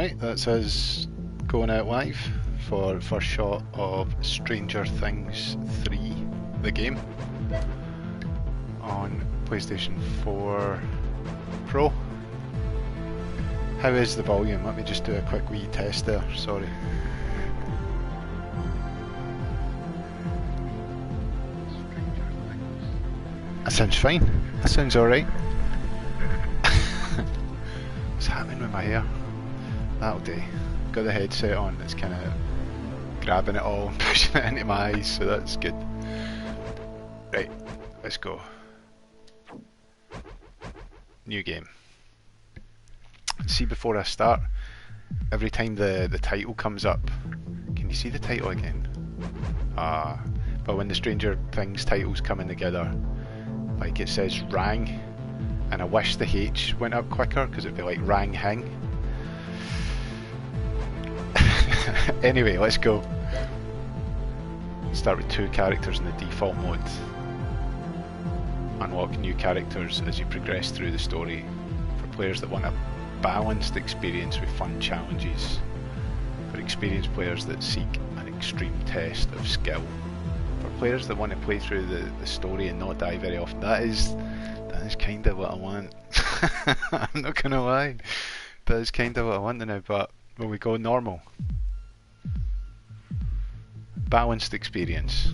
Right, that's us going out live for first shot of Stranger Things 3, the game, on PlayStation 4 Pro. How is the volume? Let me just do a quick wee test there, sorry. That sounds fine, that sounds alright. What's happening with my hair? That'll do. Got the headset on, it's kind of grabbing it all and pushing it into my eyes, so that's good. Right, let's go. New game. See, before I start, every time the title comes up, can you see the title again? But when the Stranger Things titles coming together, like it says Rang, and I wish the H went up quicker because it'd be like Rang Hing. Anyway, let's go. Start with 2 characters in the default mode. Unlock new characters as you progress through the story. For players that want a balanced experience with fun challenges. For experienced players that seek an extreme test of skill. For players that want to play through the story and not die very often. That is kind of what I want. I'm not gonna lie. That is kind of what I want now, but will we go normal? Balanced experience.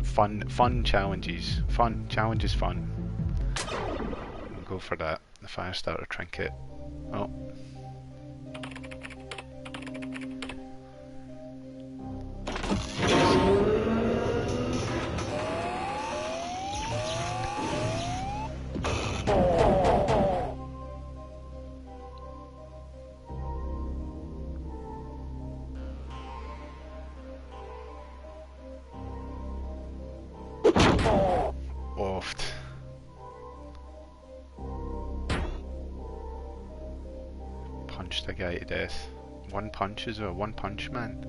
Fun challenges. Challenge is fun. We'll go for that. The fire starter trinket. Oh. Punched a guy to death. One punch is a one punch man.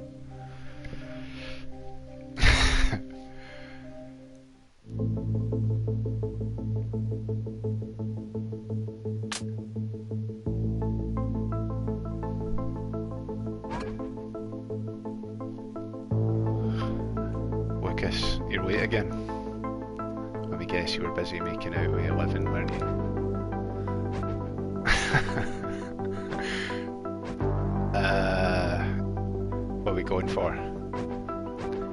Lucas, you're late again. Let me guess, you were busy making out with 11, weren't you? What are we going for?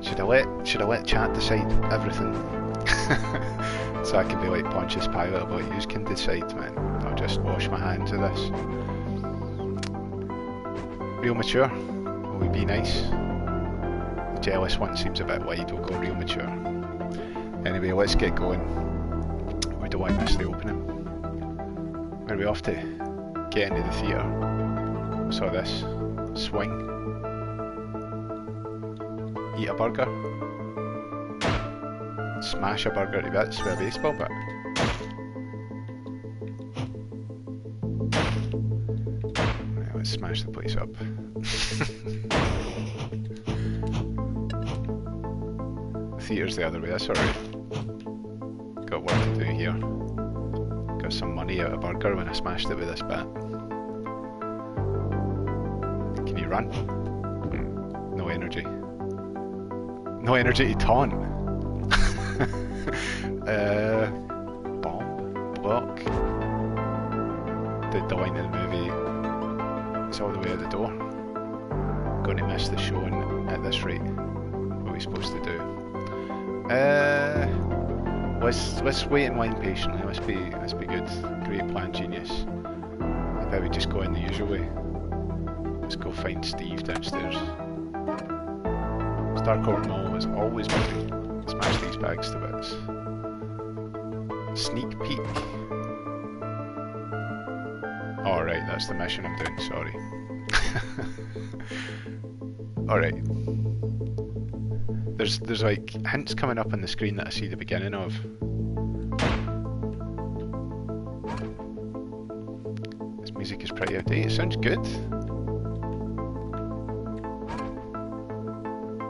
Should I let chat decide everything? So I can be like Pontius Pilate about you can decide, man. I'll just wash my hands of this. Real mature? Will we be nice? The jealous one seems a bit wide, we'll go real mature. Anyway, let's get going. We don't want to miss the opening. Where are we off to? Get into the theatre. Saw this. Swing. Eat a burger. Smash a burger to bits with a baseball bat. Right, let's smash the place up. Theatre's the other way, that's alright. Got work to do here. Got some money out of a burger when I smashed it with this bat. Can you run? No energy. No energy to taunt. Bomb. Block. The line of the movie. It's all the way out the door. Going to miss the showing at this rate. What are we supposed to do? Let's wait in line patiently. Let's be good. Great plan, genius. I bet we just go in the usual way. Let's go find Steve downstairs. Starcourt Mall is always busy. Smash these bags to bits. Sneak peek. Alright, that's the mission I'm doing, sorry. Alright. There's like hints coming up on the screen that I see the beginning of. This music is pretty outdated. It sounds good.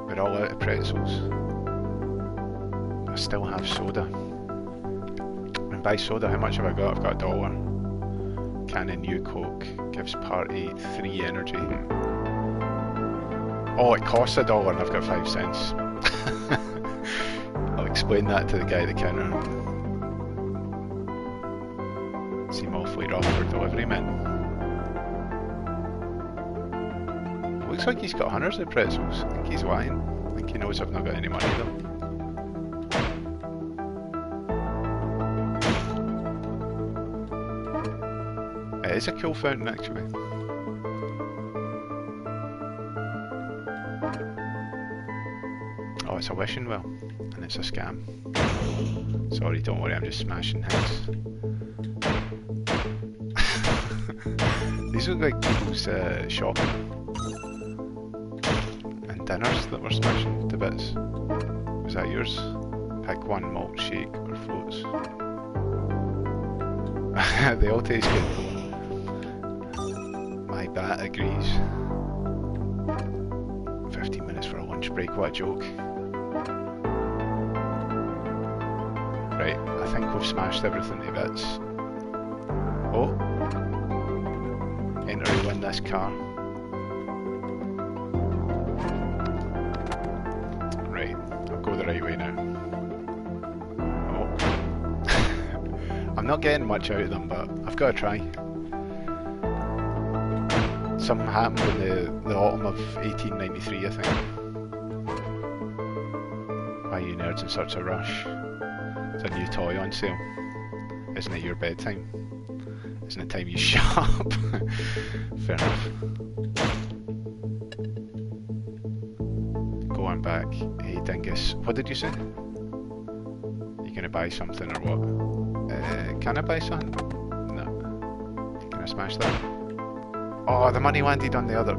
We're all out of pretzels. I still have soda. And by soda, how much have I got? I've got $1. Can of New Coke gives party 3 energy. Oh, it costs $1 and I've got 5 cents. I'll explain that to the guy at the counter. Seem awfully rough for delivery men. Looks like he's got hundreds of pretzels. I think he's lying. I think he knows I've not got any money though. It is a cool fountain actually. Oh, it's a wishing well, and it's a scam. Sorry, don't worry, I'm just smashing things. These look like people's shopping and dinners that were smashing to bits. Was that yours? Pick one malt shake or floats. They all taste good. My bat agrees. 15 minutes for a lunch break, what a joke. Right, I think we've smashed everything to bits. Oh! Enter to win this car. Right, I'll go the right way now. Oh. I'm not getting much out of them, but I've got to try. Something happened in the autumn of 1893, I think. Why are you nerds in such a rush? It's a new toy on sale. Isn't it your bedtime? Isn't it time you shut up? Fair enough. Go on back. Hey dingus. What did you say? You gonna buy something or what? Can I buy something? No. Can I smash that? Oh, the money landed on the other.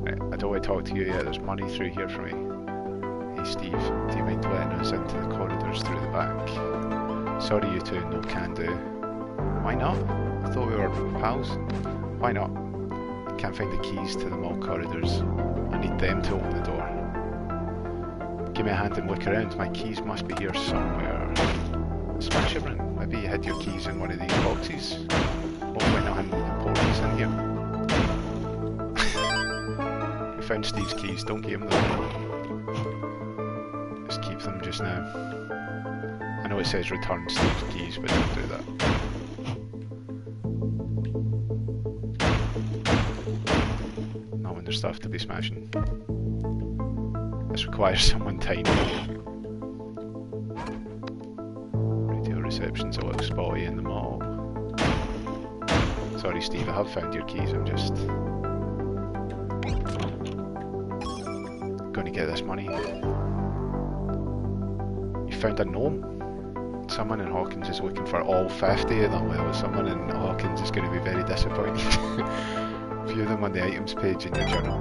Right, I don't want to talk to you yet. There's money through here for me. Hey Steve, do you mind letting us into the corridors through the back? Sorry you two, no can do. Why not? I thought we were pals. Why not? I can't find the keys to the mall corridors. I need them to open the door. Give me a hand and look around. My keys must be here somewhere. Smash everything. Maybe you hid your keys in one of these boxes. Hopefully nothing important's in here. You found Steve's keys, don't give him them. Just keep them just now. I know it says return Steve's keys, but don't do that. Not when there's stuff to be smashing. This requires someone tiny. Reception's a little spotty in the mall. Sorry Steve, I have found your keys, I'm just going to get this money. You found a gnome? Someone in Hawkins is looking for all 50 of them. Well, someone in Hawkins is going to be very disappointed. View them on the items page in your journal.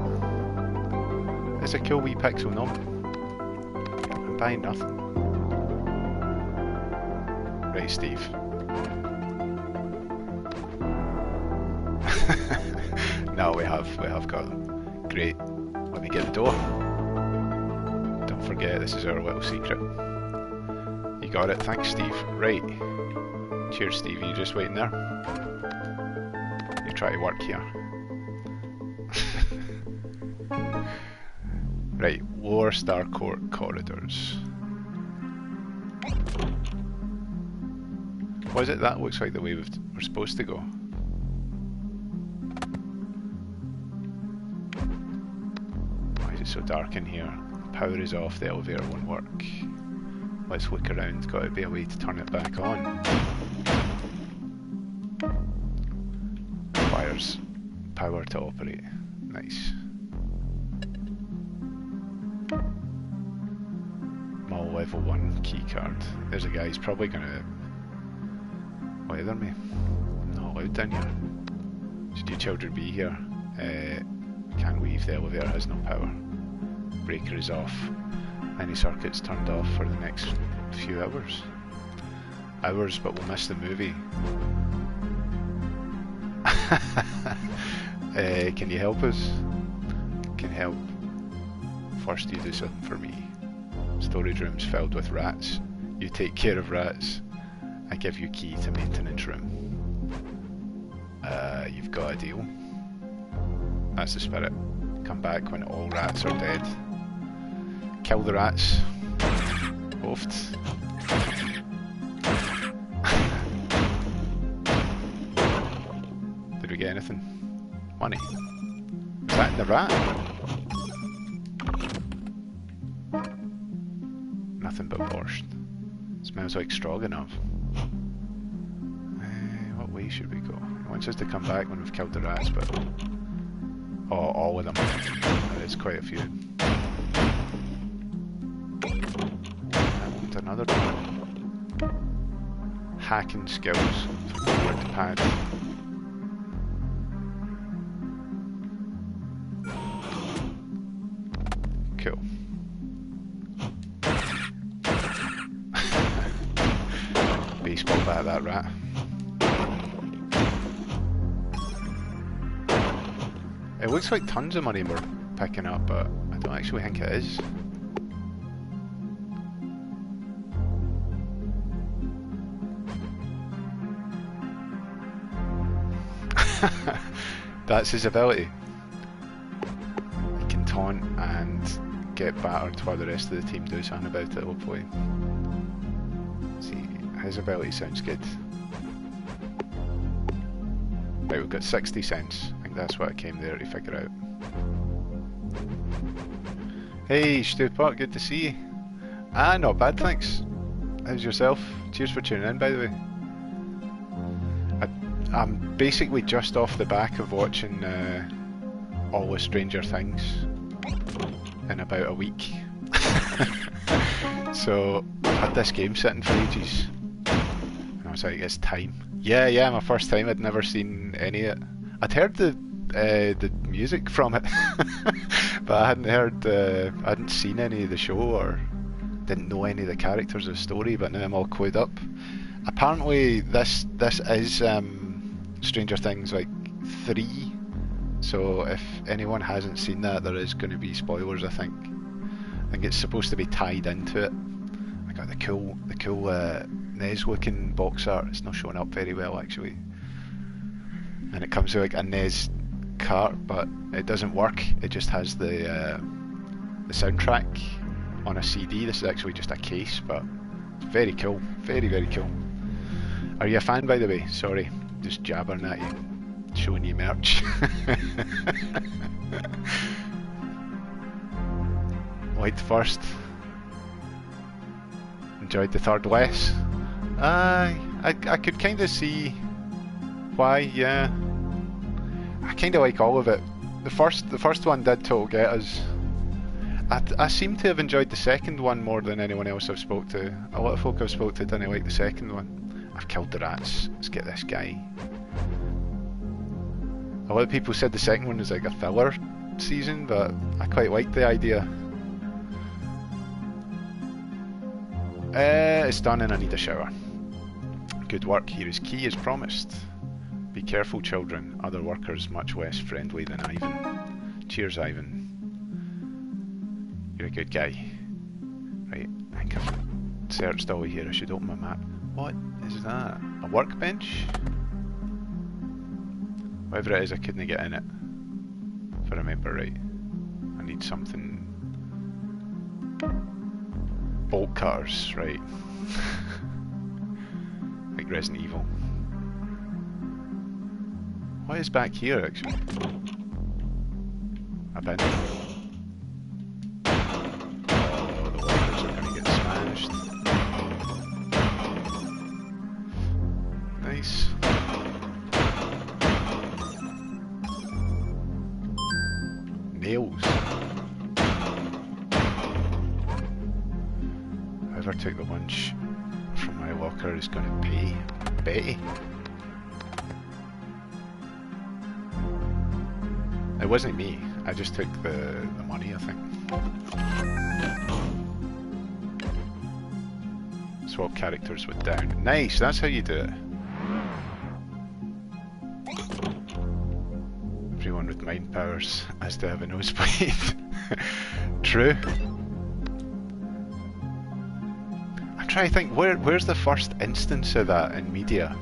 It's a cool wee pixel gnome. I'm buying nothing. Right, Steve. No, we have got them. Great. Let me get the door. Don't forget, this is our little secret. You got it, thanks Steve. Right. Cheers Steve, are you just waiting there? You try to work here. Right, Lower Star Court corridors. Was it? That looks like the way we're supposed to go. Why is it so dark in here? Power is off, the elevator won't work. Let's look around, got to be a way to turn it back on. Requires power to operate. Nice. Mall level 1 keycard. There's a guy, he's probably gonna weather me. I'm not allowed down here. Should you children be here? Can't leave, the elevator has no power. Breaker is off. Any circuits turned off for the next few hours. Hours, but we'll miss the movie. Can you help us? Can help. First you do something for me. Storage rooms filled with rats. You take care of rats. I give you key to maintenance room. You've got a deal. That's the spirit. Come back when all rats are dead. Kill the rats. Oofed. Did we get anything? Money. Is that in the rat? Nothing but borscht. Smells like stroganoff. What way should we go? He wants us to come back when we've killed the rats, but... Oh, all of them. There's quite a few. And another one. Hacking skills. Forward pad. Cool. Baseball bat, that rat. It looks like tons of money we're picking up, but I don't actually think it is. That's his ability. He can taunt and get battered while the rest of the team do something about it, hopefully. See, his ability sounds good. Right, we've got 60 cents. I think that's what I came there to figure out. Hey, Stupot, good to see you. Ah, not bad, thanks. How's yourself? Cheers for tuning in, by the way. I'm basically just off the back of watching all the Stranger Things in about a week. So, I had this game sitting for ages. And I was like, it's time. Yeah, my first time. I'd never seen any of it. I'd heard the music from it, but I hadn't heard, I hadn't seen any of the show or didn't know any of the characters or the story. But now I'm all clued up. Apparently, this is Stranger Things like 3. So if anyone hasn't seen that, there is going to be spoilers. I think it's supposed to be tied into it. I got the cool NES looking box art. It's not showing up very well actually, and it comes with like a NES cart, but it doesn't work. It just has the soundtrack on a CD. This is actually just a case, but it's very cool. Very, very cool. Are you a fan, by the way? Sorry, just jabbering at you, showing you merch. White first. Enjoyed the third less. I could kind of see why. Yeah, I kind of like all of it. The first one did total get us. I seem to have enjoyed the second one more than anyone else I've spoke to. A lot of folk I've spoke to didn't like the second one. I've killed the rats. Let's get this guy. A lot of people said the second one was like a filler season, but I quite liked the idea. It's done and I need a shower. Good work. Here is key as promised. Be careful, children. Other workers much less friendly than Ivan. Cheers, Ivan. You're a good guy. Right, I think I've searched all here. I should open my map. What is that? A workbench? Whatever it is, I couldn't get in it. If I remember right. I need something... bolt cutters, right. Like Resident Evil. What is back here, actually? A bin. Oh, the workers are gonna get smashed. Nice. Nails. Whoever took the lunch from my locker is going to pay. Betty. It wasn't me. I just took the money, I think. Swap characters with down. Nice, that's how you do it. Everyone with mind powers has to have a nosebleed. True. I'm trying to think, where's the first instance of that in media?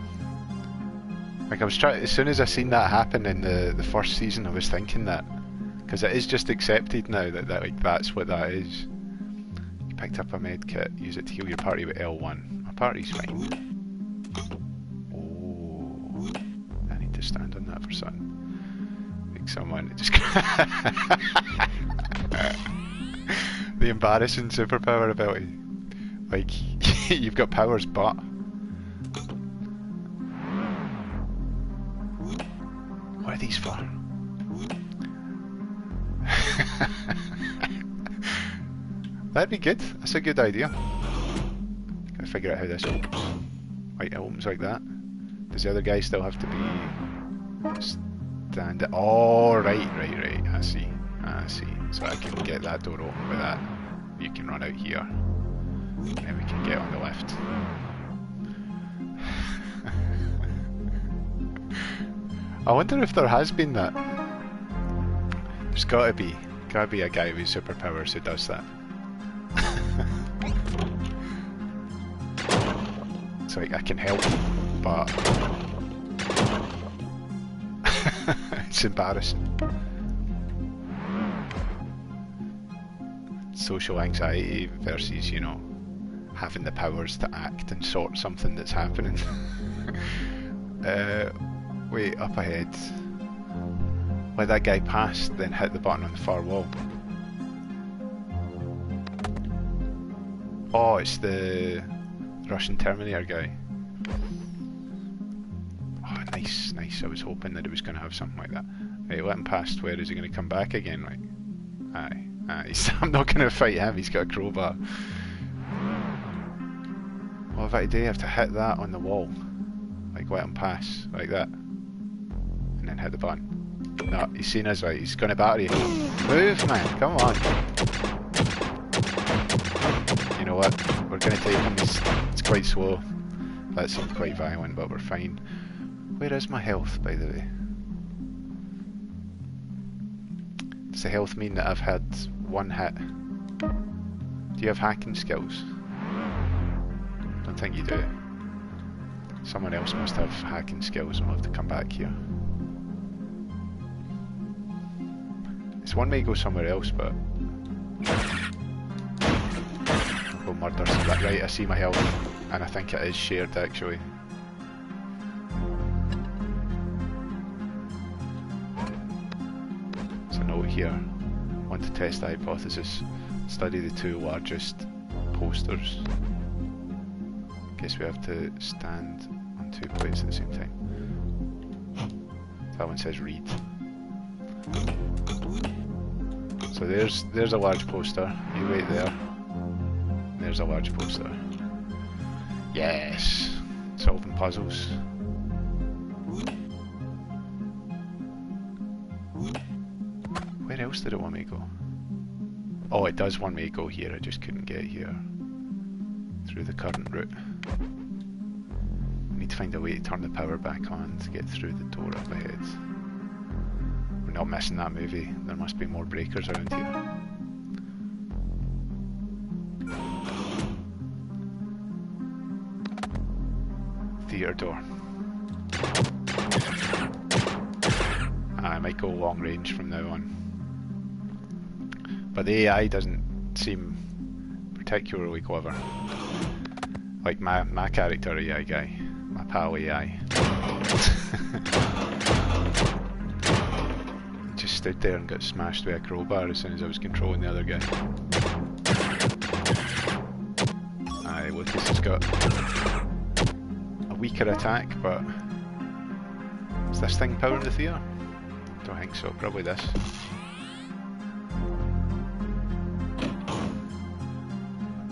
Like I was trying, as soon as I seen that happen in the first season, I was thinking that, because it is just accepted now that like that's what that is. You picked up a med kit, use it to heal your party with L1. My party's fine. Oh, I need to stand on that for something. Like someone just the embarrassing superpower ability. Like you've got powers, but what are these for? That'd be good. That's a good idea. Gotta figure out how this opens. Right, it opens like that. Does the other guy still have to be stand it? Oh, right. I see. So I can get that door open with that. You can run out here. And then we can get on the lift. I wonder if there has been that. There's gotta be a guy with superpowers who does that. It's like I can help, but it's embarrassing. Social anxiety versus, you know, having the powers to act and sort something that's happening. Wait, up ahead. Let that guy pass, then hit the button on the far wall. Oh, it's the Russian Terminator guy. Oh, nice. I was hoping that it was going to have something like that. Right, let him pass. Where is he going to come back again? Like, aye. I'm not going to fight him. He's got a crowbar. What have I to do? I have to hit that on the wall. Like, let him pass. Like that. And then hit the button. No, he's seen us, right? He's going to batter you. Move, man. Come on. You know what? We're going to take him. It's quite slow. That seemed quite violent, but we're fine. Where is my health, by the way? Does the health mean that I've had one hit? Do you have hacking skills? Don't think you do. Someone else must have hacking skills and we'll have to come back here. It's one may go somewhere else, but I'll go murder some. Right, I see my health, and I think it is shared actually. There's a note here. Want to test the hypothesis. Study the two largest posters. Guess we have to stand on two plates at the same time. That one says read. So there's a large poster. You wait there. There's a large poster. Yes! Solving puzzles. Where else did it want me to go? Oh, it does want me to go here. I just couldn't get here through the current route. I need to find a way to turn the power back on to get through the door up ahead. We're not missing that movie. There must be more breakers around here. Theatre door. I might go long range from now on. But the AI doesn't seem particularly clever. Like my character AI guy. My pal AI. Just stood there and got smashed with a crowbar as soon as I was controlling the other guy. Aye, Lucas has got a weaker attack, but is this thing powering the theatre? Don't think so, probably this.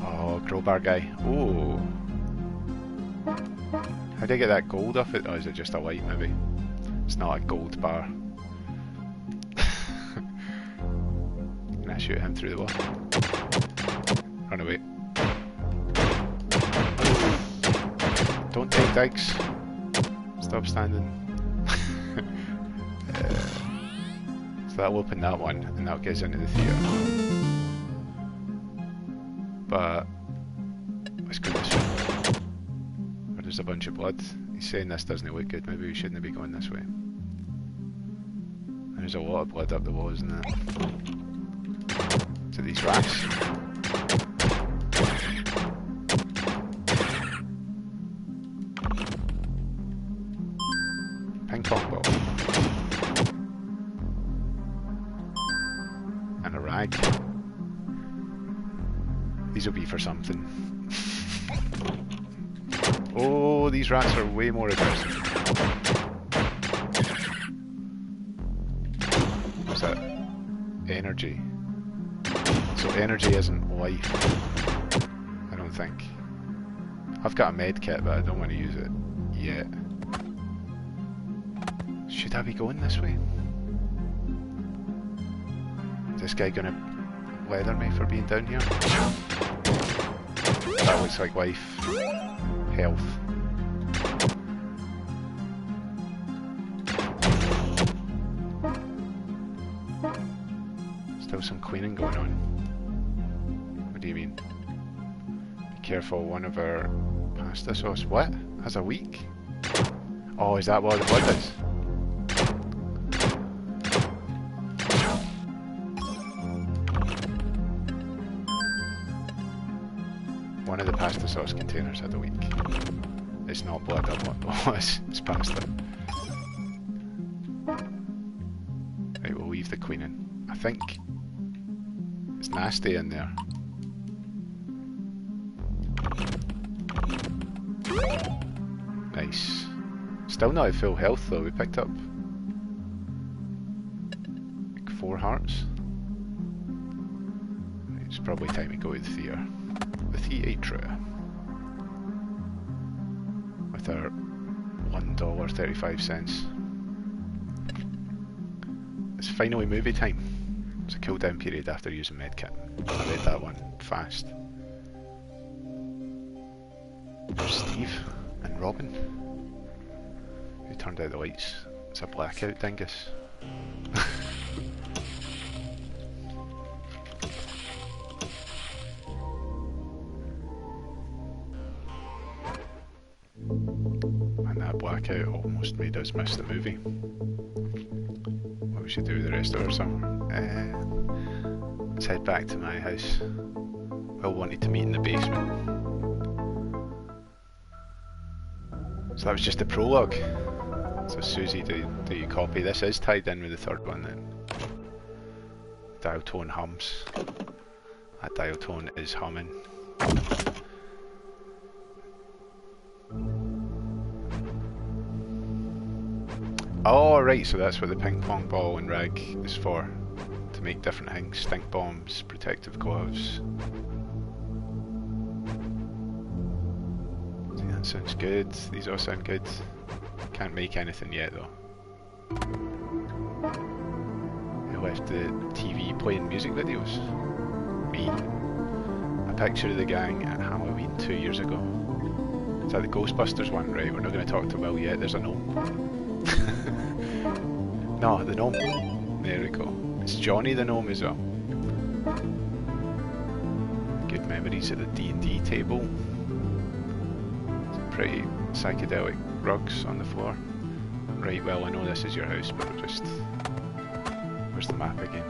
Oh, crowbar guy. Oh. How did I get that gold off it? Or is it just a light maybe? It's not a gold bar. Can I shoot him through the wall? Run away. Don't take digs. Stop standing. So that'll open that one and that'll get us into the theatre. But let's go this way. There's a bunch of blood. He's saying this doesn't look good, maybe we shouldn't be going this way. There's a lot of blood up the wall, isn't there? To these rats. Ping pong ball. And a rag. These will be for something. Oh, these rats are way more aggressive. What's that? Energy. So energy isn't life. I don't think. I've got a med kit, but I don't want to use it yet. Should I be going this way? Is this guy gonna leather me for being down here? That looks like life. Health. Still some cleaning going on. What do you mean? Be careful, one of our pasta sauce. What? Has a week? Oh, is that what the blood is? One of the pasta sauce containers had a week. It's not blood, it's pasta. Right, we'll leave the cleaning. I think it's nasty in there. Nice. Still not at full health though, we picked up like 4 hearts. Right, it's probably time to go to the theatre. The theatre. With our $1.35. It's finally movie time. It's a cooldown period after using medkit. I read that one fast. There's Steve and Robin. Who turned out the lights? It's a blackout dingus. Blackout almost made us miss the movie. What we should do with the rest of our summer? Let's head back to my house. Will wanted to meet in the basement. So that was just the prologue. So Susie, do you copy? This is tied in with the third one then. Dial tone hums. That dial tone is humming. Oh right, so that's what the ping pong ball and rag is for. To make different things. Stink bombs, protective gloves. See, that sounds good. These all sound good. Can't make anything yet though. Who left the TV playing music videos? Me. A picture of the gang at Halloween 2 years ago. Is that the Ghostbusters one? Right, we're not going to talk to Will yet, there's a gnome. No, the gnome. There we go. It's Johnny the gnome as well. Good memories at the D&D table. Some pretty psychedelic rugs on the floor. Right, well I know this is your house, but we're just... Where's the map again?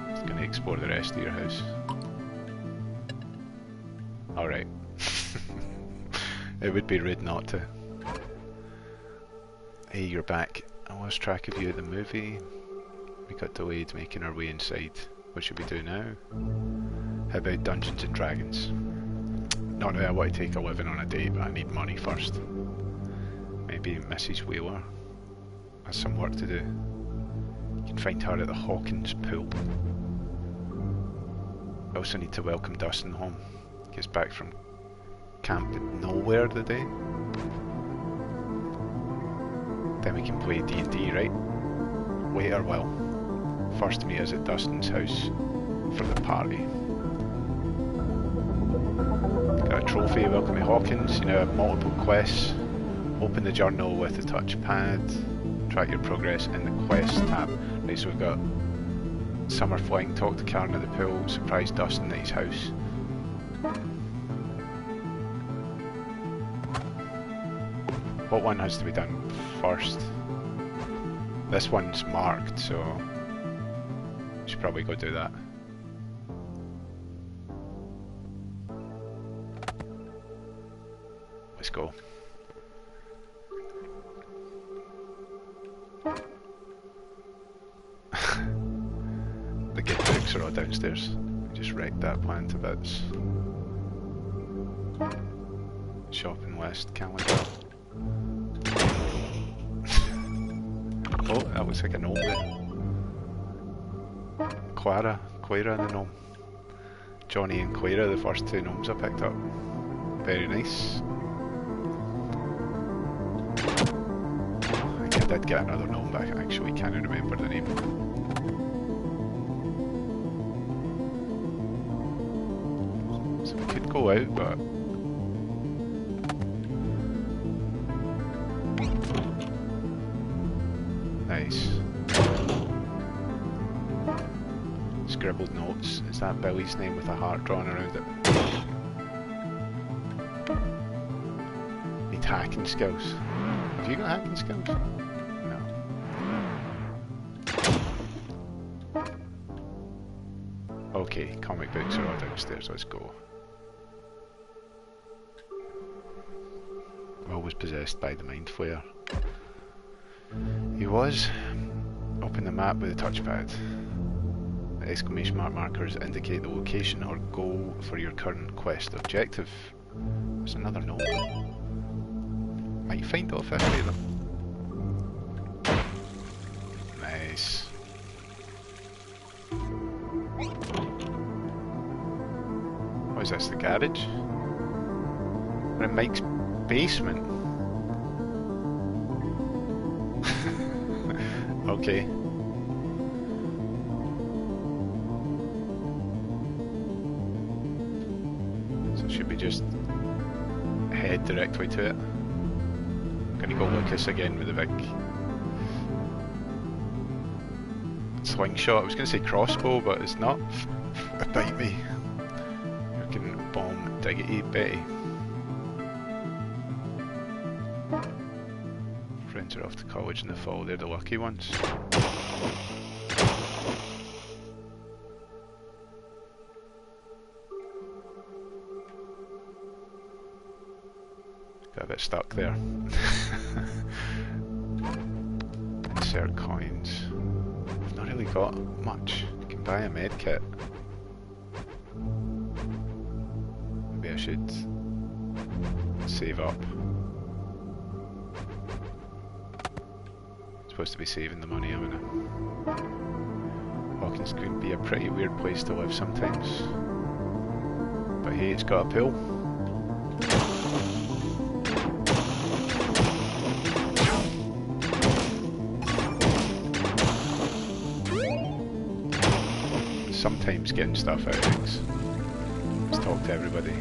Just gonna explore the rest of your house. Alright. It would be rude not to. Hey, you're back. I lost track of you at the movie. We got delayed making our way inside. What should we do now? How about Dungeons and Dragons? Not that I want to take a living on a date, but I need money first. Maybe Mrs. Wheeler has some work to do. You can find her at the Hawkins pool. I also need to welcome Dustin home. He gets back from Camp Nowhere today. Then we can play D&D, right? Wait or will. First meet us at Dustin's house for the party. Got a trophy, welcome to Hawkins. You now have multiple quests. Open the journal with the touchpad. Track your progress in the quest tab. Right, so we've got summer fling, talk to Karen at the pool, surprise Dustin at his house. What one has to be done first? This one's marked, so I should probably go do that. Let's go. The good books are all downstairs. We just wrecked that plan to bits. Shopping list calendar. Oh, that looks like a gnome there. Clara the gnome. Johnny and Clara, the first two gnomes I picked up. Very nice. I think I did get another gnome, but I actually can't remember the name. So we could go out, but nice. Scribbled notes. Is that Billy's name with a heart drawn around it? Need hacking skills. Have you got hacking skills? No. Okay, comic books are all downstairs, let's go. Always possessed by the mind flayer. He was. Open the map with a touchpad. The exclamation mark markers indicate the location or goal for your current quest objective. There's another note. Might find all 50 of them. Nice. What is this, the garage? We're in Mike's basement. Okay. So should we just head directly to it? Gonna go Lucas again with the big slingshot. I was gonna say crossbow, but it's not. Bite me. You can bomb Diggity Betty. Friends are off to college in the fall, they're the lucky ones. Got a bit stuck there. Insert coins. I've not really got much. You can buy a med kit. Maybe I should save up. Supposed to be saving the money, I'm gonna. Hawkins could be a pretty weird place to live sometimes. But hey, it's got a pool. Sometimes getting stuff out of things. Let's talk to everybody.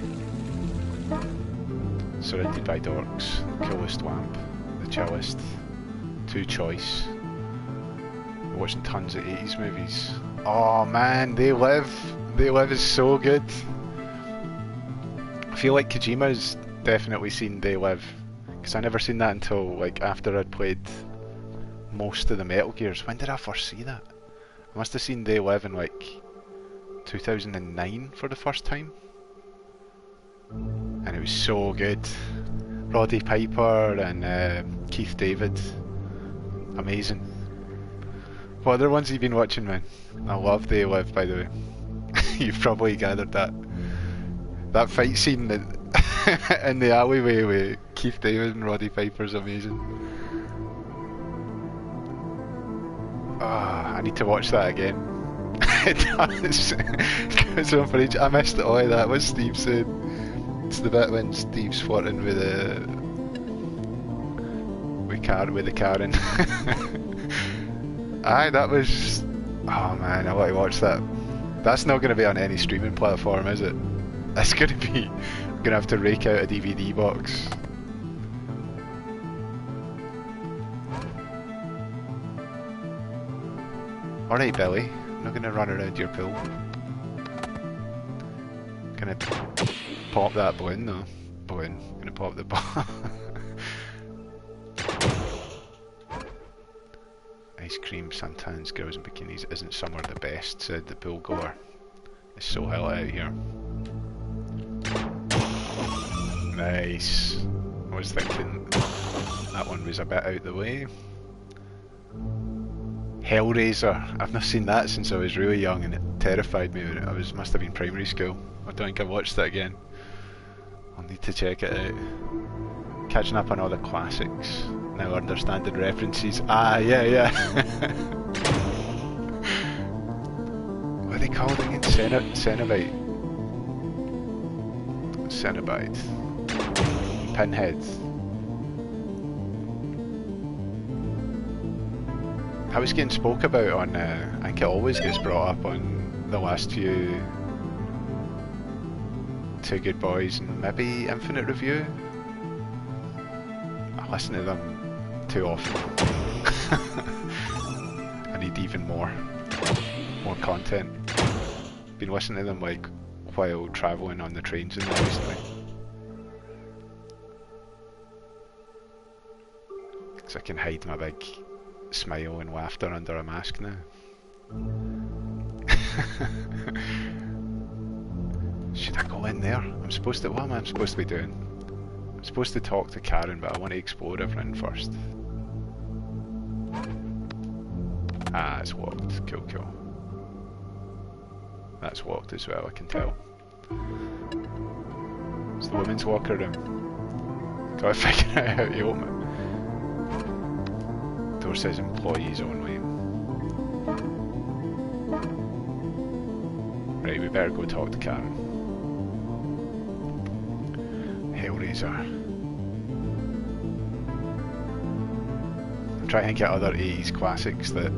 Surrounded by dorks, coolest lamp, the chillest. Two choice. We're watching tons of 80s movies. Oh man, They Live is so good. I feel like Kojima's definitely seen They Live, because I never seen that until like after I'd played most of the Metal Gears. When did I first see that? I must have seen They Live in like 2009 for the first time, and it was so good. Roddy Piper and Keith David. Amazing. What other ones have you been watching, man? I love They Live, by the way. You've probably gathered that. That fight scene in the alleyway with Keith David and Roddy Piper is amazing. Ah, I need to watch that again. It does. Goes on for age. I missed all of that. What Steve said. It's the bit when Steve's flirting with the Karen. Aye, that was. Oh man, I want to watch that. That's not going to be on any streaming platform, is it? It's going to be. I'm going to have to rake out a DVD box. Alright, Billy. I'm not going to run around your pool. Gonna pop that balloon though. Balloon. Gonna pop the ball. ice cream, suntans, girls in bikinis. Isn't summer the best, said the pool goer. It's so hot out here. Nice. I was thinking that one was a bit out the way. Hellraiser. I've not seen that since I was really young, and it terrified me when I must have been primary school. I don't think I watched it again. I'll need to check it out. Catching up on all the classics. Now understanding references. Ah, yeah. What are they called again? Cenobite. Pinhead. I was getting spoke about on, I think it always gets brought up on the last few Two Good Boys and maybe Infinite Review. I listen to them too often. I need even more content. Been listening to them like while travelling on the trains and that recently. Because I can hide my big smile and laughter under a mask now. Should I go in there? What am I supposed to be doing? I'm supposed to talk to Karen, but I want to explore everything first. Ah, it's locked. Cool. That's locked as well, I can tell. It's the women's locker room. Gotta figure out how to open it. Door says employees only. Right, we better go talk to Karen. Hellraiser. I'm trying to think of other 80s classics that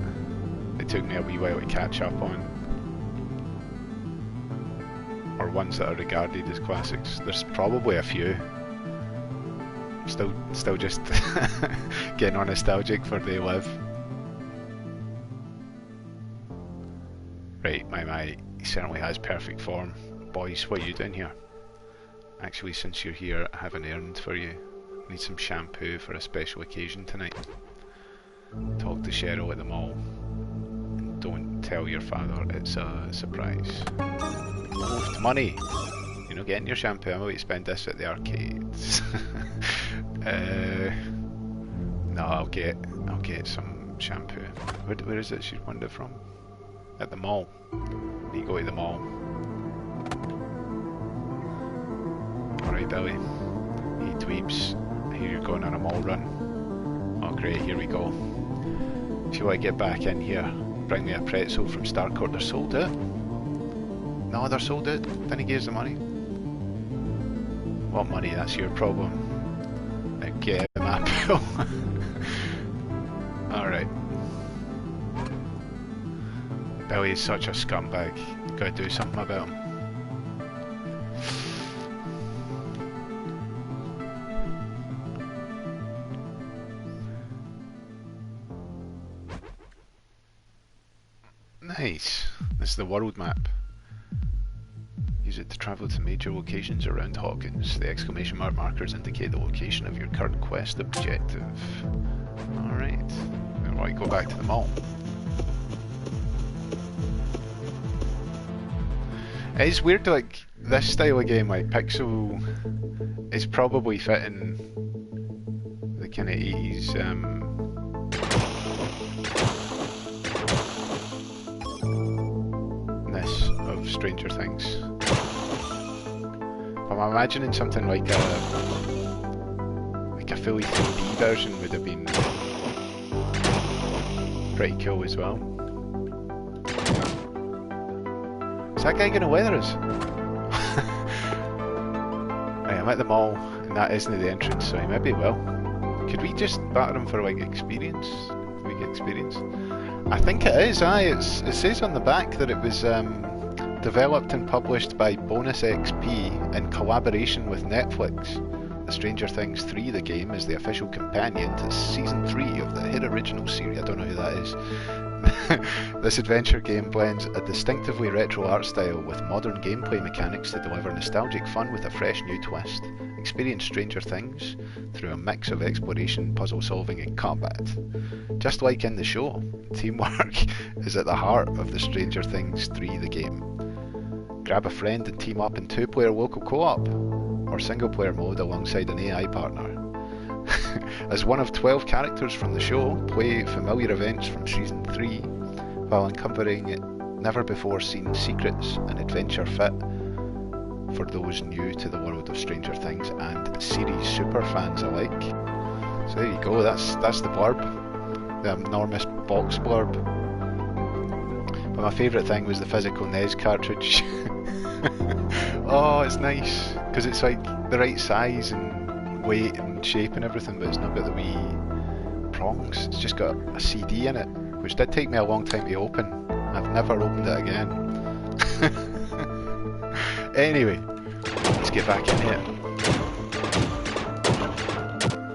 it took me a wee while to catch up on. Or ones that are regarded as classics. There's probably a few. Still just getting all nostalgic for They Live. Right, my, he certainly has perfect form. Boys, what are you doing here? Actually, since you're here, I have an errand for you. I need some shampoo for a special occasion tonight. Talk to Cheryl at the mall. And don't tell your father it's a surprise. Oh, money! You're not getting your shampoo, I'm going to spend this at the arcades. No, I'll get some shampoo. Where is it she'd wander from? At the mall. You go to the mall. Alright, Billy. Hey, dweebs. I hear you're going on a mall run. Oh, great, here we go. If you want to get back in here, bring me a pretzel from Starcourt. They're sold out. No, they're sold out. Didn't give us the money. What money? That's your problem. Get my bill. Alright. Billy is such a scumbag. Gotta do something about him. Nice. This is the world map. Use it to travel to major locations around Hawkins. The exclamation mark markers indicate the location of your current quest objective. Alright. Then why go back to the mall? It is weird, like, this style of game, like, Pixel is probably fitting the kind of 80s, ness of Stranger Things. I'm imagining something like a fully 3D version would have been pretty cool as well. Is that guy gonna weather us? Right, I'm at the mall and that isn't the entrance, so he maybe will. Could we just batter him for like experience? Can we get experience? I think it is, it says on the back that it was developed and published by Bonus XP in collaboration with Netflix. The Stranger Things 3, the game, is the official companion to Season 3 of the hit original series. I don't know who that is. This adventure game blends a distinctively retro art style with modern gameplay mechanics to deliver nostalgic fun with a fresh new twist. Experience Stranger Things through a mix of exploration, puzzle solving and combat. Just like in the show, teamwork is at the heart of the Stranger Things 3 the game. Grab a friend and team up in 2-player local co-op or single-player mode alongside an AI partner. As one of 12 characters from the show, play familiar events from Season 3 while uncovering never-before-seen secrets and adventure fit for those new to the world of Stranger Things and series superfans alike. So there you go, that's the blurb, the enormous box blurb. But my favourite thing was the physical NES cartridge. Oh, it's nice, because it's like the right size and weight and shape and everything, but it's not got the wee prongs. It's just got a CD in it, which did take me a long time to open. I've never opened it again. Anyway, let's get back in here.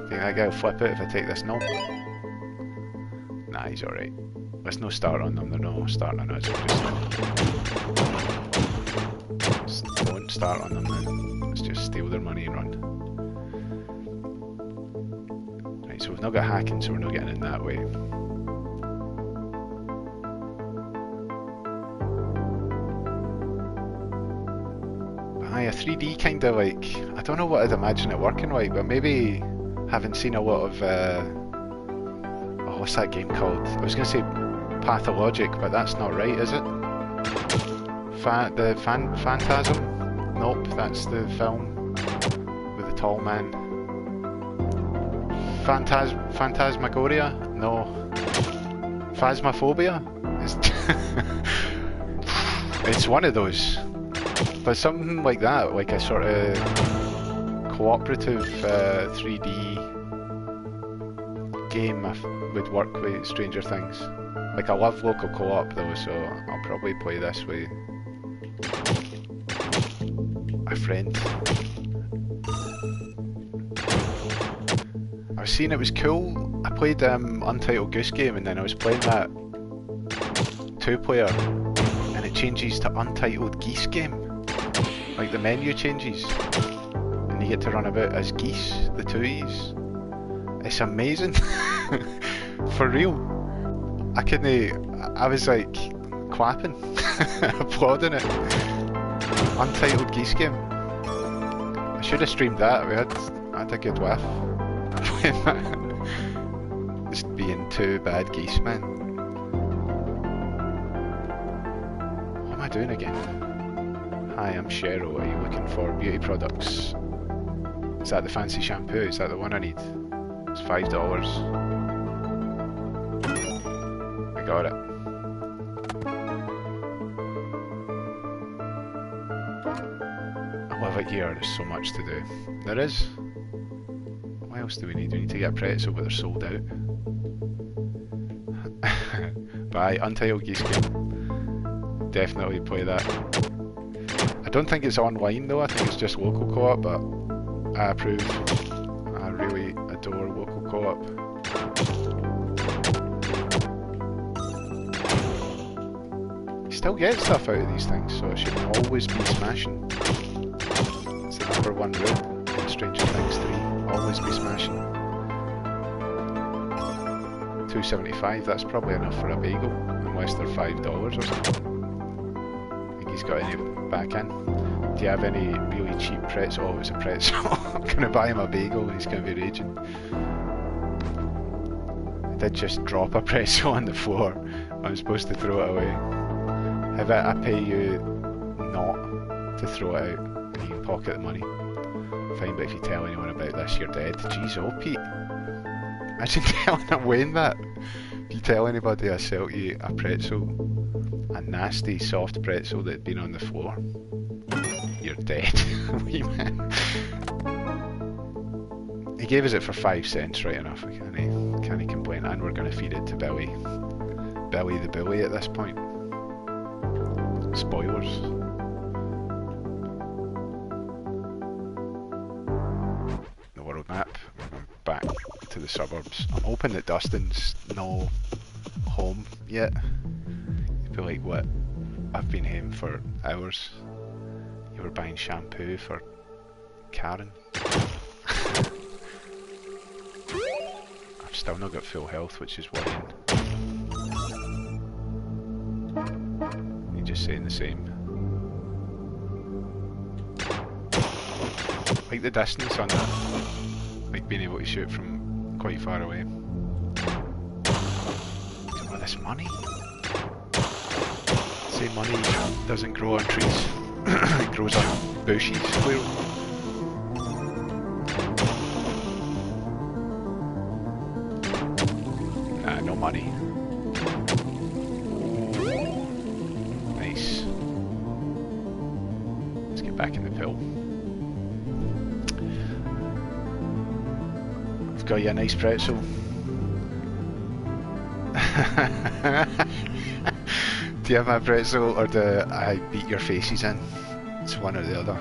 Think that guy will flip it if I take this knob? Nah, he's alright. Let's no start on them, they're no starting on us. Just don't start on them then. Let's just steal their money and run. Right, so we've not got hacking, so we're not getting in that way. Aye, a 3D kind of like, I don't know what I'd imagine it working like, but maybe having seen a lot of, oh, what's that game called? I was going to say Pathologic, but that's not right, is it? Phantasm? Nope, that's the film with the tall man. Phantasmagoria? No. Phasmophobia? It's one of those. But something like that, like a sort of cooperative 3D game would work with Stranger Things. Like I love local co-op though, so I'll probably play this with a friend. I was seeing it was cool. I played Untitled Goose Game and then I was playing that 2-player and it changes to Untitled Geese Game. Like the menu changes and you get to run about as geese, the 2 E's. It's amazing. For real. I was like clapping, applauding it. Untitled Geese Game. I should have streamed that, I had a good laugh. Just being 2 bad geese, man. What am I doing again? Hi, I'm Cheryl. Are you looking for beauty products? Is that the fancy shampoo? Is that the one I need? It's $5. I got it. I love it here. There's so much to do. There is. What else do we need? We need to get a pretzel, but they're sold out. Bye, Untitled Geese Game. Definitely play that. I don't think it's online though, I think it's just local co-op, but I approve. I really adore local co-op. You still get stuff out of these things, so it should always be smashing. It's the #1 rule in Stranger Things 3, always be smashing. $2.75, that's probably enough for a bagel, unless they're $5 or something. I think he's got any back in. Do you have any really cheap pretzel? Oh, it's a pretzel. I'm going to buy him a bagel and he's going to be raging. I did just drop a pretzel on the floor. I'm supposed to throw it away. How about I pay you not to throw it out and you can pocket the money? Fine, but if you tell anyone about this, you're dead. Jeez, oh Pete. Imagine telling Wayne that. If you tell anybody I sell you a pretzel, a nasty soft pretzel that had been on the floor, you're dead. Wee man. He gave us it for 5 cents, right enough. We can't complain, and we're going to feed it to Billy. Billy the Bully at this point. Spoilers. The world map. We're going back to the suburbs. I'm hoping that Dustin's no home yet. You'd be like, what? I've been home for hours. You were buying shampoo for Karen. I've still not got full health, which is worrying. You're just saying the same. Like the distance on that. Like being able to shoot from quite far away. Come on, this money. Say money doesn't grow on trees. It grows on bushes. Clearly. Nah, no money. Nice. Let's get back in the pill. I've got you a nice pretzel. Do you have my pretzel or do I beat your faces in? It's one or the other.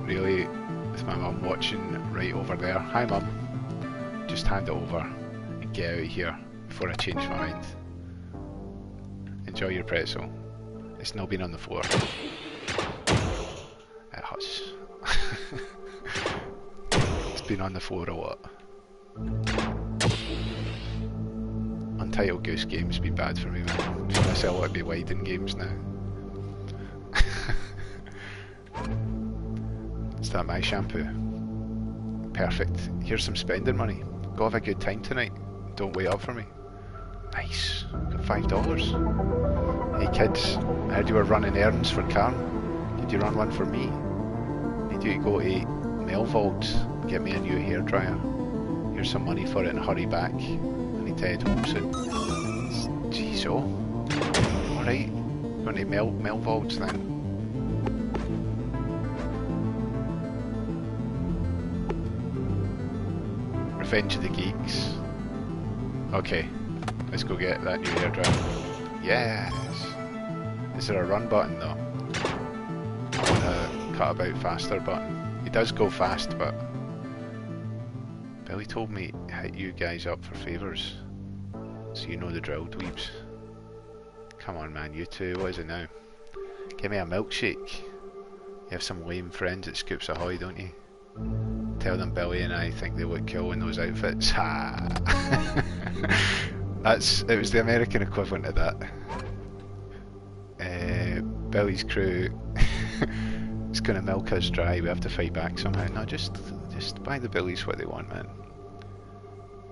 Really, with my mum watching right over there. Hi mum. Just hand it over and get out of here before I change my mind. Enjoy your pretzel. It's not been on the floor. It has. It's been on the floor a lot. Untitled Goose Games be bad for me, man. I sell a lot of be Widen games now. Is that my shampoo? Perfect. Here's some spending money. Go have a good time tonight. Don't wait up for me. Nice. Got $5. Hey kids, I heard you were running errands for Karen. Could you run one for me? Need you to go to Melvold, get me a new hairdryer. Here's some money for it and hurry back. I need to head home soon. Jeez, oh. Alright, going to Melvold's then. Revenge of the Geeks. Okay, let's go get that new hairdryer. Yes! Is there a run button though? I want a cut about faster button. He does go fast, but Billy told me to hit you guys up for favours. So you know the drill, dweebs. Come on man, you two, what is it now? Give me a milkshake. You have some lame friends at Scoops Ahoy, don't you? Tell them Billy and I think they look cool in those outfits. Ha! It was the American equivalent of that. Billy's crew is gonna milk us dry. We have to fight back somehow. No, just buy the Billies what they want, man.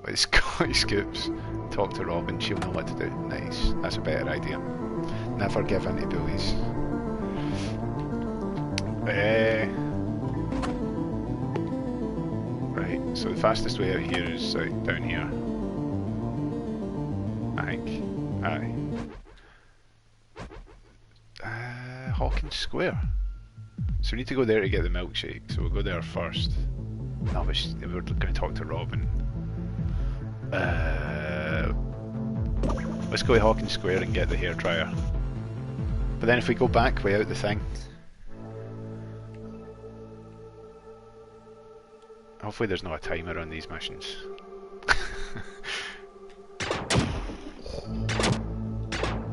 But Scotty Scoops, talk to Robin, she'll know what to do. Nice, that's a better idea. Never give in to Billies. Right, so the fastest way out here is down here. I think. Aye. Hawkins Square. So we need to go there to get the milkshake, so we'll go there first. No, we're going to talk to Robin. Let's go to Hawkins Square and get the hairdryer. But then if we go back way out the thing, hopefully there's not a timer on these missions.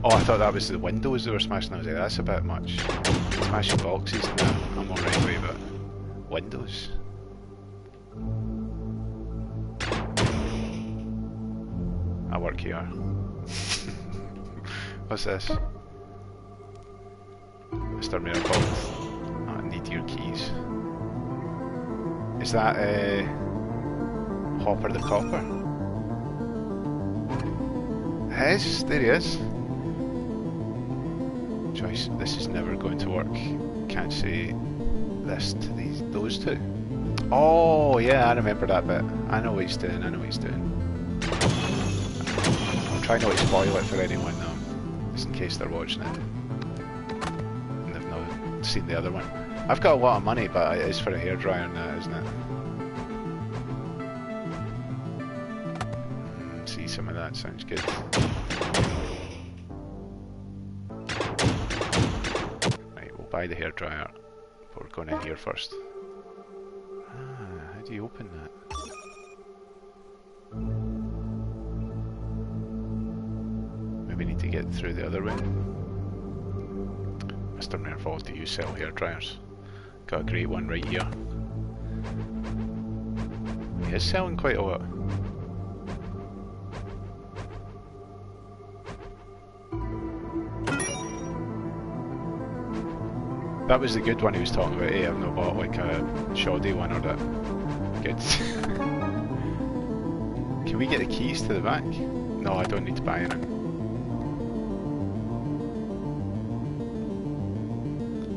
Oh, I thought that was the windows they were smashing. I was like, that's a bit much. Smashing boxes and that, I'm alright with, but windows. I work here. What's this? Mr. Miracles. I need your keys. Is that Hopper the Copper? Yes, there he is. Choice. This is never going to work. Can't say this to those two. Oh yeah, I remember that bit. I know what he's doing. I'll try not to spoil it for anyone though, just in case they're watching it and they've not seen the other one. I've got a lot of money, but it is for a hairdryer now, isn't it? See some of that, sounds good. Right, we'll buy the hairdryer, but we're going in here first. How do you open that? get through the other way. Mr. Nerval, do you sell hair dryers? Got a great one right here. He is selling quite a lot. That was the good one he was talking about. Hey, I've not bought like a shoddy one or that. Good. Can we get the keys to the back? No, I don't need to buy any.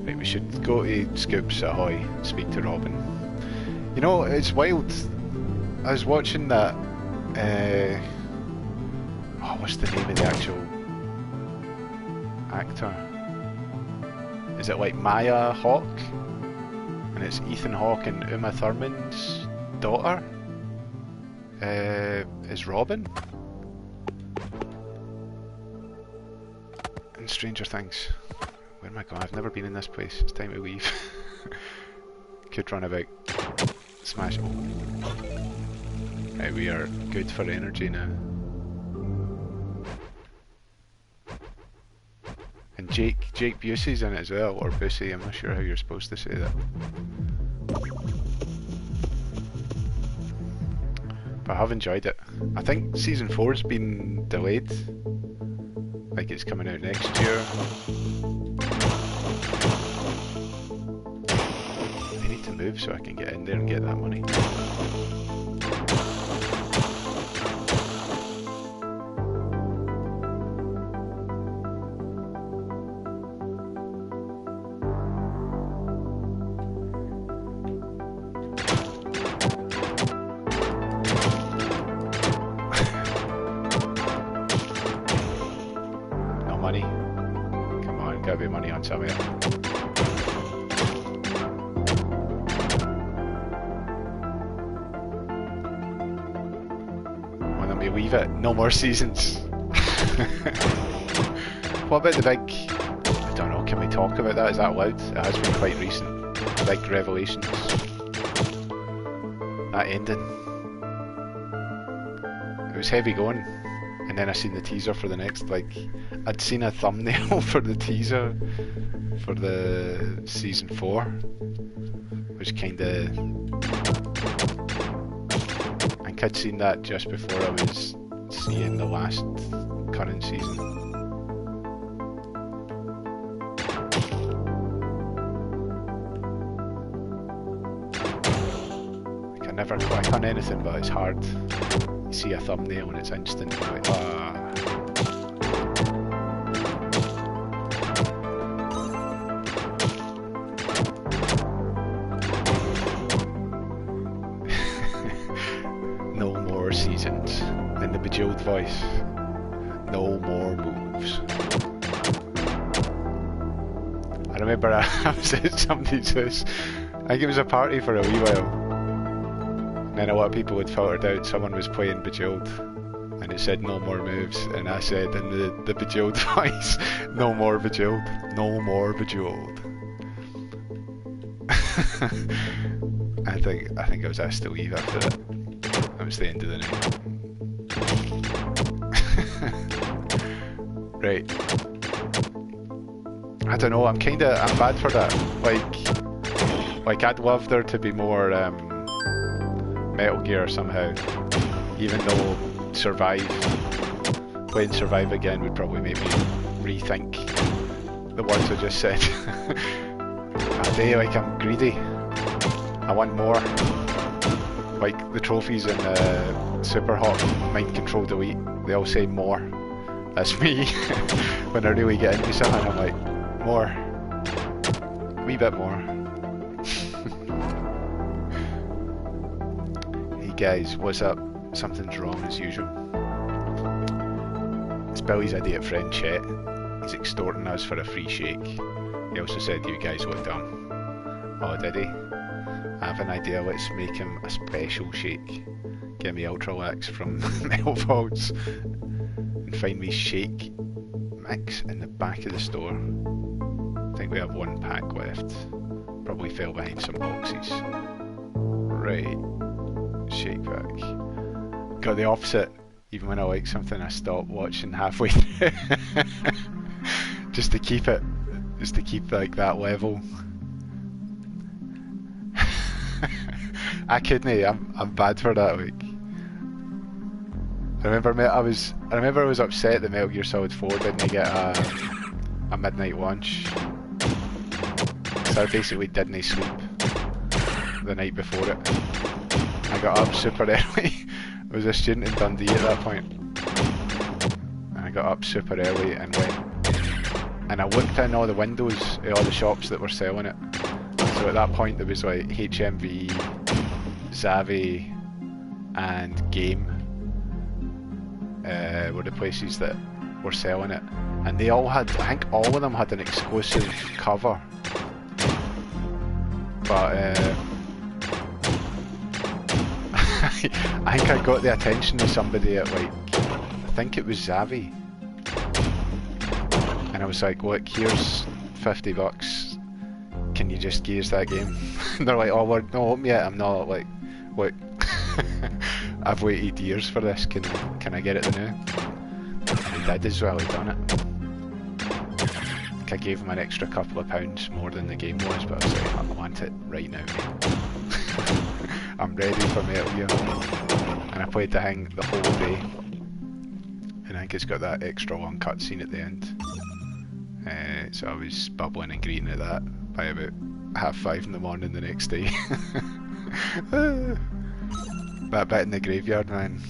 Right, we should go to Scoops Ahoy and speak to Robin. You know, it's wild. I was watching that. Oh, what's the name of the actual actor? Is it like Maya Hawke? And it's Ethan Hawke and Uma Thurman's daughter? Is Robin? In Stranger Things. Where am I going? I've never been in this place. It's time to leave. Could run about. Smash. Oh. Right, we are good for energy now. And Jake Busey's in it as well, or Busey, I'm not sure how you're supposed to say that. But I have enjoyed it. I think season 4's been delayed. Like it's coming out next year. I need to move so I can get in there and get that money. No more seasons. What about the big... I don't know, can we talk about that? Is that allowed? It has been quite recent. Big revelations. That ending. It was heavy going. And then I seen the teaser for the next, like... I'd seen a thumbnail for the teaser for the season 4. Which kinda... I think I'd seen that just before I was seeing the last current season. Like I never click on anything, but it's hard. You see a thumbnail and it's instant. You're like, ah. No more seasons. In the bejeweled voice. No more moves. I remember I was at somebody's house. I think it was a party for a wee while. And then a lot of people had filtered out someone was playing Bejeweled. And it said no more moves. And I said in the Bejeweled voice, no more Bejeweled. No more Bejeweled. I think I was asked to leave after that. That was the end of the night. Right. I don't know, I'm bad for that. Like I'd love there to be more Metal Gear somehow. Even though playing Survive again would probably make me rethink the words I just said. I'm greedy. I want more. Like the trophies in Super Hot Mind Control Delete, they all say more. That's me. When I really get into something, I'm like, more. A wee bit more. Hey guys, what's up? Something's wrong as usual. It's Billy's idiot friend Chet. He's extorting us for a free shake. He also said you guys look dumb. Oh, did he? I have an idea, let's make him a special shake. Get me Ultralax from Metal Vaults and find me shake mix in the back of the store. I think we have one pack left. Probably fell behind some boxes. Right. Shake back. Got the opposite. even when I like something, I stop watching halfway through. just to keep like that level. I couldn't. I'm bad for that. Like, I remember I was upset that Metal Gear Solid 4 didn't get a midnight launch. So I basically didn't sleep the night before it. I got up super early. I was a student in Dundee at that point. And I got up super early and went. And I looked in all the windows at all the shops that were selling it. So at that point there was like HMV, Zavvi and Game were the places that were selling it. And they all had, I think all of them had an exclusive cover. But I think I got the attention of somebody at like, I think it was Zavvi. And I was like, look, here's $50. Can you just give us that game? And they're like, oh, we're not open yet. I'm not. Like, look, I've waited years for this. Can I get it now? And he did as well. He done it. I think I gave him an extra couple of pounds more than the game was, but I was like, I want it right now, mate. I'm ready for Metal Gear. And I played the thing the whole day. And I think it's got that extra long cutscene at the end. So I was bubbling and green at that by about 5:30 in the morning the next day. That bit in the graveyard, man.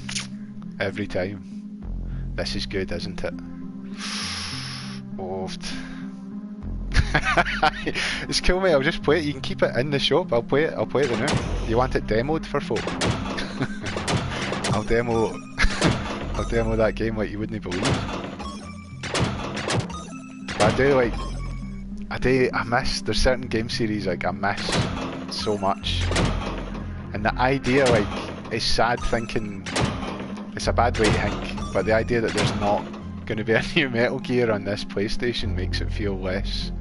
Every time. This is good, isn't it? Oh. It's cool, mate. I'll just play it. You can keep it in the shop. I'll play it now. You want it demoed for folk? I'll demo that game like you wouldn't believe. I miss, there's certain game series like I miss so much. And the idea, like, it's sad thinking, it's a bad way to think, but the idea that there's not going to be a new Metal Gear on this PlayStation makes it feel less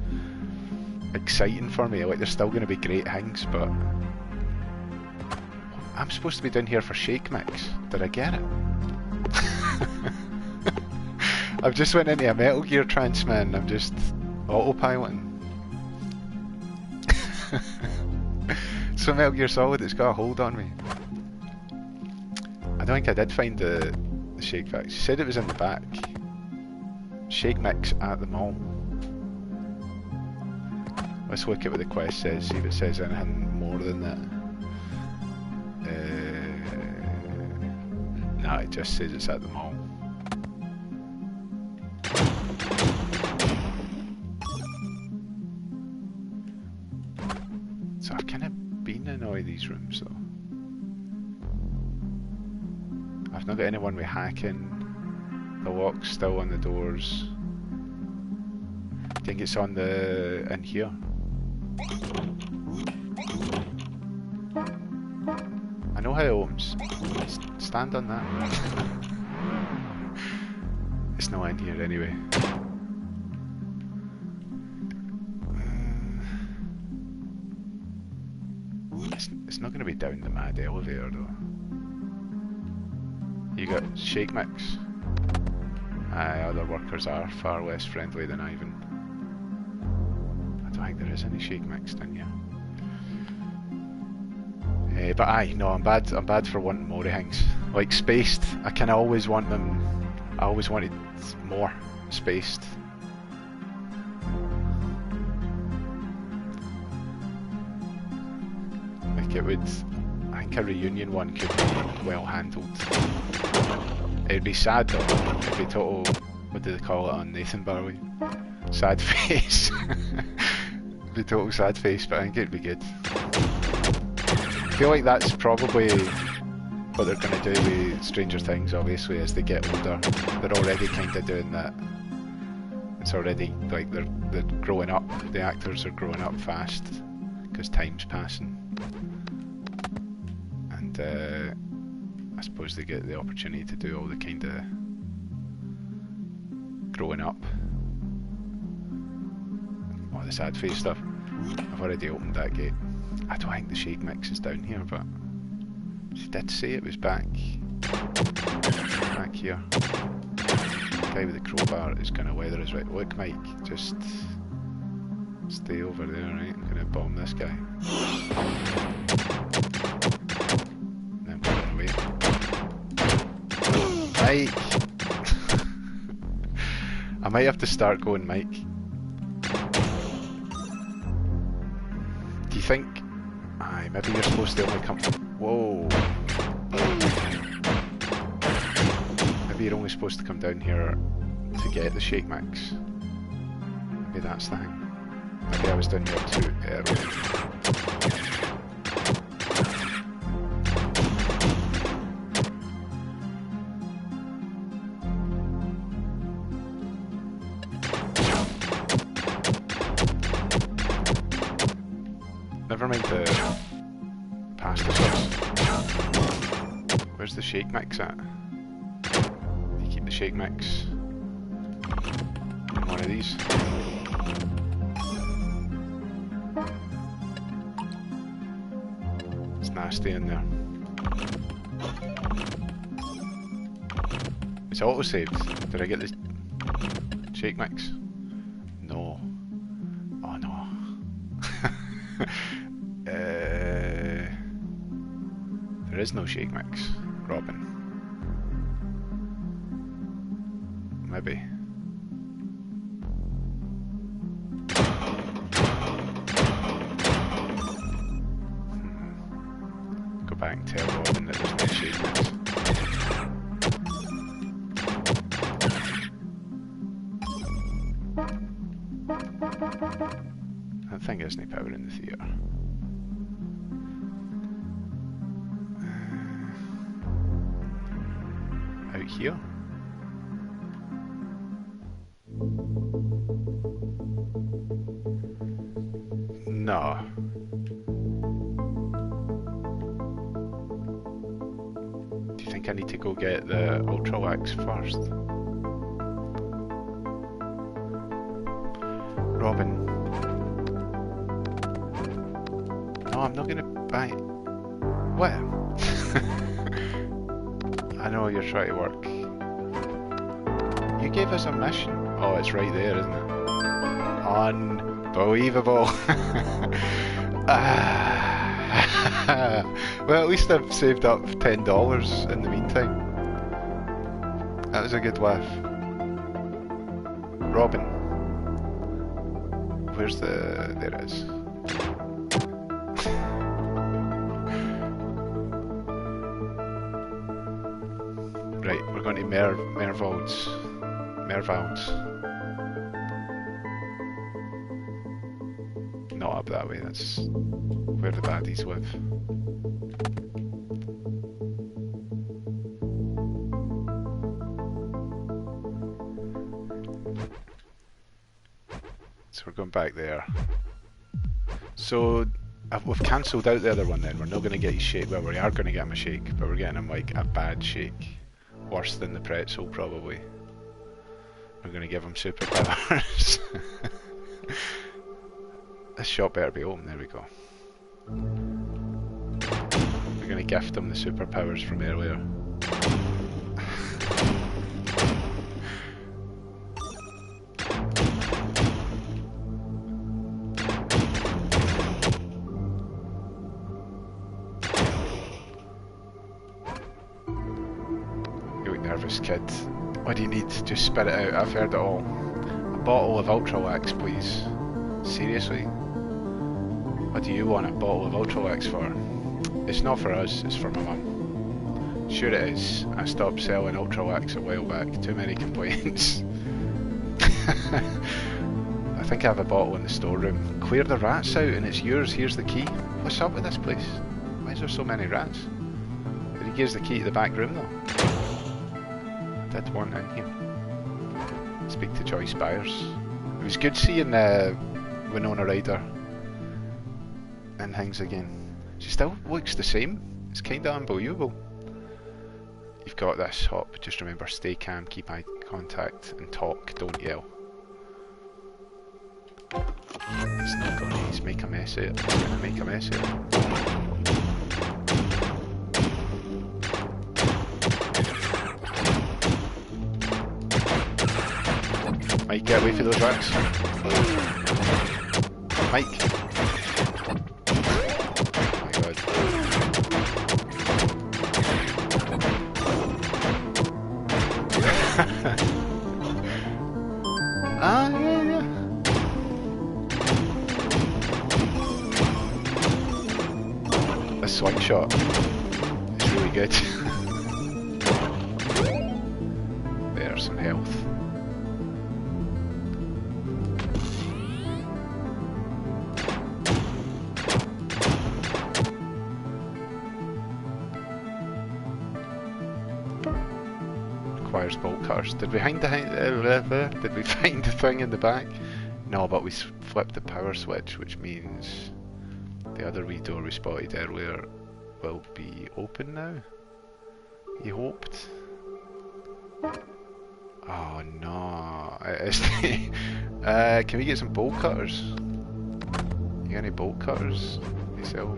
exciting for me. Like, there's still going to be great things, but I'm supposed to be down here for Shake Mix. Did I get it? I've just went into a Metal Gear trance, man. I'm just autopiloting. So Metal Gear Solid, it's got a hold on me. I don't think I did find the Shake Mix. She said it was in the back. Shake Mix at the mall. Let's look at what the quest says, see if it says anything more than that. No, it just says it's at the mall. So I've kind of been in all of these rooms though. I've not got anyone with hacking. The lock's still on the doors. I think it's on the... in here. I know how it opens. Stand on that. It's not in here anyway. It's not going to be down the mad elevator though. You got Shake Mix. Other workers are far less friendly than Ivan. I don't think there is any Shake Mix in here. But aye, no, I'm bad for wanting more things. Like Spaced, I kind of always want them. I always wanted more Spaced. Like it would. I think a reunion one could be well handled. It'd be sad though. It'd be total. What do they call it on Nathan Barley? Sad face. It'd be total sad face, but I think it'd be good. I feel like that's probably what they're going to do with Stranger Things, obviously, as they get older. They're already kind of doing that. It's already, like, they're growing up. The actors are growing up fast, because time's passing. And I suppose they get the opportunity to do all the kind of growing up. All the sad face stuff. I've already opened that gate. I don't think the Shake Mix is down here, but She did say it was back here. The guy with the crowbar is going to weather us right. Look, Mike, just stay over there, right? I'm going to bomb this guy. And then put it away. Mike! I might have to start going, Mike. Do you think... Aye, maybe you're supposed to only come... Whoa! Maybe you're only supposed to come down here to get the shake mix. Maybe that's the thing. Maybe I was down here too early. Never mind the pasta sauce. Where's the shake mix at? You keep the shake mix in one of these. It's nasty in there. It's auto-saved. Did I get the shake mix? No. Oh no. There is no shake mix, Robin. Maybe. Go back and tell Robin that there's no shake mix. That thing isn't power in the theatre. Out here? No. Do you think I need to go get the Ultra Wax first? Robin. No, I'm not gonna buy... What? I know you're trying to work. You gave us a mission. Oh, it's right there, isn't it? Unbelievable. Well, at least I've saved up $10 in the meantime. That was a good laugh. Robin. Where's the... There it is. Right, we're going to Mervalds. Not up that way, that's where the baddies live. So we're going back there. So we've cancelled out the other one then. We're not going to get his shake. Well, we are going to get him a shake, but we're getting him like a bad shake. Worse than the pretzel, probably. We're going to give him superpowers. This shop better be open. There we go. We're going to gift him the superpowers from earlier. Nervous kid. What do you need? Just spit it out. I've heard it all. A bottle of Ultra Wax, please. Seriously? What do you want a bottle of Ultra Wax for? It's not for us, it's for my mum. Sure it is. I stopped selling Ultra Wax a while back. Too many complaints. I think I have a bottle in the storeroom. Clear the rats out and it's yours. Here's the key. What's up with this place? Why is there so many rats? Did he give us the key to the back room though? Did one in here. Speak to Joyce Byers. It was good seeing Winona Ryder and things again. She still looks the same. It's kind of unbelievable. You've got this, Hop. Just remember, stay calm, keep eye contact, and talk. Don't yell. He's not gonna. He's make a mess of it. He's gonna make a mess of it. Mike, get away from those rats. Mike. Oh my god. Ah, yeah. The swing shot is really good. There's some health. Requires bolt cutters. Did we find the thing in the back? No, but we flipped the power switch, which means the other wee door we spotted earlier will be open now. You hoped. Oh no! Can we get some bolt cutters? You got any bolt cutters? You sell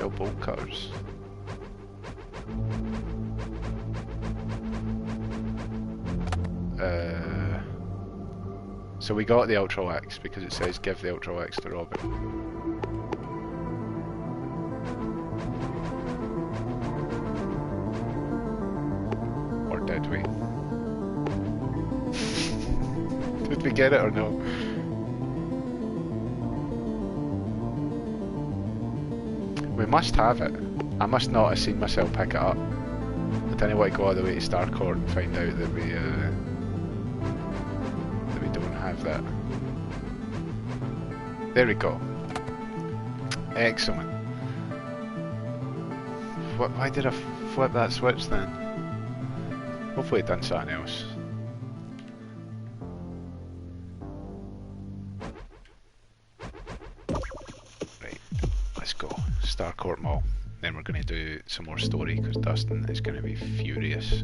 bolt cutters. So we got the Ultra Wax because it says give the Ultra Wax to Robin. Or did we? Did we get it or no? We must have it. I must not have seen myself pick it up. I didn't want to go all the way to Starcourt and find out that we don't have that. There we go. Excellent. Why did I flip that switch then? Hopefully it done something else. Right, let's go. Starcourt Mall. Then we're going to do some more story because Dustin is going to be furious.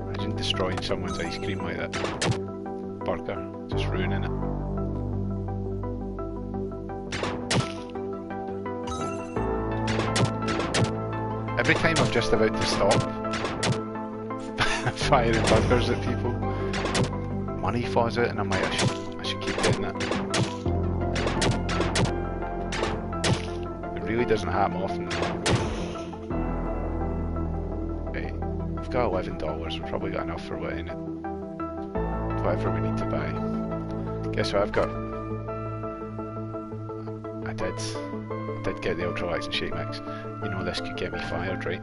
Imagine destroying someone's ice cream like that. Burger, just ruining it. Every time I'm just about to stop firing burgers at people, money falls out and I'm like, I should keep doing that. It really doesn't happen often. Right, I've got $11, we've probably got enough for whatever we need to buy. Guess what I've got? I did get the Ultra Wax and Shake Mix. You know this could get me fired, right?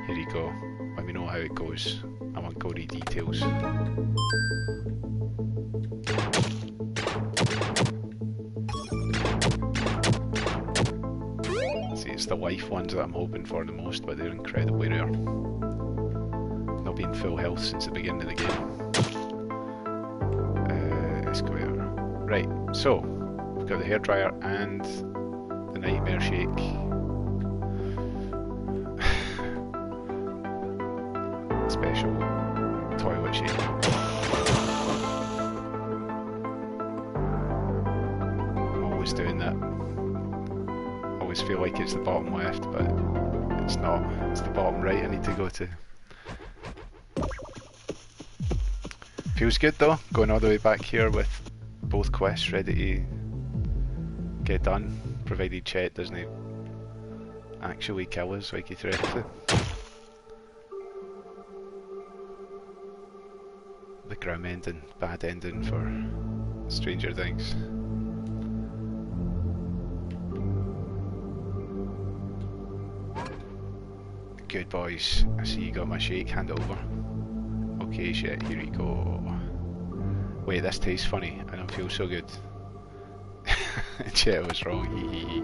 Here you go. Let me know how it goes. I want gory details. See, it's the life ones that I'm hoping for the most, but they're incredibly rare. Not been full health since the beginning of the game. Esquire. Right, so we've got the hairdryer and the nightmare shake. Special toilet shake. I'm always doing that. Always feel like it's the bottom left, but it's not. It's the bottom right I need to go to. Feels good though, going all the way back here with both quests ready to get done, provided Chet doesn't actually kill us like he threatened to. The grim ending, bad ending for Stranger Things. Good boys, I see you got my shake, hand it over. Okay shit, here you go. Wait, this tastes funny, I don't feel so good. Shit, I was wrong, hee hee hee.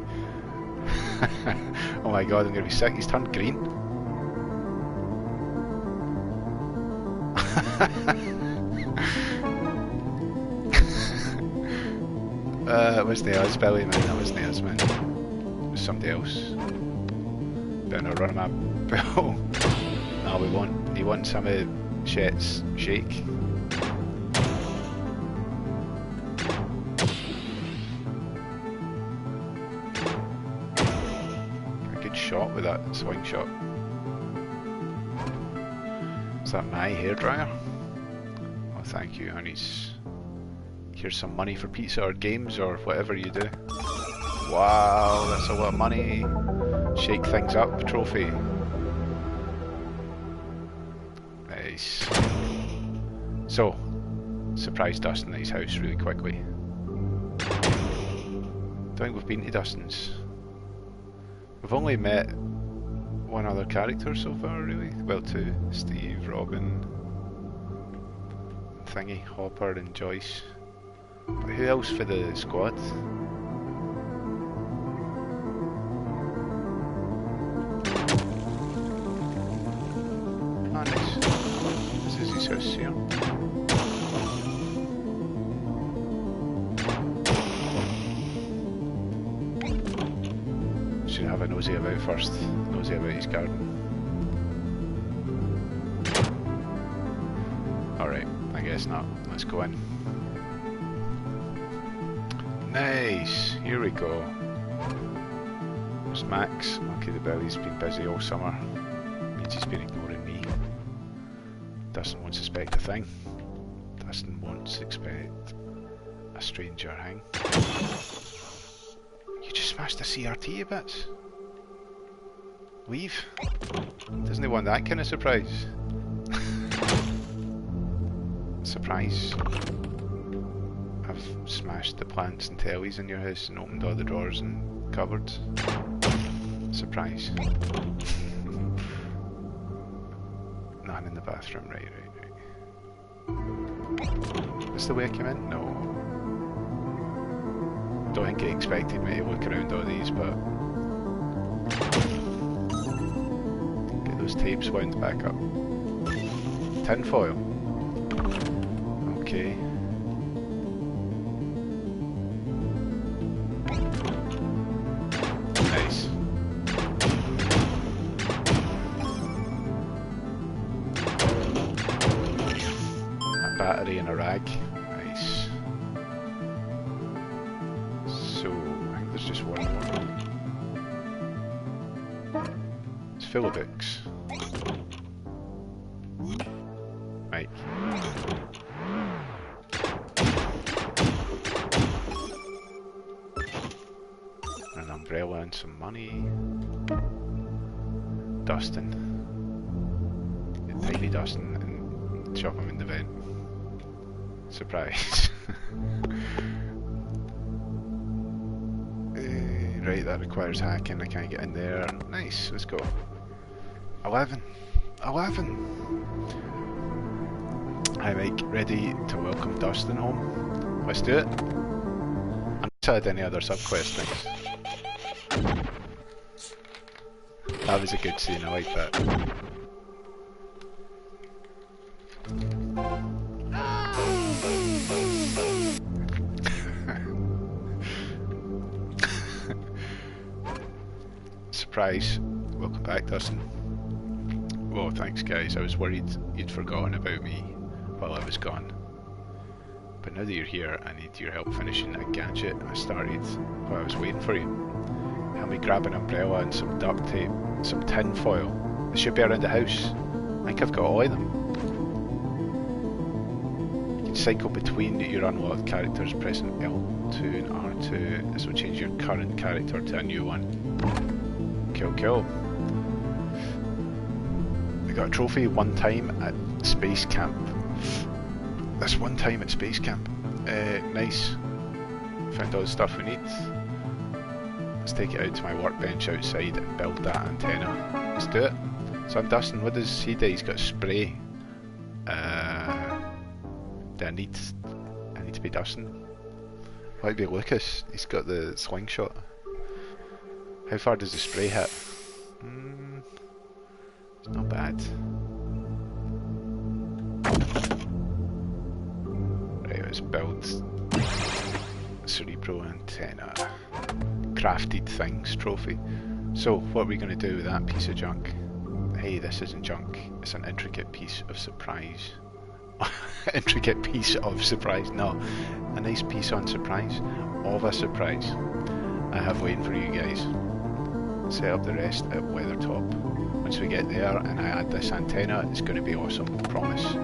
Oh my god, I'm gonna be sick, he's turned green. It was the us, Billy, man. That wasn't us, man. It was somebody else. Better not run him up. No, we want. He wants some of Chet's shake. good shot with that swing shot. Is that my hairdryer? Oh, thank you, honeys. Here's some money for pizza or games or whatever you do. Wow, that's a lot of money. Shake things up, trophy. Nice. So, surprise Dustin at his house really quickly. Don't think we've been to Dustin's. We've only met one other character so far, really. Well, two. Steve, Robin, Thingy, Hopper and Joyce. But who else for the squad? Ah, nice. This is his house here. Should have a nosy about first. Nosy about his garden. Alright, I guess not. Let's go in. Nice! Here we go. There's Max. Monkey the Belly's been busy all summer. Means he's been ignoring me. Dustin won't suspect a thing. Dustin won't suspect a stranger hang. You just smashed the CRT a bit. Leave. Doesn't he want that kind of surprise? Surprise. I've smashed the plants and tellies in your house and opened all the drawers and cupboards. Surprise. None in the bathroom, right. Is the way I came in? No. Don't think he expected me to look around all these, but get those tapes wound back up. Tinfoil. Okay. Nice. A battery and a rag. Nice. So, I think there's just one more. It's full of books. Right. An umbrella and some money. Dustin. Get tiny Dustin and chop him in the vent. Surprise. Right, that requires hacking. I can't get in there. Nice, let's go. 11. 11! Hi Mike, ready to welcome Dustin home? Let's do it. I've not had any other subquest things. That was a good scene, I like that. Surprise. Welcome back, Dustin. Whoa, thanks guys. I was worried you'd forgotten about me while I was gone. But now that you're here, I need your help finishing that gadget I started while I was waiting for you. Help me grab an umbrella and some duct tape, some tin foil. They should be around the house. I think I've got all of them. You can cycle between your unlocked characters pressing L2 and R2. This will change your current character to a new one. Cool. We got a trophy one time at Space Camp. That's one time at Space Camp. Nice. Found all the stuff we need. Let's take it out to my workbench outside and build that antenna. Let's do it. So I'm Dustin. What does he do? He's got spray. Do I need to be Dustin? Might be Lucas. He's got the slingshot. How far does the spray hit? It's not bad. Right, let's build Cerebro antenna. Crafted things trophy. So, what are we going to do with that piece of junk? Hey, this isn't junk. It's an intricate piece of surprise. Intricate piece of surprise. No, a nice piece on surprise. Of a surprise. I have waiting for you guys. set up the rest at Weathertop. Once we get there and I add this antenna, it's going to be awesome, promise.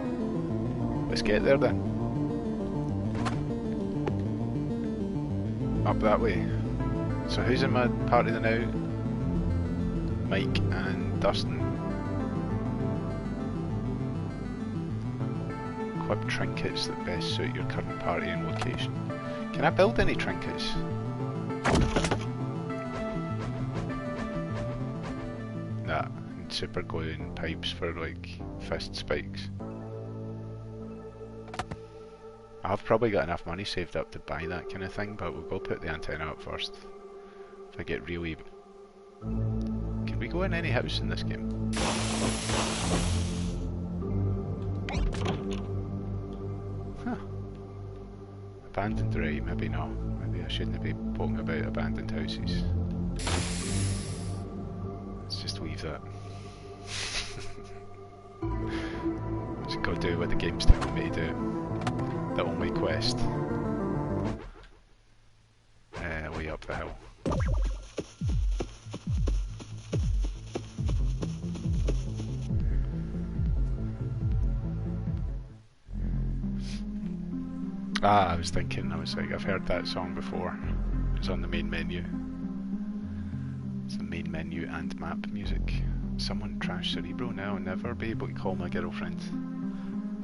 Let's get there then. Up that way. So who's in my party now? Mike and Dustin. Equip trinkets that best suit your current party and location. Can I build any trinkets? Nah, super glue pipes for like fist spikes. I've probably got enough money saved up to buy that kind of thing, but we'll go put the antenna up first. If I get really... Can we go in any house in this game? Huh. Abandoned, right, maybe not. Maybe I shouldn't be poking about abandoned houses. Let's just leave that. Just go do what the game's telling me to do. The only quest. Way up the hill. I was thinking, I was like, I've heard that song before. It's on the main menu. It's the main menu and map music. Someone trash Cerebro now and never be able to call my girlfriend.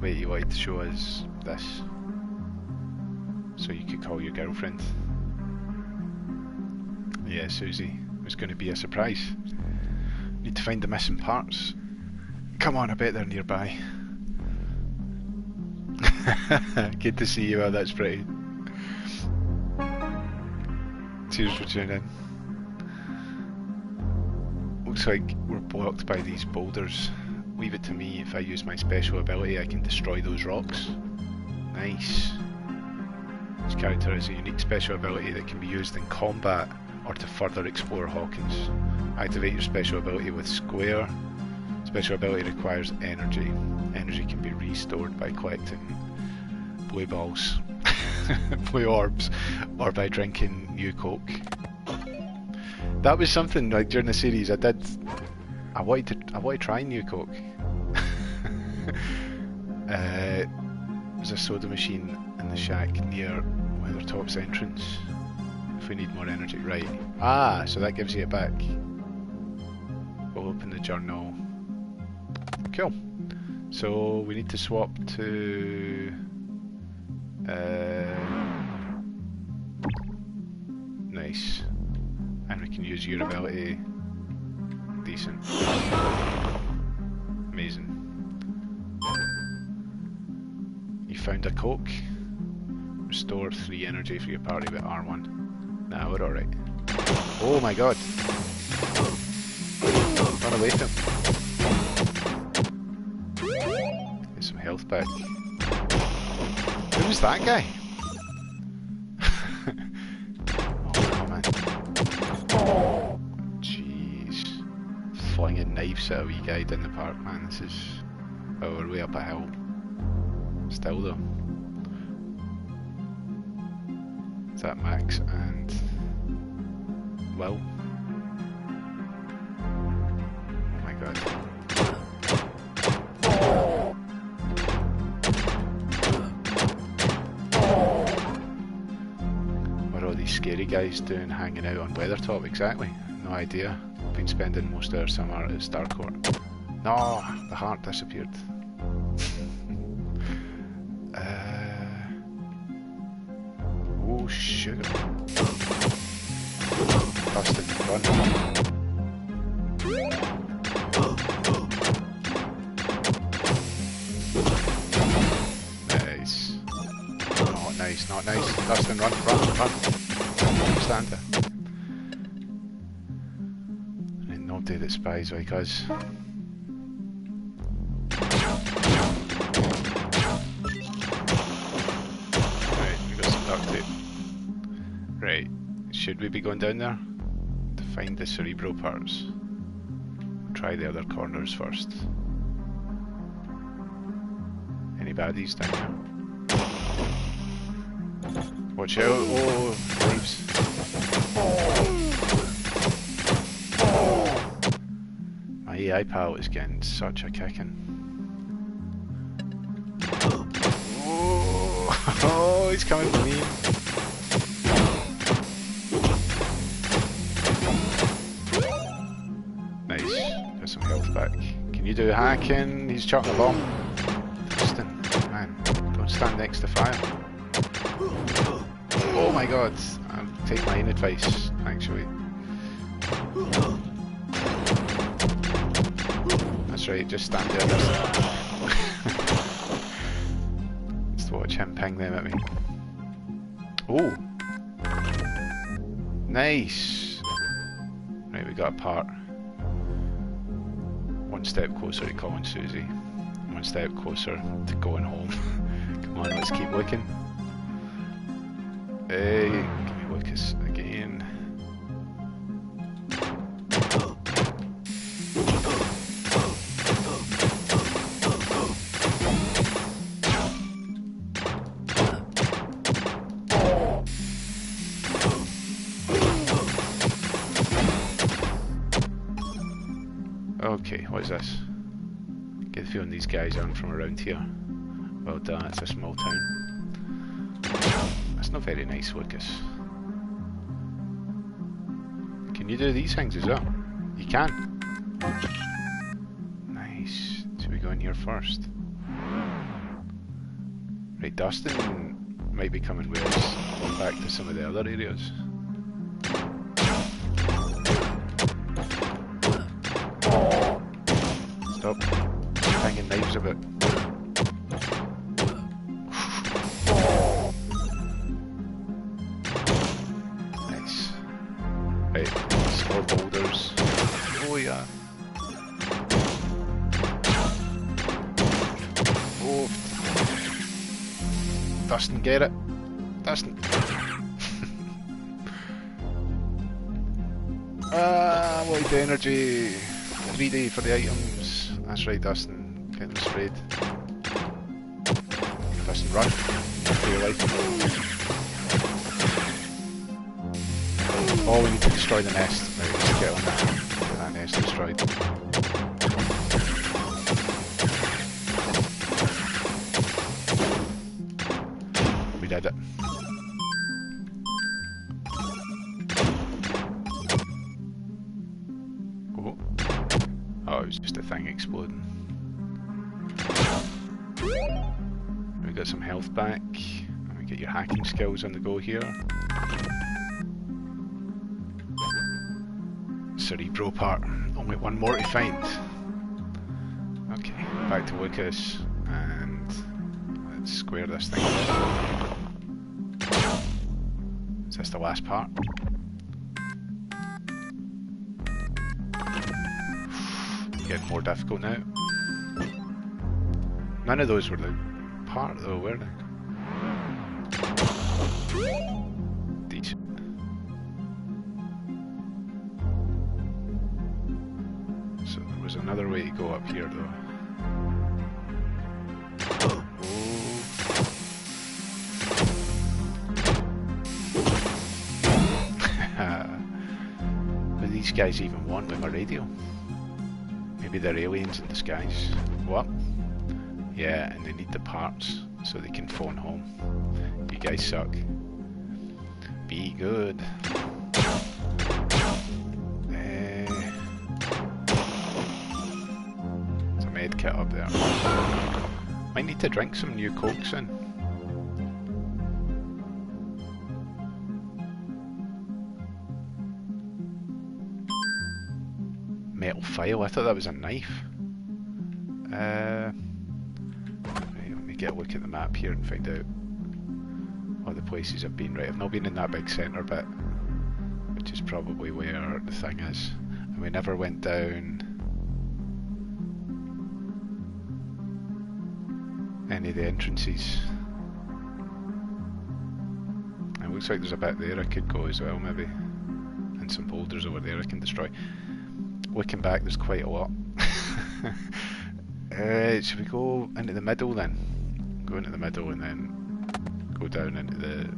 Wait, you wanted to show us this? So you could call your girlfriend? Yeah, Susie. It was going to be a surprise. Need to find the missing parts. Come on, I bet they're nearby. Good to see you, well, that's pretty. Cheers for tuning in. Looks like we're blocked by these boulders. Leave it to me, if I use my special ability I can destroy those rocks. Nice. This character has a unique special ability that can be used in combat or to further explore Hawkins. Activate your special ability with square. Special ability requires energy. Energy can be restored by collecting blue balls, blue orbs, or by drinking new Coke. That was something like during the series I wanted to try new Coke. There's a soda machine in the shack near Weathertop's entrance. If we need more energy, right? Ah, so that gives you it back. We'll open the journal. Cool. So we need to swap to nice, and we can use your ability. Decent. Amazing. You found a Coke. Restore 3 energy for your party with R1. Nah, we're alright. Oh my god. Run away from him. Get some health back. Who was that guy? Oh man. Jeez. Flinging knives at a wee guy down the park, man. This is... Oh, we're way up a hill. Still though. Is that Max and... Will? Oh my god. What are all these scary guys doing hanging out on Weathertop exactly? No idea. Been spending most of our summer at Starcourt. No, the heart disappeared. Oh sugar. Busted, run. Nice. Not nice, not nice. Dustin, run. Stand there. Ain't nobody that spies like us. Right, should we be going down there? To find the Cerebro parts. Try the other corners first. Any baddies down here? Watch out, oh, leaves. AI palette is getting such a kicking. Oh, oh, he's coming for me. Nice, got some health back. Can you do hacking? He's chucking a bomb. Dustin, man, don't stand next to fire. Oh my god, I'll take my own advice, actually. That's right, just stand there. Just watch him ping them at me. Oh! Nice! Right, we got a part. One step closer to calling Susie. One step closer to going home. Come on, let's keep looking. Hey, can we look us again? Okay, what is this? Get the feeling these guys aren't from around here. Well done, it's a small town. That's not very nice, Lucas. Can you do these things as well? You can. Nice. Should we go in here first? Right, Dustin might be coming with us. Going back to some of the other areas. Stop hanging knives a bit. Nice. Right, some more boulders. Oh yeah. Oh. Dustin, get it. Dustin. White energy. 3D for the items. That's right, Dustin. Get them sprayed. Dustin, run. For your life. Oh, we need to destroy the nest. Right, let's get on that. Get that nest destroyed. We did it. Oh, it was just a thing exploding. We got some health back. And we get your hacking skills on the go here. Cerebro part. Only one more to find. Okay, back to Lucas. And let's square this thing up. Is this the last part? Getting more difficult now. None of those were the part though, were they? Decent. So there was another way to go up here though. What do these guys even want with a radio? Maybe they're aliens in disguise. What? Yeah, and they need the parts so they can phone home. You guys suck. Be good. There's a med kit up there. Might need to drink some new Coke soon. Metal file, I thought that was a knife. Right, let me get a look at the map here and find out what the places I've been. Right, I've not been in that big centre bit, which is probably where the thing is. And we never went down any of the entrances. It looks like there's a bit there I could go as well, maybe. And some boulders over there I can destroy. Looking back, there's quite a lot. Should we go into the middle then? Go into the middle and then go down into the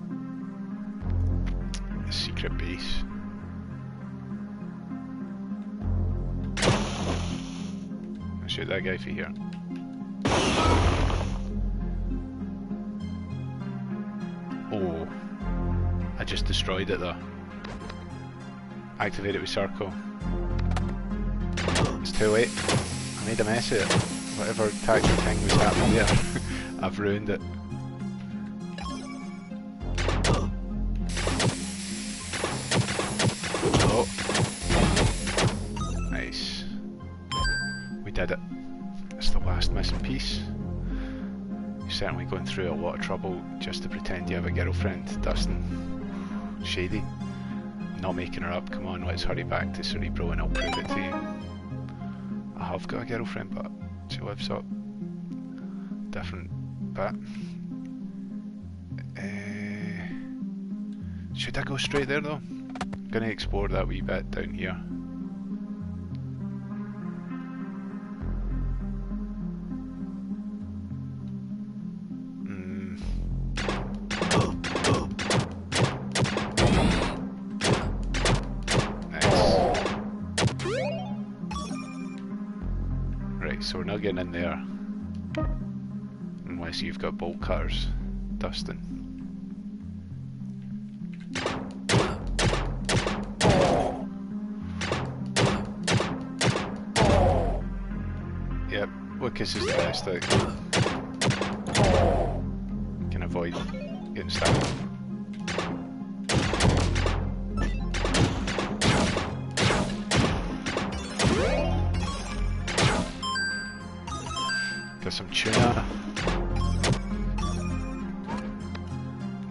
secret base. shoot that guy for here. Oh, I just destroyed it though. Activate it with circle. It's too late. I made a mess of it. Whatever tactical thing was happening there, I've ruined it. Oh. Nice. We did it. It's the last missing piece. You're certainly going through a lot of trouble just to pretend you have a girlfriend, Dustin. Shady. I'm not making her up, come on, let's hurry back to Cerebro and I'll prove it to you. I have got a girlfriend, but she lives up different bit. Should I go straight there though? I'm gonna explore that wee bit down here. So we're not getting in there unless you've got bolt cutters, Dustin. Yep, Lucas is the best out. Can avoid getting stabbed. Some tuna,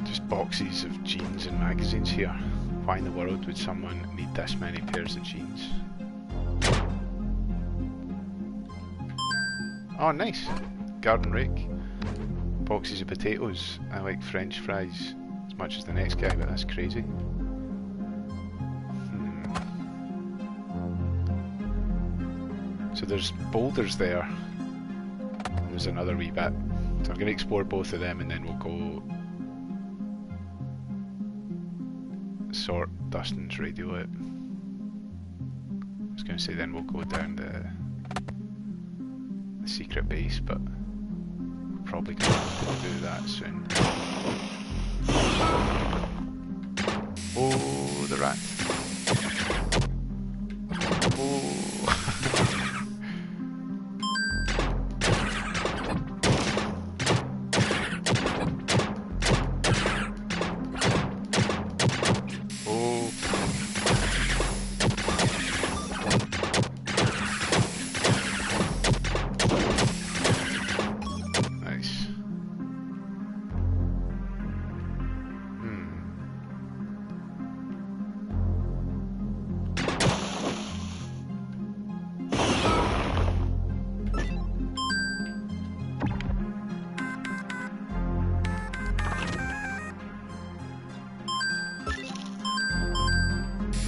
just boxes of jeans and magazines here. Why in the world would someone need this many pairs of jeans? Oh nice, garden rake, boxes of potatoes. I like French fries as much as the next guy, but that's crazy. So there's boulders there. There's another wee bit, so I'm going to explore both of them and then we'll go sort Dustin's radio out. I was going to say then we'll go down the secret base, but we're probably going to have to do that soon. Oh, the rat. Oh.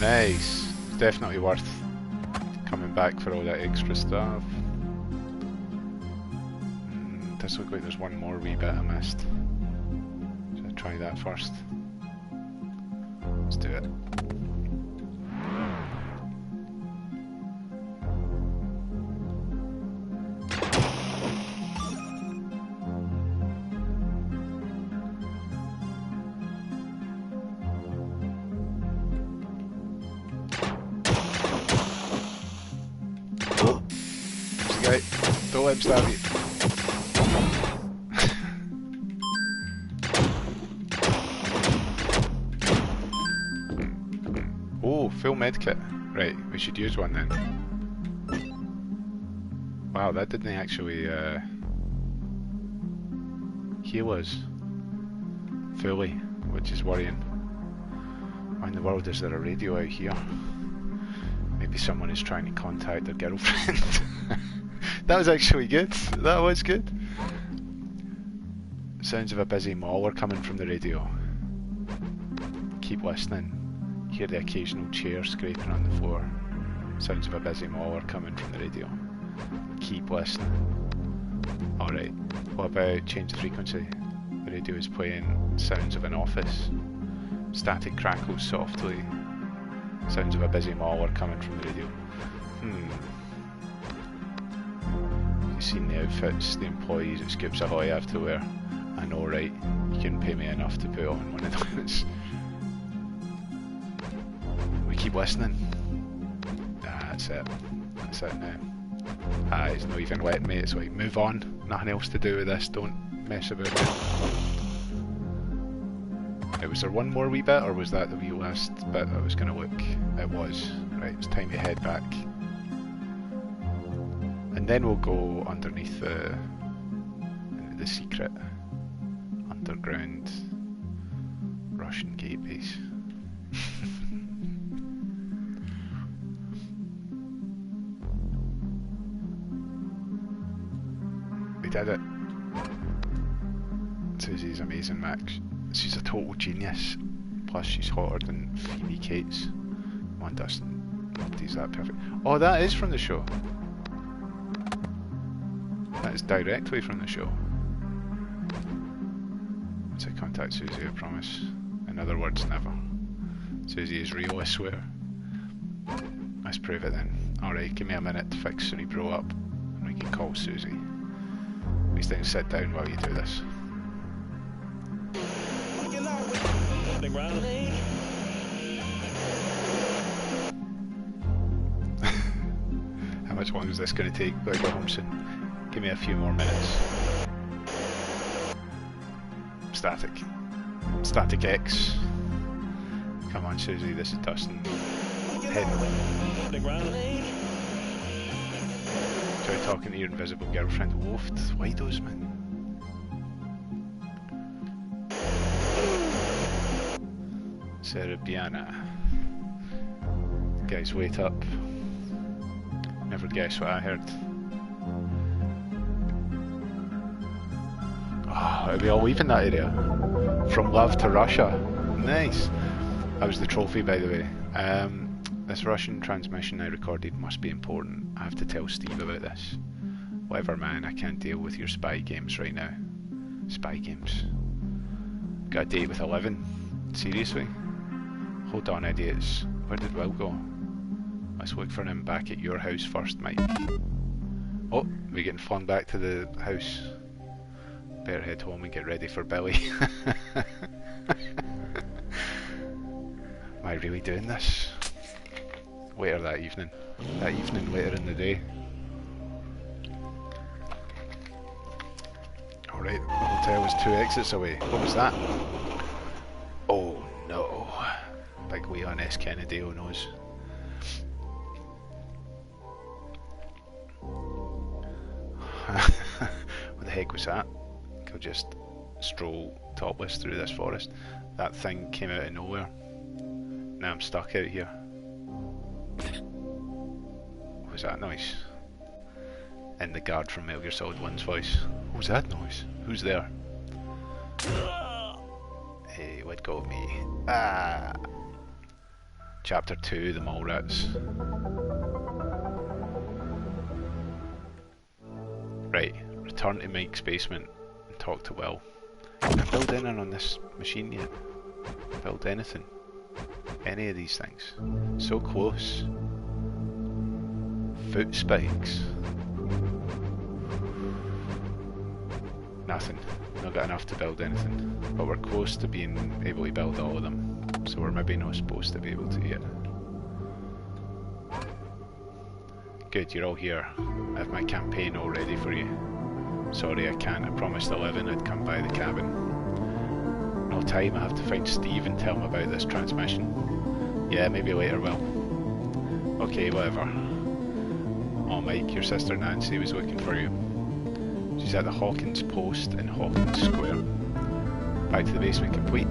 Nice, definitely worth coming back for all that extra stuff. Does look like there's one more wee bit I missed. Should I try that first? Let's do it. Don't let him stab you. Oh, full medkit. Right, we should use one then. Wow, that didn't actually heal us fully, which is worrying. Why in the world is there a radio out here? Maybe someone is trying to contact their girlfriend. That was actually good. That was good. Sounds of a busy mauler coming from the radio. Keep listening. Hear the occasional chair scraping on the floor. Sounds of a busy mauler coming from the radio. Keep listening. Alright, what about change the frequency? The radio is playing sounds of an office. Static crackles softly. Sounds of a busy mauler coming from the radio. You've seen the outfits the employees at Scoops Ahoy have to wear. I know, right? You couldn't pay me enough to put on one of those. We keep listening. Ah, that's it. That's it now. Ah, it's not even letting me. It's like, move on. Nothing else to do with this. Don't mess about it. Was there one more wee bit, or was that the wee last bit I was going to look? It was. Right, it's time to head back. And then we'll go underneath the secret underground Russian gate base. We did it. Susie's amazing, Max. She's a total genius. Plus, she's hotter than Phoebe Cates. Come on, Dustin. Nobody's that perfect. Oh, that is from the show. That is directly from the show. Once I contact Susie, I promise. In other words, never. Susie is real, I swear. Let's prove it then. Alright, give me a minute to fix Cerebro up, and we can call Susie. Please don't sit down while you do this. How much longer is this going to take? Gotta go home soon. Give me a few more minutes. Static. Static X. Come on, Susie, this is Dustin. Head. Try talking to your invisible girlfriend. Wolfed. Why those, man? Cerebiana. Guys, wait up. Never guess what I heard. Oh, are we all leaving that area? From love to Russia. Nice. That was the trophy, by the way. This Russian transmission I recorded must be important. I have to tell Steve about this. Whatever, man, I can't deal with your spy games right now. Spy games. Got a date with 11? Seriously? Hold on, idiots. Where did Will go? Let's look for him back at your house first, Mike. Oh, we're getting flung back to the house. Better head home and get ready for Billy. Am I really doing this? Later that evening. That evening later in the day. Alright, the hotel was 2 exits away. What was that? Oh no. Big Leon S. Kennedy, who knows? What the heck was that? I'll just stroll topless through this forest. That thing came out of nowhere. Now I'm stuck out here. What was that noise? And the guard from Metal Gear Solid 1's voice. What was that noise? Who's there? Hey, let go of me. Ah! Chapter 2, the Mallrats. Right, return to Mike's basement and talk to Will. Can I build in on this machine yet? Build anything. Any of these things. So close. Foot spikes. Nothing. Not got enough to build anything. But we're close to being able to build all of them. So we're maybe not supposed to be able to yet. Good, you're all here. I have my campaign all ready for you. Sorry I can't. I promised 11 I'd come by the cabin. No time, I have to find Steve and tell him about this transmission. Yeah, maybe later, Will. Okay, whatever. Oh Mike, your sister Nancy was looking for you. She's at the Hawkins Post in Hawkins Square. Back to the basement complete.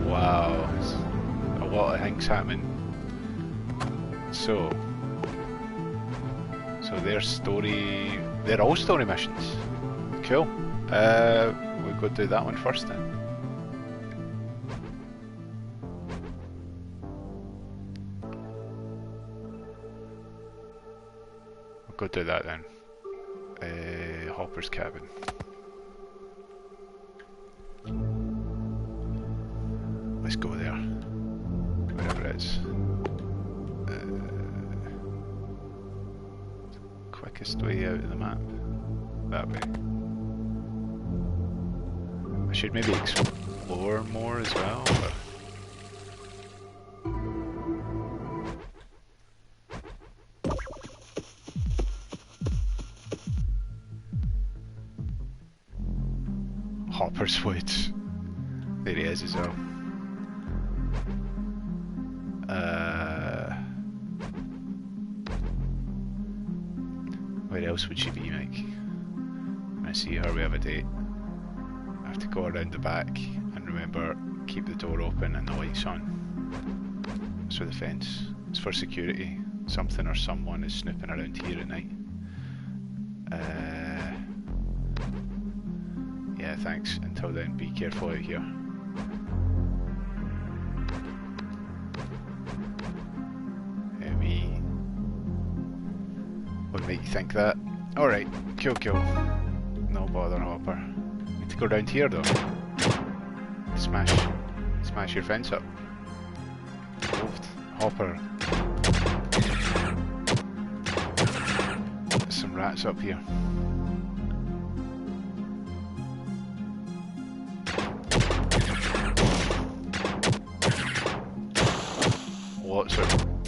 Wow, there's a lot of things happening. So they're all story missions. Cool. We'll go do that one first then. We'll go do that then. Hopper's cabin. Let's go there. Wherever it is. quickest way out of the map. That way. I should maybe explore more as well, but... Hopper's Woods. There he is as well. Where else would she be, Mike? When I see her, we have a date. I have to go around the back and remember, keep the door open and the lights on. That's for the fence. It's for security. Something or someone is snooping around here at night. Yeah, thanks. Until then, be careful out here. What make you think that? Alright, cool. No bother, Hopper. Need to go down here though. Smash your fence up. Moved. Hopper. There's some rats up here.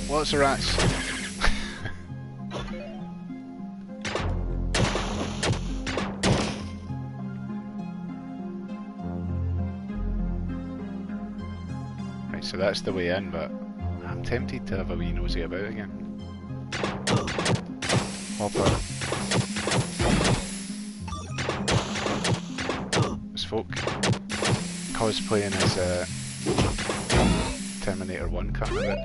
Lots of rats. Right, so that's the way in, but I'm tempted to have a wee nosy about again. Hopper. There's folk cosplaying as Terminator 1 coming of it.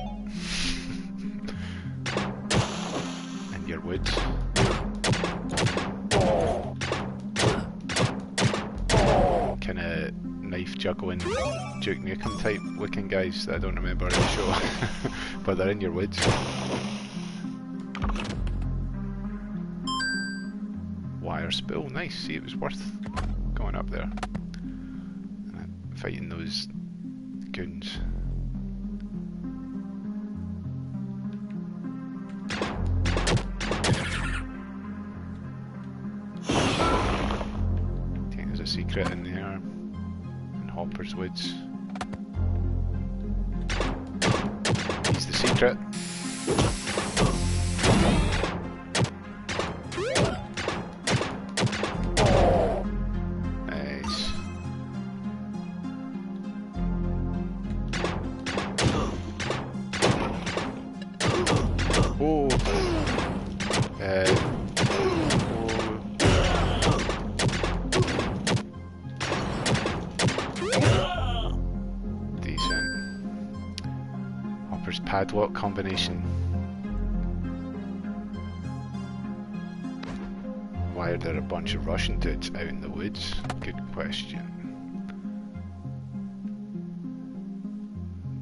In your woods. Kinda knife juggling Duke Nukem type looking guys that I don't remember in the show. But they're in your woods. Wire spool, nice. See, it was worth going up there and fighting those goons. I think there's a secret in there in Hopper's Woods. He's the secret. Nice. Oh. Decent. Hopper's padlock combination. Why are there a bunch of Russian dudes out in the woods? Good question.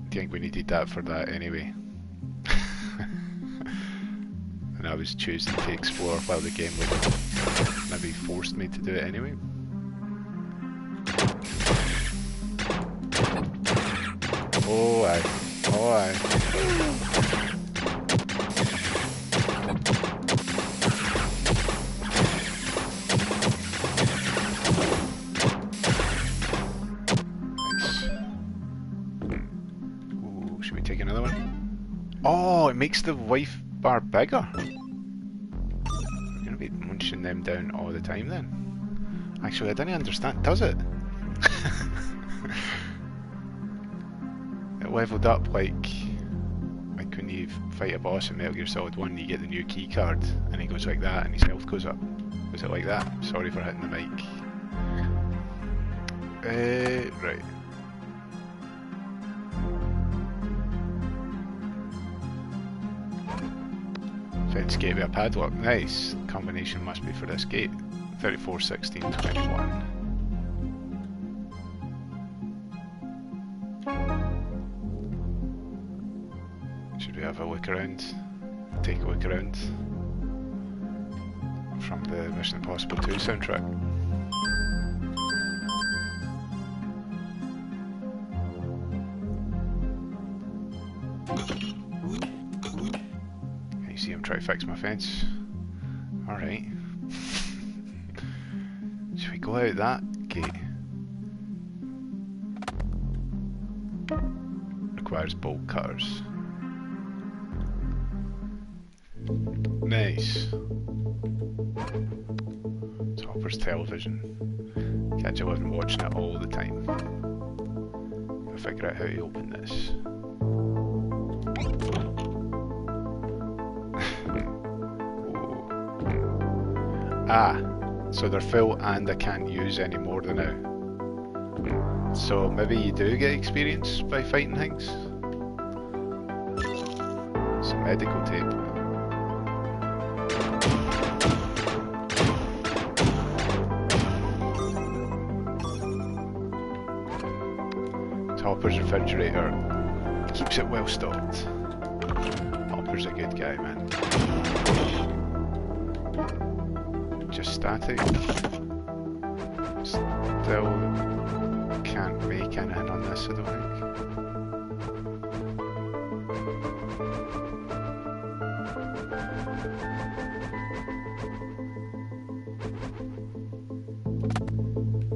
Do you think we needed that for that anyway? And I was choosing to explore while the game would have maybe forced me to do it anyway. Oh aye. Oh aye. Should we take another one? Oh, it makes the wife bar bigger. We're gonna be munching them down all the time then. Actually, I didn't understand. Does it? It leveled up like when you fight a boss in Metal Gear Solid 1, you get the new key card and he goes like that and his health goes up. Was it like that? Sorry for hitting the mic. Right. Fence gate with a padlock. Nice. Combination must be for this gate. 34, 16, 21. Should we have a look around? Take a look around from the Mission Impossible 2 soundtrack. You see him try to fix my fence. Alright. Should we go out that gate? Requires bolt cutters. Nice. It's Hopper's television. Can't you live watching it all the time? Gotta figure out how to open this. Ah, so they're full and I can't use any more than now. So maybe you do get experience by fighting things? Some medical tape. Hopper's refrigerator keeps it well stocked. Hopper's a good guy, man. Just static. Still can't make anything on this, I don't think.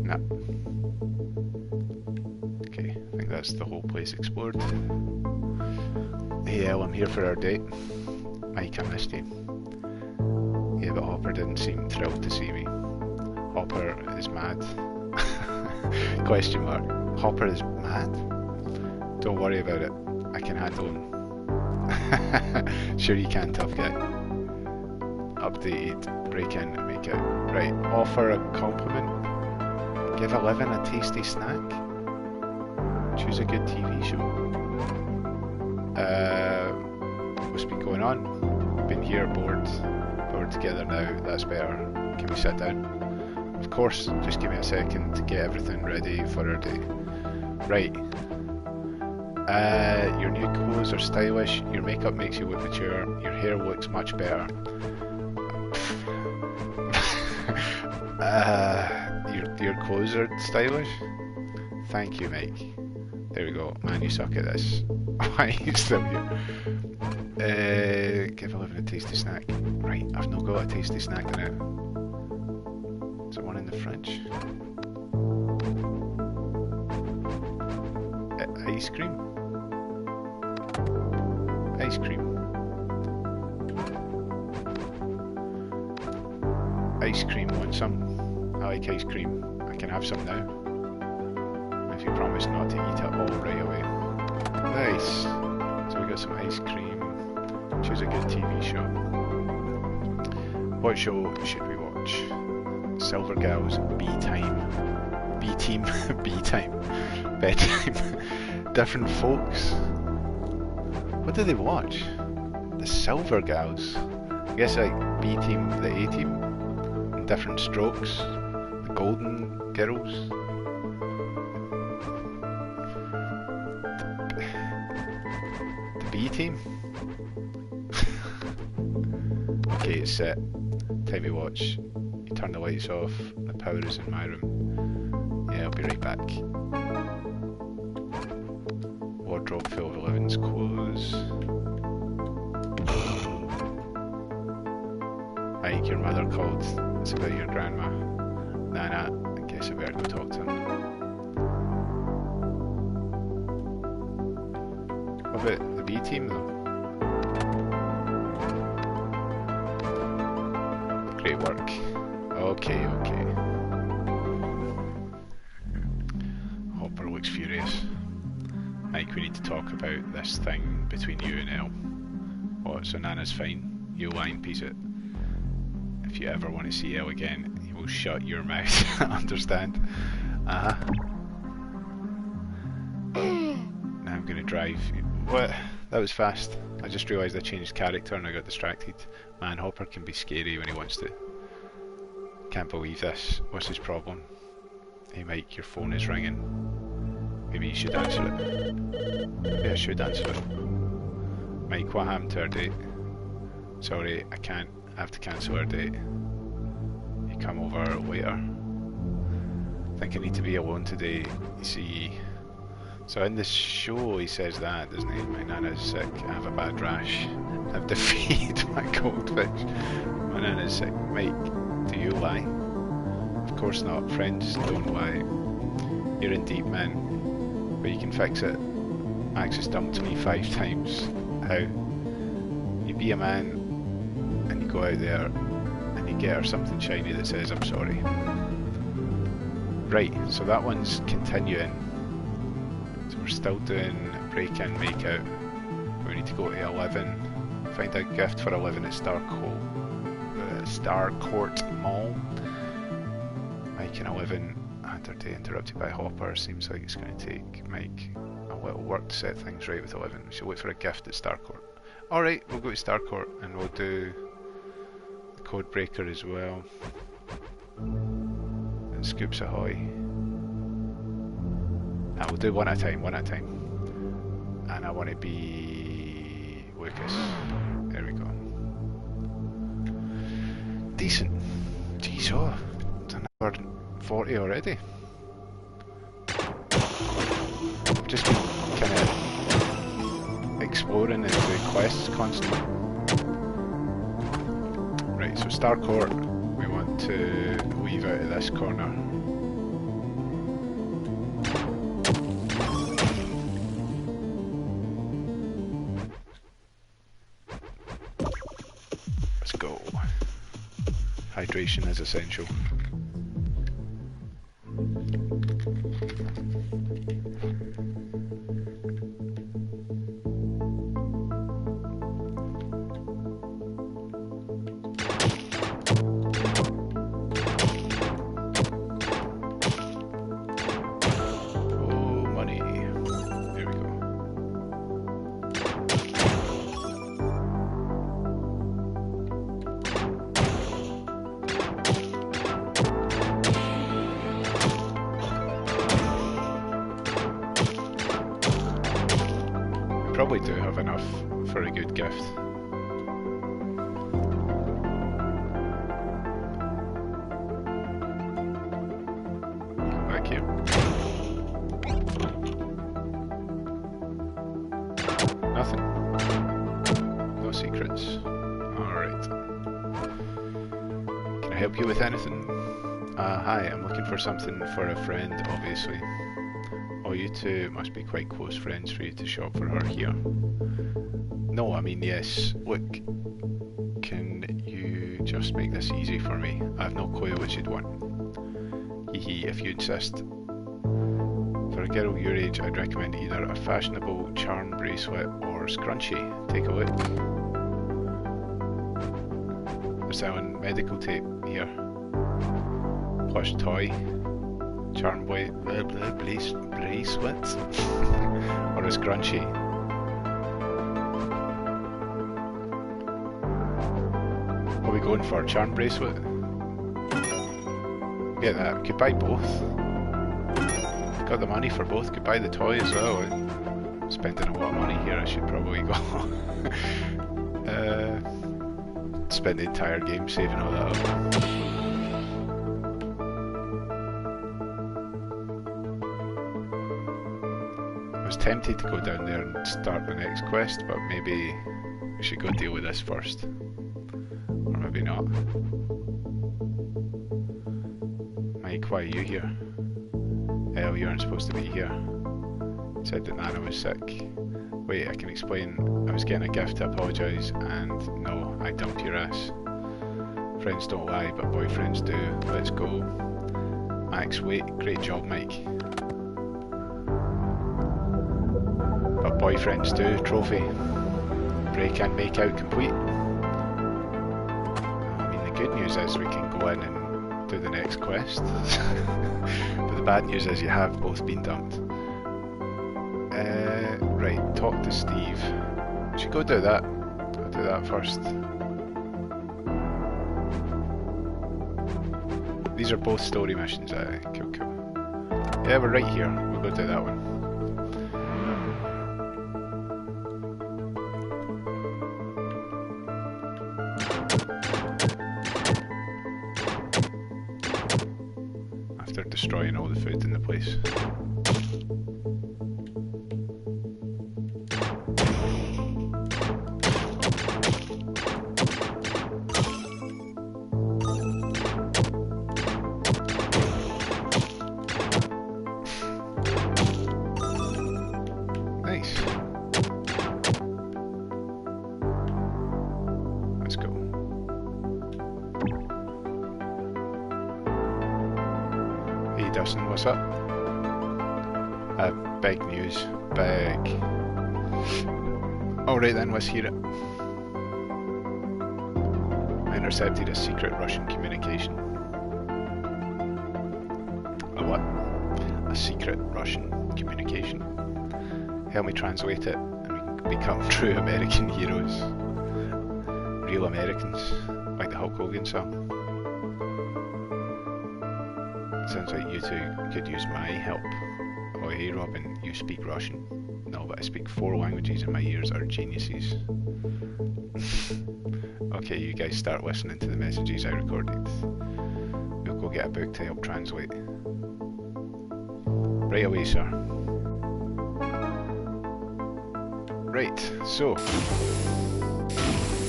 No. Okay, I think that's the whole place explored. Hey El, I'm here for our date. Mike, I missed you. Yeah, but Hopper didn't seem thrilled to see me. Hopper is mad. Question mark. Hopper is mad? Don't worry about it. I can handle him. Sure you can, tough guy. Updated. Break in and make out. Right. Offer a compliment. Give a living a tasty snack. Choose a good TV show. What's been going on? Been here, bored. We're together now. That's better. Can we sit down? Of course. Just give me a second to get everything ready for our day. Right. Your new clothes are stylish. Your makeup makes you look mature. Your hair looks much better. Your clothes are stylish? Thank you, Mike. There we go. Man, you suck at this. Why are you still here? Give a living a tasty snack. Right, I've not got a tasty snack now. Is there one in the fridge? Ice cream? Ice cream. Ice cream, want some? I like ice cream. I can have some now. If you promise not to eat it all right away. Nice. So we got some ice cream. Choose a good TV show. What show should we watch? Silver Girls, B-Time. B-Team, B-Time. Bedtime. Different folks. What do they watch? The Silver Girls. I guess like B-Team, the A-Team. And Different Strokes. The Golden Girls. The B-Team. Okay, it's set. Time to watch. You turn the lights off. The power is in my room. Yeah, I'll be right back. Wardrobe full of Eleven's clothes. Mike, your mother called. It's about your grandma. Nah, I guess I better go talk to her. What about the B team though? Great work. Okay. Hopper looks furious. Mike, we need to talk about this thing between you and Elle. What, so Nana's fine? You lying piece it. If you ever want to see Elle again, you will shut your mouth. Understand? Now I'm gonna drive. What? That was fast. I just realised I changed character and I got distracted. Man, Hopper can be scary when he wants to. Can't believe this. What's his problem? Hey Mike, your phone is ringing. Maybe you should answer it. Maybe I should answer it. Mike, what happened to our date? Sorry, I can't. I have to cancel our date. You come over later. Think I need to be alone today. You see. So in the show he says that, doesn't he? My nana's sick, I have a bad rash. I've defeated my goldfish. And then it's like, Mike, do you lie? Of course not. Friends don't lie. You're in deep, man. But you can fix it. Max has dumped me 5 times. How? You be a man and you go out there and you get her something shiny that says I'm sorry. Right, so that one's continuing. So we're still doing break in, make out. We need to go to 11. Find a gift for 11 at Starcourt Mall. Mike and 11. Day interrupted by Hopper. Seems like it's going to take Mike a little work to set things right with 11. We should wait for a gift at Starcourt. Alright, we'll go to Starcourt and we'll do the code breaker as well. And Scoops Ahoy. And we'll do one at a time. And I want to be Lucas. There we go. Decent. Jeez, oh, it's another 40 already. Just been kind of exploring and doing quests constantly. Right, so Starcourt, we want to leave out of this corner. Let's go. Hydration is essential. Probably do have enough for a good gift. Come back here. Nothing. No secrets. Alright. Can I help you with anything? Hi, I'm looking for something for a friend, obviously. Oh, you two must be quite close friends for you to shop for her here. No, I mean, yes. Look, can you just make this easy for me? I have no clue what you'd want. Hee, if you insist. For a girl your age, I'd recommend either a fashionable charm bracelet or scrunchie. Take a look. They're selling medical tape here. Plush toy. Charm bracelet or a scrunchie. What are we going for? Charm bracelet? Get that. Could buy both. Got the money for both. Could buy the toy as well. I'm spending a lot of money here. I should probably go. Spend the entire game saving all that up. I was tempted to go down there and start the next quest, but maybe we should go deal with this first. Or maybe not. Mike, why are you here? Elle, you aren't supposed to be here. Said that Nana was sick. Wait, I can explain. I was getting a gift to apologise, and no, I dumped your ass. Friends don't lie, but boyfriends do. Let's go. Max, wait. Great job, Mike. But boyfriends do. Trophy. Break in, make out complete. I mean, the good news is we can go in and do the next quest. But the bad news is you have both been dumped. Right, talk to Steve. We should go do that. I'll do that first. These are both story missions, cool. Yeah, we're right here. We'll go do that one. After destroying all the food in the place. Let's go. Hey Dustin, what's up? Big news. Big. Alright then, let's hear it. I intercepted a secret Russian communication. A what? A secret Russian communication. Help me translate it and we can become true American heroes. Real Americans, like the Hulk Hogan song. Sounds like you two could use my help. Oh hey Robin, you speak Russian? No, but I speak 4 languages and my ears are geniuses. Okay, you guys start listening to the messages I recorded. We'll go get a book to help translate. Right away, sir. Right, so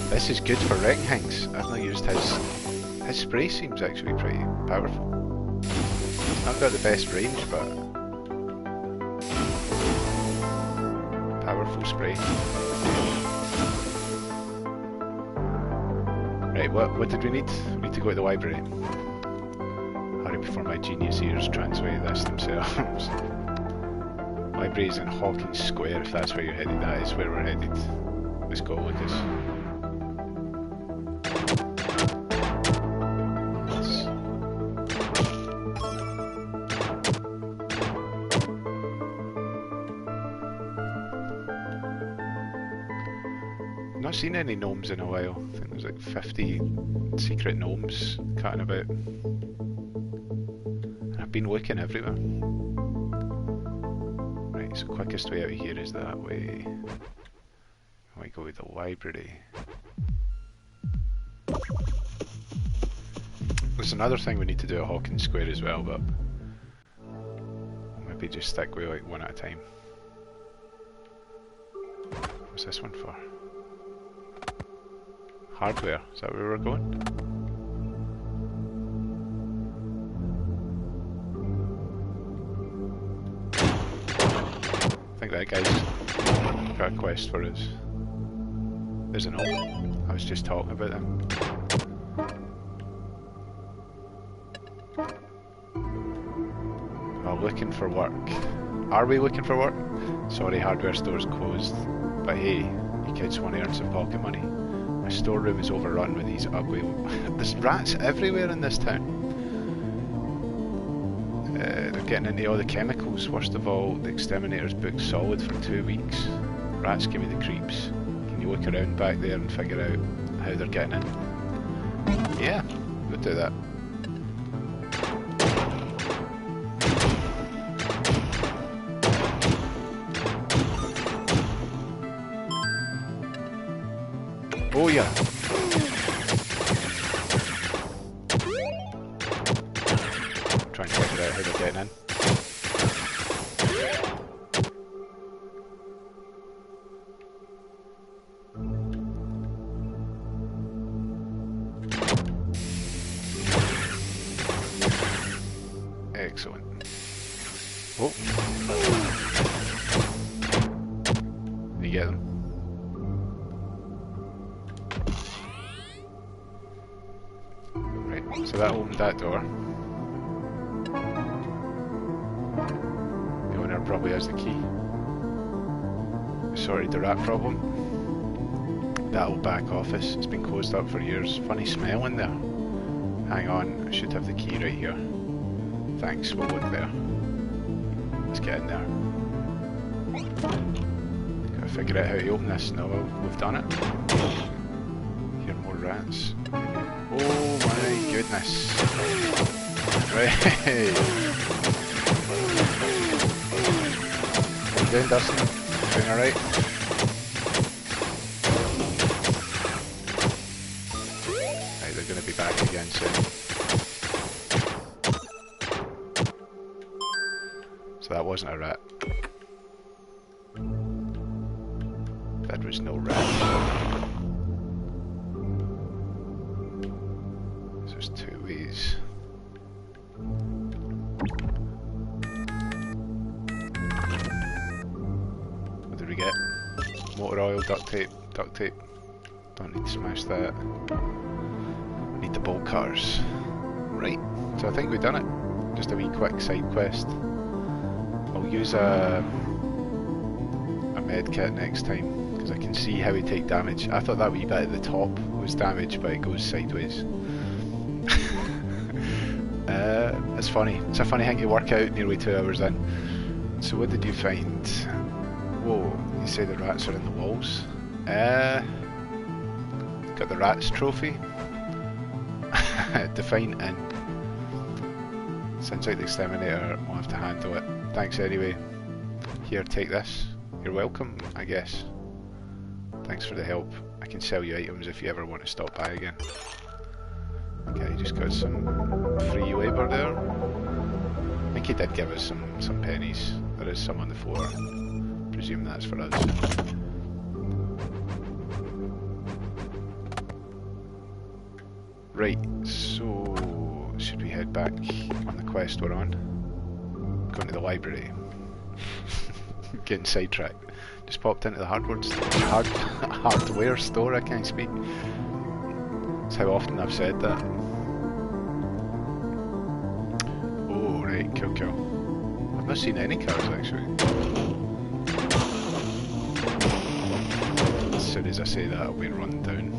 this is good for Reckhanks. I've not used his spray seems actually pretty powerful. It's not got the best range, but powerful spray. Right, what did we need? We need to go to the library. Hurry before my genius ears translate this themselves. Library's in Hawkins Square, if that's where you're headed. That is where we're headed. Let's go, Lucas. Not seen any gnomes in a while. I think there's like 50 secret gnomes cutting about. And I've been looking everywhere. Right, so quickest way out of here is that way. I might go to the library. There's another thing we need to do at Hawkins Square as well, but maybe just stick with like one at a time. What's this one for? Hardware, is that where we're going? I think that guy's got a quest for us. There's an old. I was just talking about him. Oh, looking for work. Are we looking for work? Sorry, hardware store's closed. But hey, you kids want to earn some pocket money? My storeroom is overrun with these ugly... There's rats everywhere in this town. They're getting into all the chemicals. Worst of all, the exterminator's booked solid for 2 weeks. Rats give me the creeps. Can you look around back there and figure out how they're getting in? Yeah, we'll do that. Oh yeah. Trying to figure out how they're getting in. Excellent. Oh. You get them. So that opened that door. The owner probably has the key. Sorted the rat problem. That old back office, it's been closed up for years. Funny smell in there. Hang on, I should have the key right here. Thanks, we'll look there. Let's get in there. Gotta figure out how to open this. No, we've done it. Hear more rats. Oh my goodness. Right. How you doing, Dustin? Doing alright? Right, they're going to be back again soon. So that wasn't a rat. That was no rat. There's 2 ways. What did we get? Motor oil, duct tape, duct tape. Don't need to smash that. Need the bolt cutters. Right, so I think we've done it. Just a wee quick side quest. I'll use a med kit next time, because I can see how we take damage. I thought that wee bit at the top was damage, but it goes sideways. It's funny. It's a funny thing to work out nearly 2 hours in. So what did you find? Whoa, you say the rats are in the walls. Got the rats trophy. Define in. Sounds like the exterminator will have to handle it. Thanks anyway. Here, take this. You're welcome, I guess. Thanks for the help. I can sell you items if you ever want to stop by again. Okay, just got some free labour there. I think he did give us some pennies. There is some on the floor. Presume that's for us. Right, so should we head back on the quest we're on? Going to the library. Getting sidetracked. Just popped into the hardware store, I can't speak. That's how often I've said that. Oh, right, cool. I've not seen any cars actually. As soon as I say that, I'll be run down.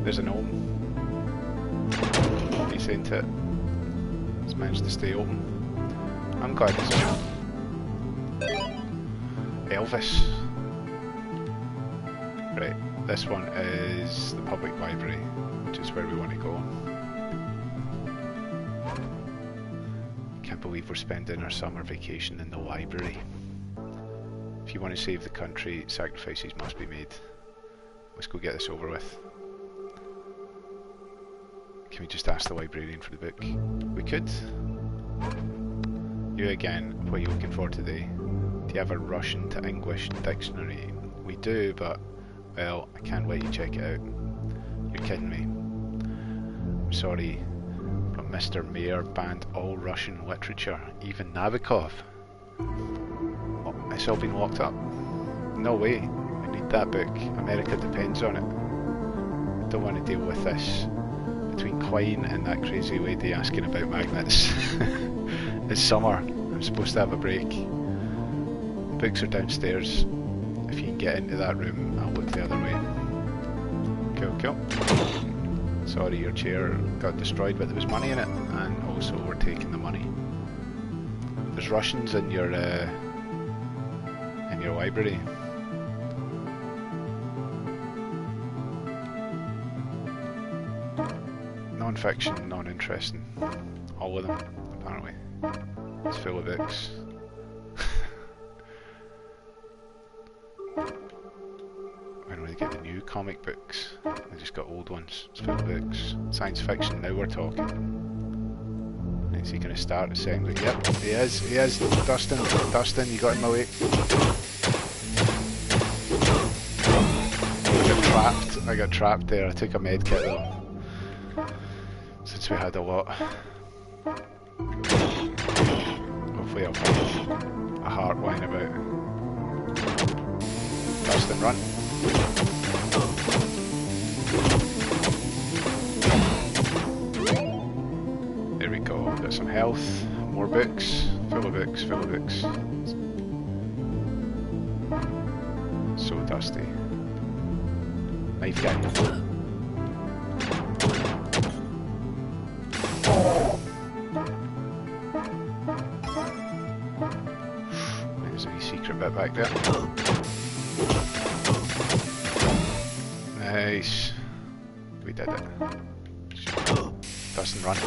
There's an gnome. Decent it. It's managed to stay open. I'm glad it's open. Elvis. Right, this one is the public library, which is where we want to go. Can't believe we're spending our summer vacation in the library. If you want to save the country, sacrifices must be made. Let's go get this over with. Can we just ask the librarian for the book? We could. You again, what are you looking for today? Do you have a Russian to English dictionary? We do, but, well, I can't let you check it out. You're kidding me. I'm sorry, but Mr. Mayor banned all Russian literature, even Nabokov. Oh, it's all been locked up. No way. I need that book. America depends on it. I don't want to deal with this between Klein and that crazy lady asking about magnets. It's summer. I'm supposed to have a break. The books are downstairs. If you can get into that room, I'll look the other way. Cool. Sorry, your chair got destroyed, but there was money in it, and also we're taking the money. There's Russians in your library. Non-fiction, non-interesting. All of them, apparently. It's full of books. When will they get the new comic books? They just got old ones. It's full of books. Science fiction, now we're talking. Is he going to start assembly? Yep, he is. Dustin, you got in my way. I got trapped there. I took a med kit though. Since we had a lot. Hopefully I'll find a heart lying about. Dustin, run. There we go. Got some health. More books. Full of books. So dusty. Knife guy. There's a wee secret bit back there. Nice. We did it. Dustin, run.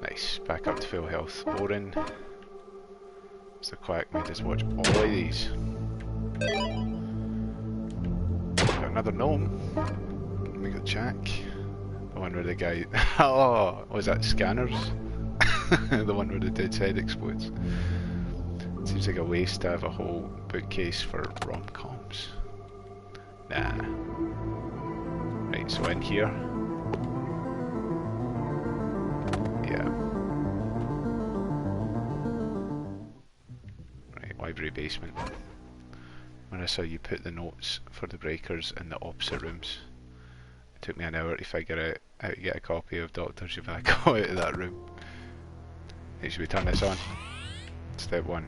Nice. Back up to full health. Oren. Mr. Quack made us watch all of these. Got another gnome. We got Jack. The one where the guy... Oh, was that Scanners? The one where the dude's head explodes. Seems like a waste to have a whole bookcase for rom-coms. Nah. Right, so in here. Yeah. Right, library basement, where I saw you put the notes for the breakers in the opposite rooms. It took me an hour to figure out how to get a copy of Dr. Zhivago out of that room. Hey, should we turn this on? Step 1.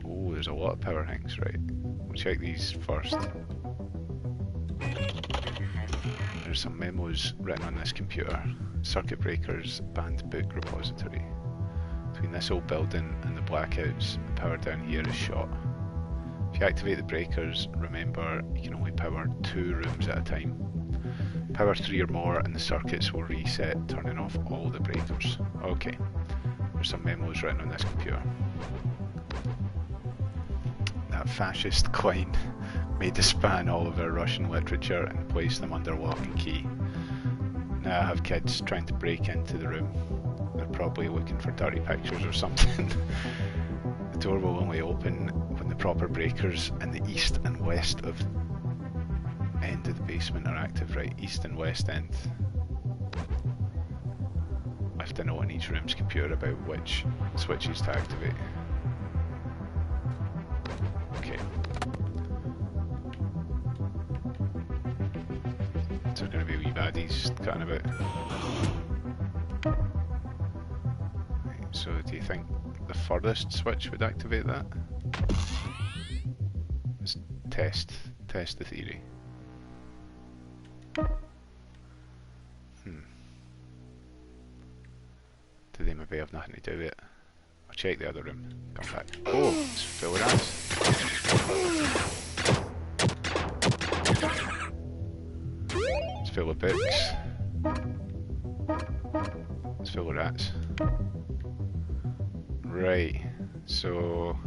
Oh, there's a lot of power things, right. We'll check these first. There's some memos written on this computer. Circuit breakers, banned book repository. Between this old building and the blackouts, the power down here is shot. If you activate the breakers, remember you can only power 2 rooms at a time. Power 3 or more and the circuits will reset, turning off all the breakers. Okay, there's some memos written on this computer. That fascist Klein made to span all of our Russian literature and place them under lock and key. Now I have kids trying to break into the room. They're probably looking for dirty pictures or something. The door will only open when the proper breakers in the east and west of end of the basement are active. Right, east and west end. I have to know in each room's computer about which switches to activate. Okay. So there's going to be wee baddies cutting about. Right, so do you think the furthest switch would activate that? Let's test the theory. Do they maybe have nothing to do with it? I'll check the other room. Come back. Oh, it's full of rats. It's full of books. It's full of rats. Right, so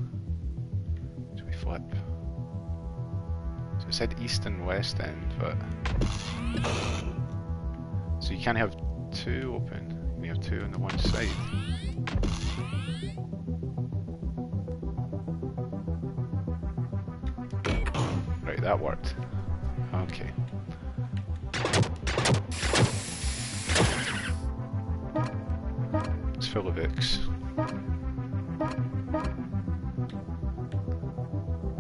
we flip? So it said east and west end, but so you can't have 2 open. You have 2 on the one side. Right, that worked. Okay. It's full of books. I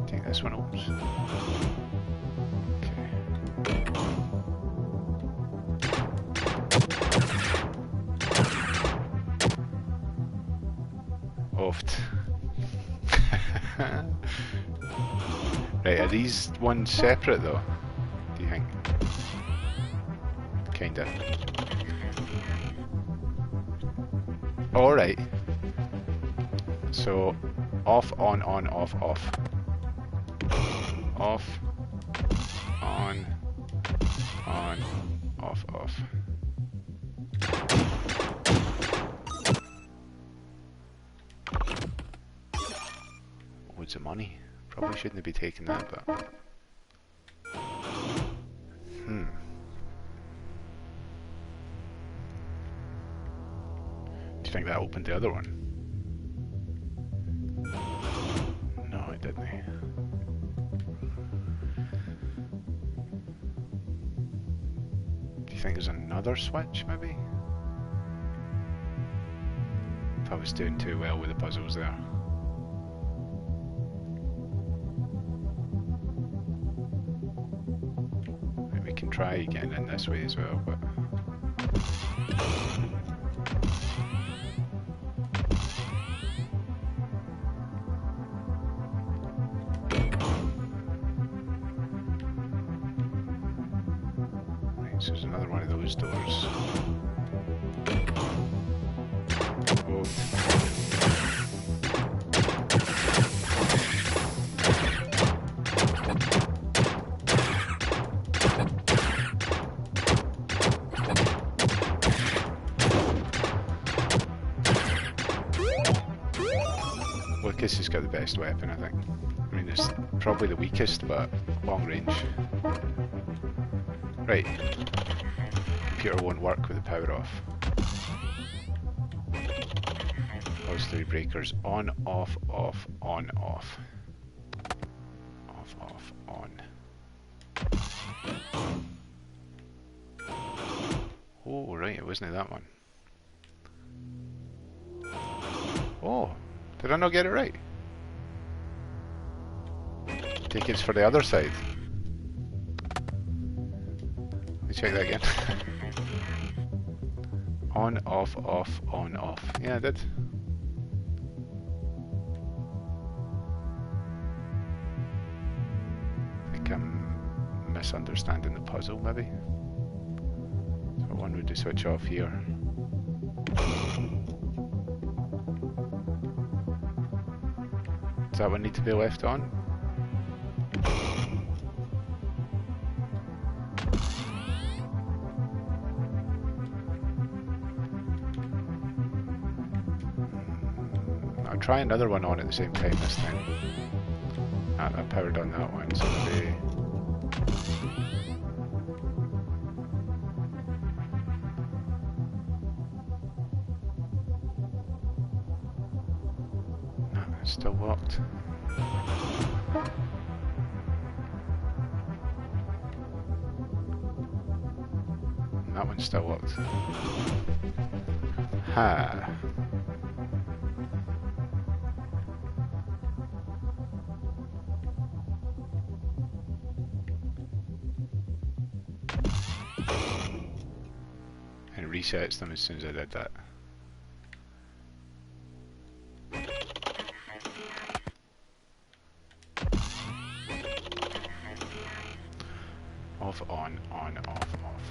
think this one opens. Oft. Right, are these ones separate though? Do you think? Kinda. Alright. So, off, on, off, off. Off, on, off, off. Loads of money. Probably shouldn't be taking that, but... Do you think that opened the other one? No, it didn't. Do you think there's another switch, maybe? If I was doing too well with the puzzles there. We can try getting in this way as well, but... Right, so there's another one of those doors. Oh. Lucas has got the best weapon, I think. I mean, it's probably the weakest, but long range. Right. Computer won't work with the power off. Auxiliary breakers on, off, off, on, off. Off, off, on. Oh, right, it wasn't that one. Oh, Did I not get it right? Take it's for the other side. Let me check that again. On, off, off, on, off. Yeah, I did. I think I'm misunderstanding the puzzle, maybe. So one would just switch off here. Does that one need to be left on? I'll try another one on at the same time this time. I powered on that one, so maybe... No, it's still locked. And that one's still locked. Ha! And resets them as soon as I did that. Off, on, off, off.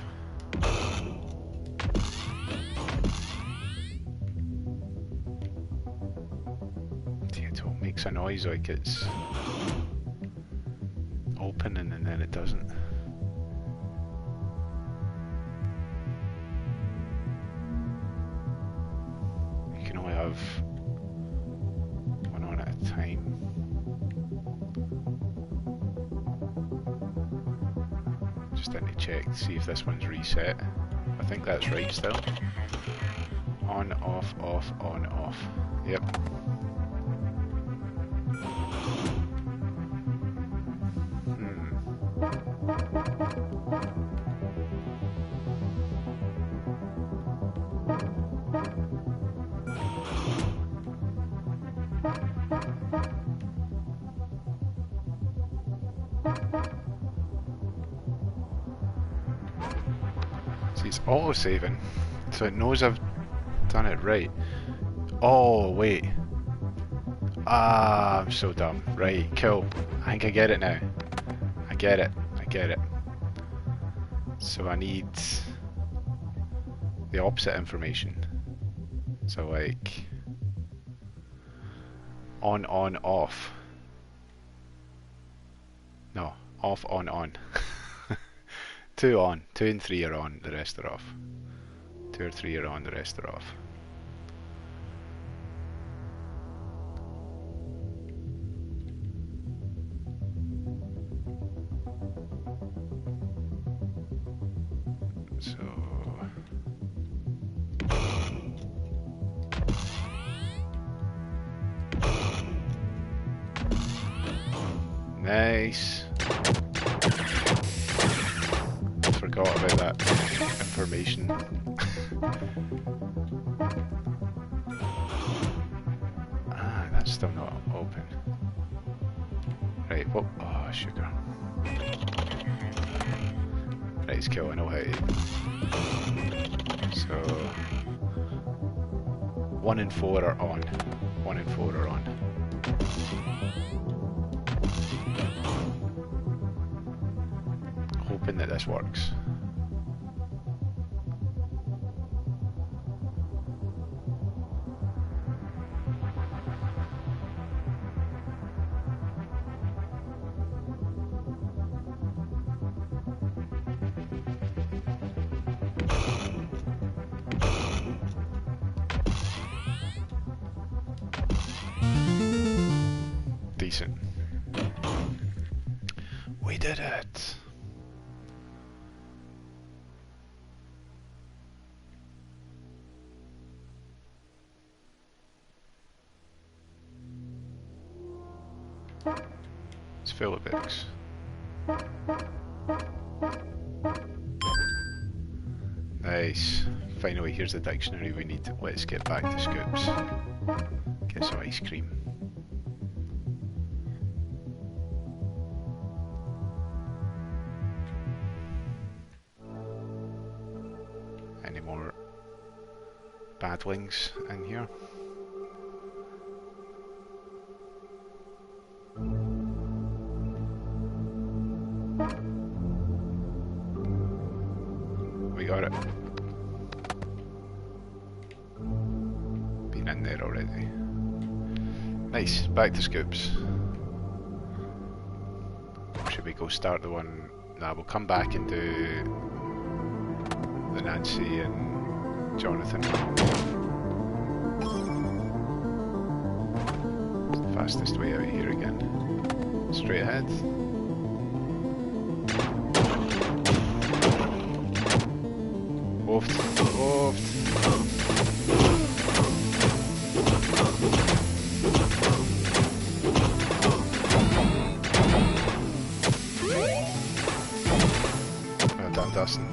See, it all makes a noise like it's opening and then it doesn't. You can only have one on at a time. Just need to check to see if this one's reset. I think that's right still. On, off, on, off. Yep. See, it's auto-saving, so it knows I've done it right. Oh, wait. Ah, I'm so dumb. Right, cool. I think I get it now. I get it. So I need the opposite information. So like on, off. No, off, on. 2 on, 2 and 3 are on, the rest are off. 2 or 3 are on, the rest are off. So nice. Forgot about that information. Ah, that's still not open. Right, what? Oh, sugar. Right, it's cool, I know how to. So 1 and 4 are on. 1 and 4 are on. Hoping that this works. Decent. We did it. It's full of books. Nice. Finally, here's the dictionary we need. Let's get back to Scoops. Get some ice cream. Any more badlings in here? We got it. Been in there already. Nice, back to Scoops. Should we go start the one? Nah, we'll come back and do the Nancy and Jonathan one. It's the fastest way out here again. Straight ahead. Oft. Well done, Dustin.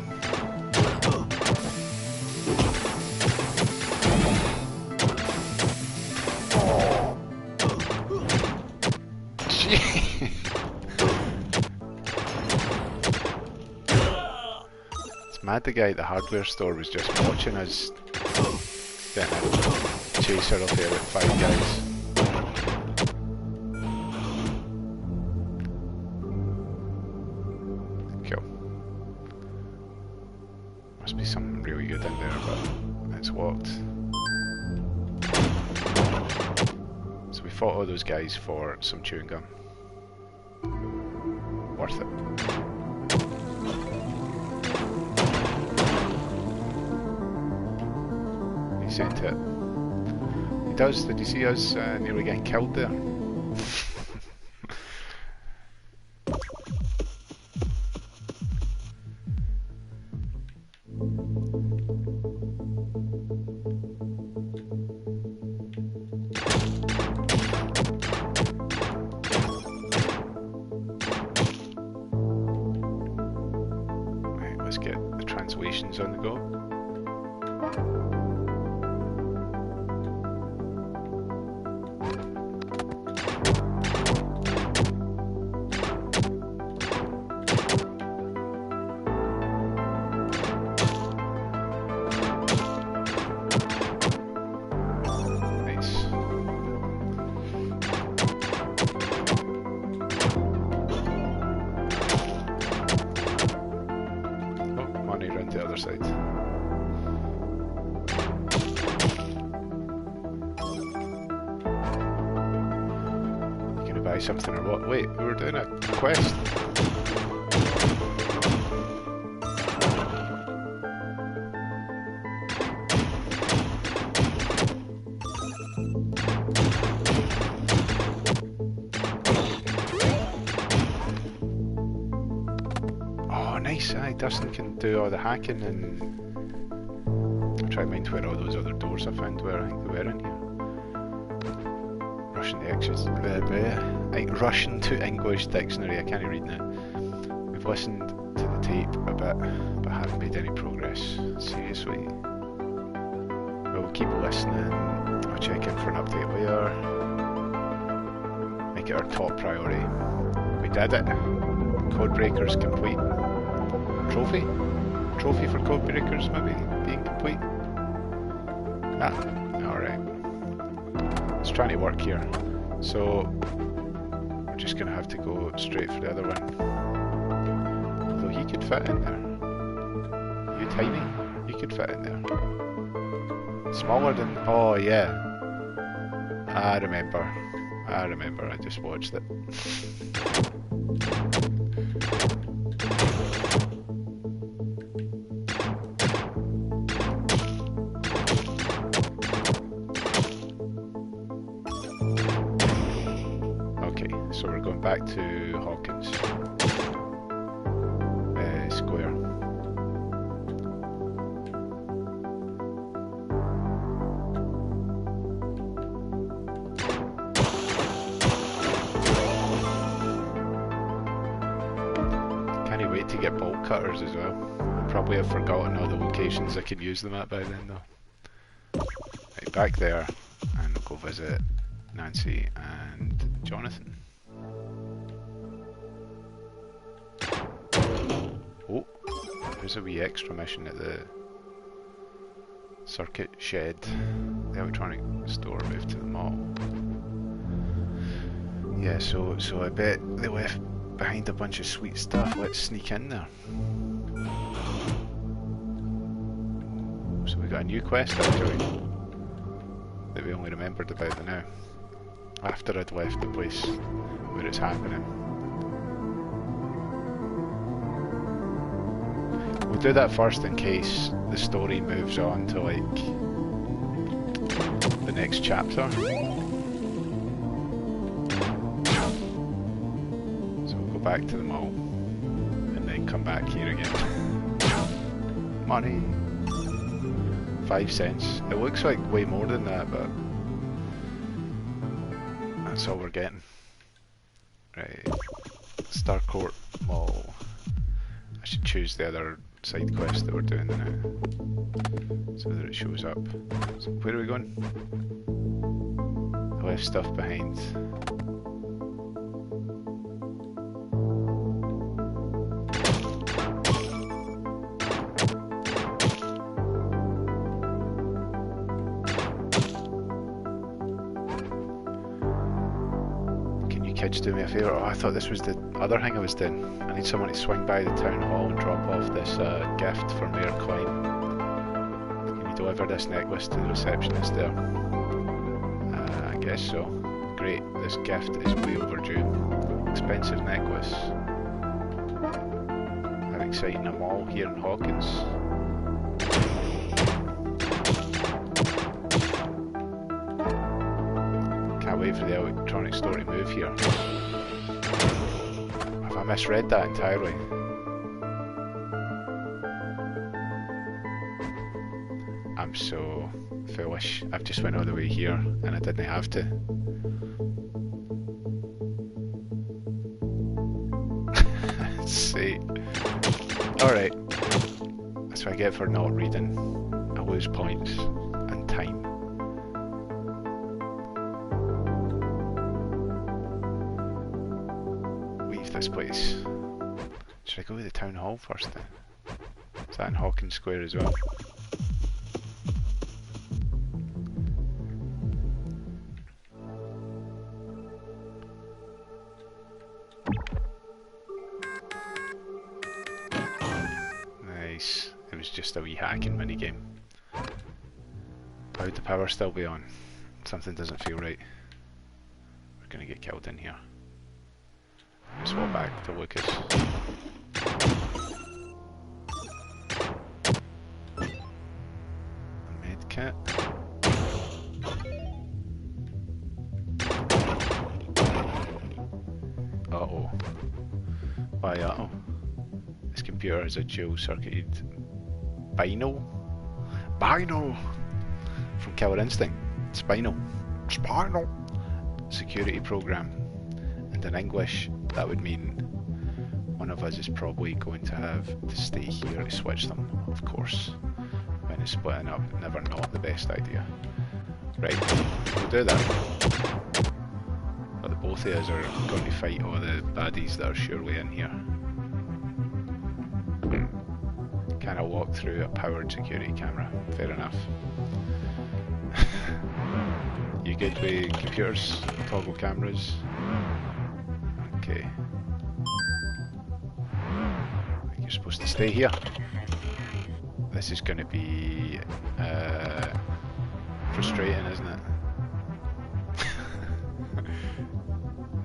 Mad the guy at the hardware store was just watching us getting a chaser up there at 5 guys. Cool. Must be something really good in there, but it's locked. So we fought all those guys for some chewing gum. Worth it. Sent it. He does. Did you see us nearly getting killed there? Right, let's get the translations on the go. Something or what? Wait, we were doing a quest. Oh, nice. Aye, Dustin can do all the hacking and I'll try to mind where all those other doors I found were. I think they were in here. Russian Russian to English dictionary. I can't read now. We've listened to the tape a bit, but haven't made any progress. Seriously. We'll keep listening. I'll check in for an update later. Make it our top priority. We did it. Codebreakers complete. Trophy? Trophy for Codebreakers maybe being complete? Ah, alright. It's trying to work here. So we're just gonna have to go straight for the other one. Although he could fit in there. You tiny? You could fit in there. Smaller than... oh yeah. I remember. I just watched it. So we're going back to Hawkins Square. Can't wait to get bolt cutters as well. I'll probably have forgotten all the locations I could use them at by then though. Right, back there, and we'll go visit Nancy and Jonathan. Oh, there's a wee extra mission at the circuit shed. The electronic store moved to the mall. Yeah, so I bet they left behind a bunch of sweet stuff. Let's sneak in there. So we got a new quest actually that we only remembered about now, after I'd left the place where it's happening. We'll do that first in case the story moves on to like the next chapter. So we'll go back to the mall and then come back here again. Money. 5 cents. It looks like way more than that, but that's all we're getting. Right. Starcourt Mall. I should choose the other side quest that we're doing now, so that it shows up. So where are we going? I left stuff behind. Kids, do me a favour. Oh, I thought this was the other thing I was doing. I need someone to swing by the town hall and drop off this gift for Mayor Klein. Can you deliver this necklace to the receptionist there? I guess so. Great, this gift is way overdue. Expensive necklace. How exciting, a mall here in Hawkins. Can't wait for the electronic store to move here. Have I misread that entirely? I'm so foolish. I've just went all the way here and I didn't have to. See. Alright. That's what I get for not reading. I lose points and time. This place. Should I go to the town hall first then? Is that in Hawkins Square as well? Nice. It was just a wee hacking minigame. How would the power still be on? Something doesn't feel right. We're gonna get killed in here. Swap back to Lucas. A medkit. Uh-oh. Why uh-oh? This computer has a dual circuited binal? Binal! From Killer Instinct. Spinal. Spinal! Security program. And in English, that would mean one of us is probably going to have to stay here to switch them, of course. When it's splitting up, never not the best idea. Right, we'll do that. But the both of us are going to fight all the baddies that are surely in here. Can I walk through a powered security camera? Fair enough. You good with computers, toggle cameras? Okay. You're supposed to stay here. This is going to be frustrating, isn't it?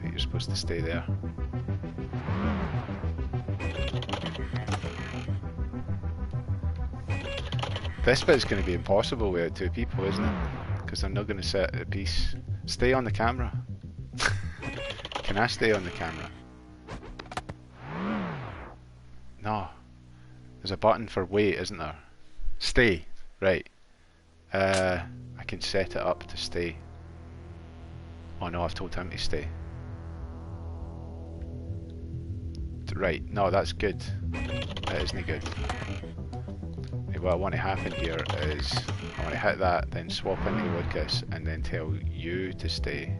You're supposed to stay there. This bit's going to be impossible without 2 people, isn't it? Because they're not going to sit at a piece. Stay on the camera. Can I stay on the camera? No. There's a button for wait, isn't there? Stay. Right. I can set it up to stay. Oh no, I've told him to stay. Right. No, that's good. That isn't good. what I want to happen here is I want to hit that, then swap into Lucas, and then tell you to stay.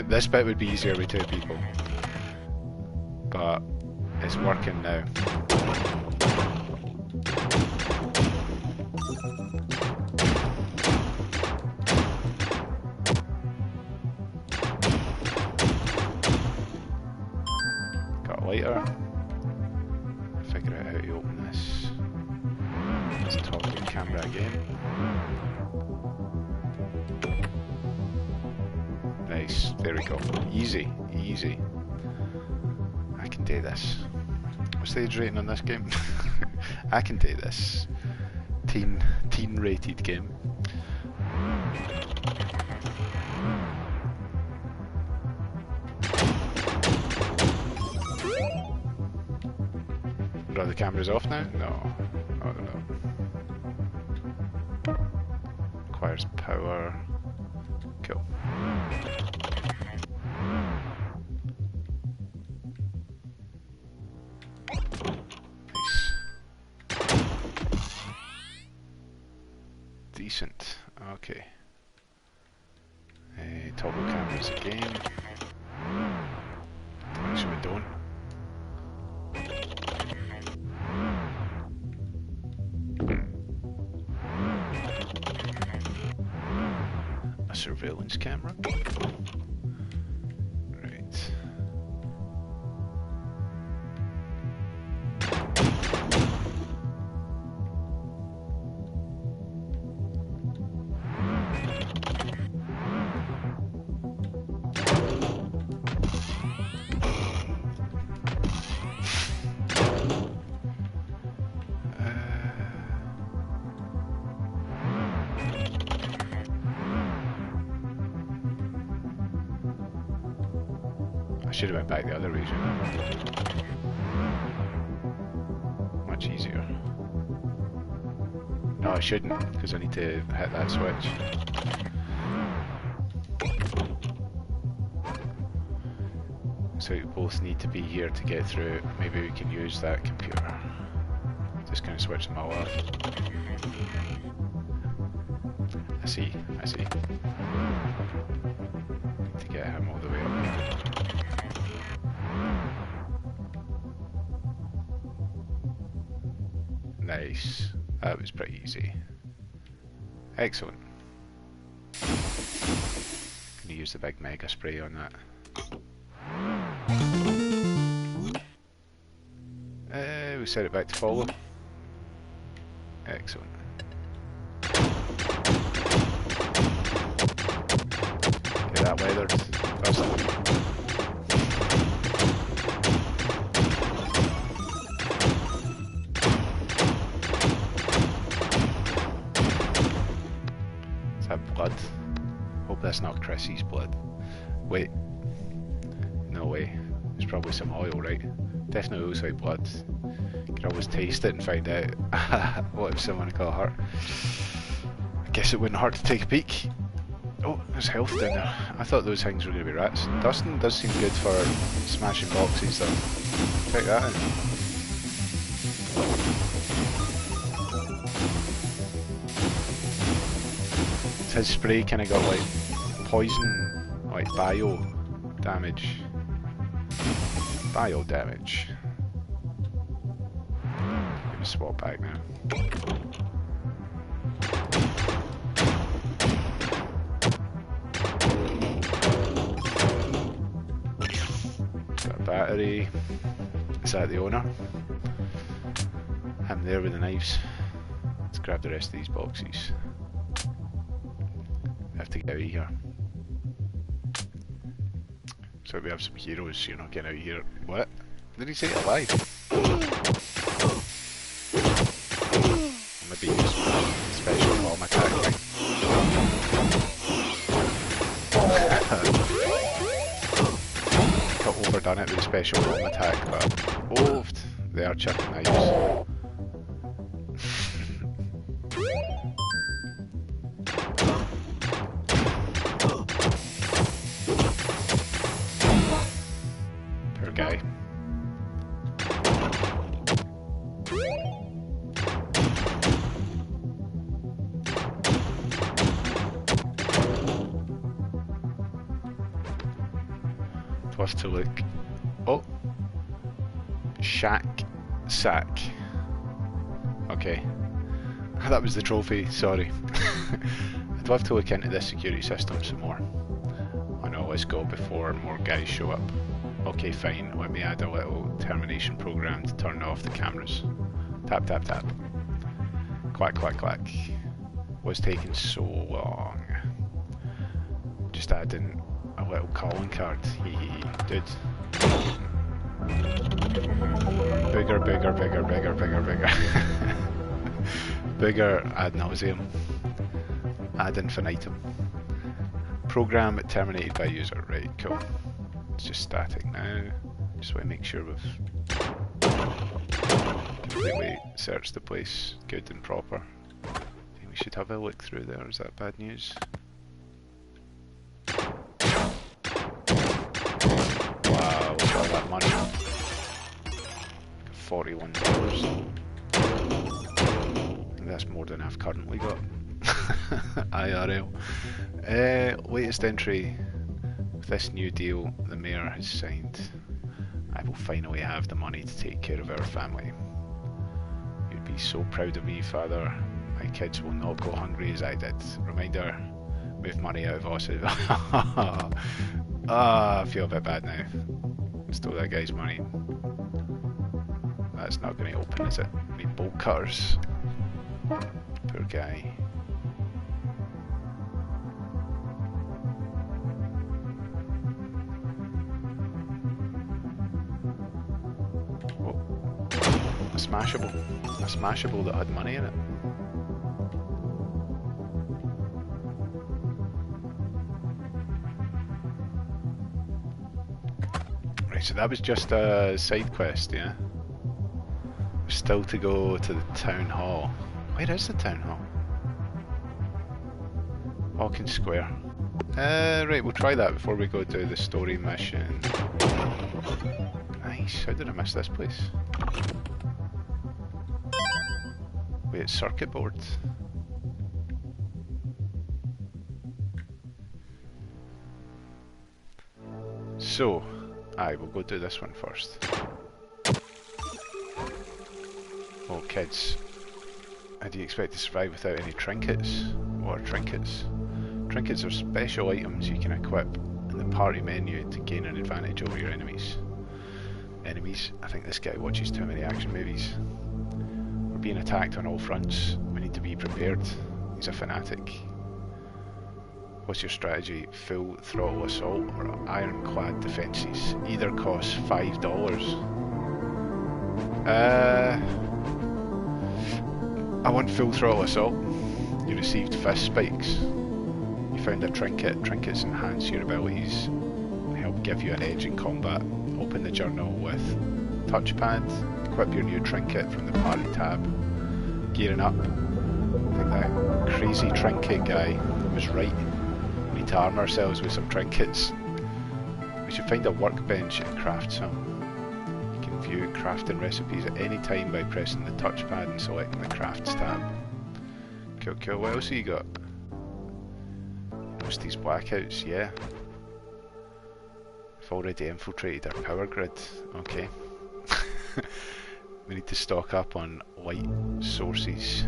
This bit would be easier with 2 people, but it's working now. Got a lighter. Figure out how to open this. Let's talk to the camera again. Nice, there we go. Easy, easy. I can do this. What's the age rating on this game? I can do this. Teen rated game. Are the cameras off now? No. Oh no. Requires power. Cool. Nice. Decent. Okay. Toggle cameras again. Actually, we don't. A surveillance camera. Right. I should have went back the other way, shouldn't I? Much easier. No, I shouldn't, because I need to hit that switch. So we both need to be here to get through. Maybe we can use that computer. Just gonna switch them all off. I see, I see. Need to get him all the way up here. Nice. That was pretty easy. Excellent. Gonna use the big mega spray on that. We set it back to follow. Excellent. Get that weathered. First. Is that blood? Hope that's not Chrissy's blood. Wait. No way. It's probably some oil, right? Definitely looks like blood. You can always taste it and find out what if someone got hurt. I guess it wouldn't hurt to take a peek. Oh, there's health down there. I thought those things were going to be rats. Dustin does seem good for smashing boxes though. Check that out. His spray kind of got like poison, like bio damage. Bio damage. Gonna swap back now. Got a battery. Is that the owner? I'm there with the knives. Let's grab the rest of these boxes. We have to get out of here. So we have some heroes, you know, getting out of here. What? Did he say alive? Maybe use special bomb attack thing. Got overdone it with a special bomb attack, but oh, they are chucking knives. Guy. we'll have to look. Oh, Shack Sack. Okay, that was the trophy. Sorry. I'd love to look into this security system some more. Oh no, let's go before more guys show up. Okay, fine. Let me add a little termination program to turn off the cameras. Tap, tap, tap. Clack, clack, clack. What's taking so long? Just adding a little calling card. Hee dude. Bigger, bigger, bigger, bigger, bigger, bigger. Bigger ad nauseum. Ad infinitum. Program terminated by user. Right, cool. It's just static now. Just want to make sure we've completely searched the place good and proper. I think we should have a look through there. Is that bad news? Wow, look at all that money. $41. I think that's more than I've currently got. IRL. Latest entry. With this new deal the mayor has signed, I will finally have the money to take care of our family. You'd be so proud of me, Father. My kids will not go hungry as I did. Reminder, move money out of Ossive. I feel a bit bad now. Stole that guy's money. That's not going to open, is it? Need bolt cutters. Poor guy. Smashable. A smashable that had money in it. Right, so that was just a side quest, yeah? Still to go to the town hall. Where is the town hall? Hawkins Square. Right, we'll try that before we go do the story mission. Nice, how did I miss this place? Wait, circuit board. So, we'll go do this one first. Oh, kids. How do you expect to survive without any trinkets? What are trinkets? Trinkets are special items you can equip in the party menu to gain an advantage over your enemies. Enemies? I think this guy watches too many action movies. We're being attacked on all fronts. We need to be prepared. He's a fanatic. What's your strategy? Full throttle assault or ironclad defences? Either costs $5. I want full throttle assault. You received fist spikes. You found a trinket. Trinkets enhance your abilities. They help give you an edge in combat. Open the journal with touchpad. Equip your new trinket from the party tab. Gearing up. I think that crazy trinket guy was right. We need to arm ourselves with some trinkets. We should find a workbench and craft some. You can view crafting recipes at any time by pressing the touchpad and selecting the crafts tab. Cool, cool. What else have you got? Most these blackouts, yeah. I've already infiltrated our power grid. Okay. We need to stock up on light sources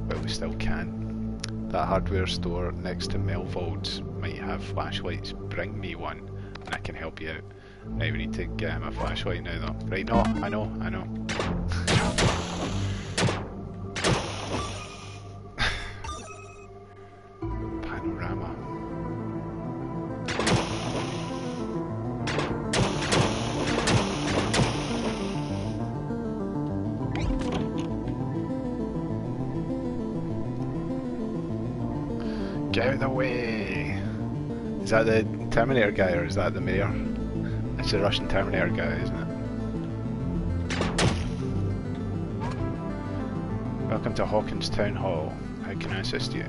while we still can. That hardware store next to Melvold's might have flashlights. Bring me one and I can help you out. Right, we need to get him a flashlight now though. Right, no, I know. Panorama. Get out of the way! Is that the Terminator guy or is that the mayor? It's the Russian Terminator guy, isn't it? Welcome to Hawkins Town Hall. How can I assist you?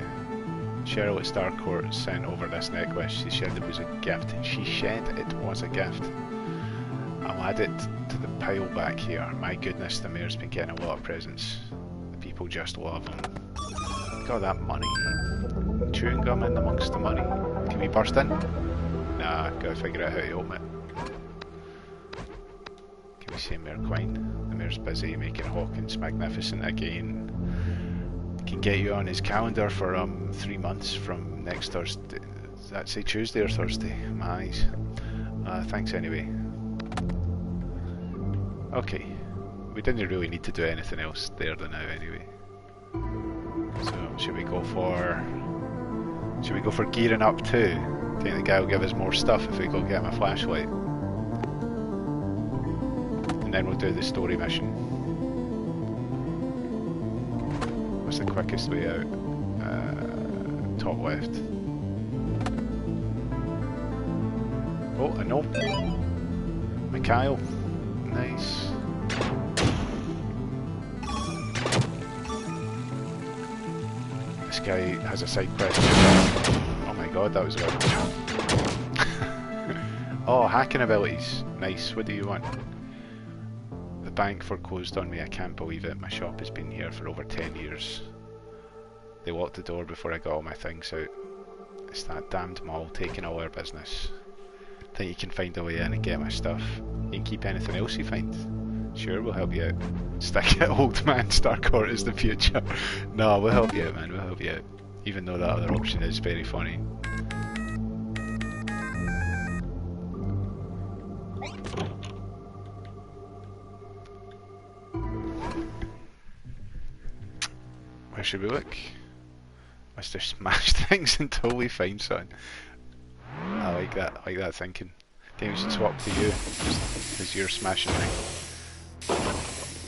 Cheryl at Starcourt sent over this necklace. She said it was a gift. She said it was a gift. I'll add it to the pile back here. My goodness, the mayor's been getting a lot of presents. The people just love him. Look at all that money. Chewing gum in amongst the money. Can we burst in? Nah, gotta figure out how to open it. We say Mayor Quine. The mayor's busy making Hawkins magnificent again. Can get you on his calendar for 3 months from next Thursday. Does that say Tuesday or Thursday? My eyes. Thanks anyway. Okay. We didn't really need to do anything else there than now anyway. So should we go for gearing up too? I think the guy will give us more stuff if we go get him a flashlight. And then we'll do the story mission. What's the quickest way out? Top left. Oh, I know. Mikhail. Nice. This guy has a side quest. Oh my god, that was good. Oh, hacking abilities. Nice. What do you want? The bank foreclosed on me. I can't believe it. My shop has been here for over 10 years. They locked the door before I got all my things out. It's that damned mall taking all our business. Think you can find a way in and get my stuff? You can keep anything else you find. Sure, we'll help you out. Stick it, old man. Starcourt is the future. No, we'll help you out, man. We'll help you out. Even though that other option is very funny. Where should we look? Let's just smash things until we find something. I like that thinking. I think we should swap to you, because you're smashing things.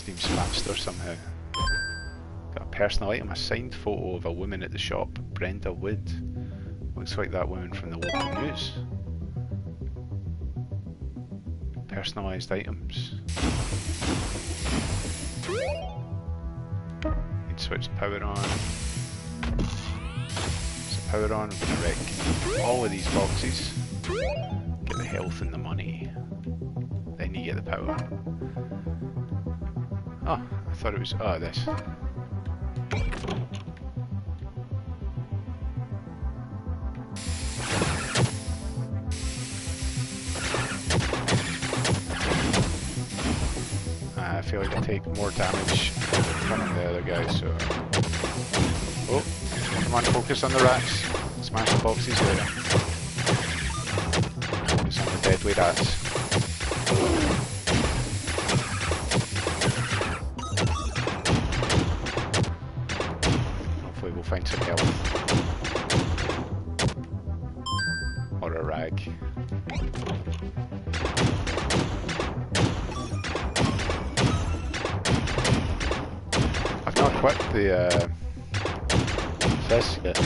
Seems faster somehow. Got a personal item, a signed photo of a woman at the shop, Brenda Wood. Looks like that woman from the local news. Personalised items. Need to switch power on. So power on, we're gonna wreck all of these boxes. Get the health and the money. Then you get the power. Oh, I thought it was... oh, this. I feel like I take more damage from the other guy, so... oh, come on, focus on the rats. Smash the boxes later. Focus on the deadly rats. Hopefully we'll find some health. Or a rag. I've not equipped the fizz yet.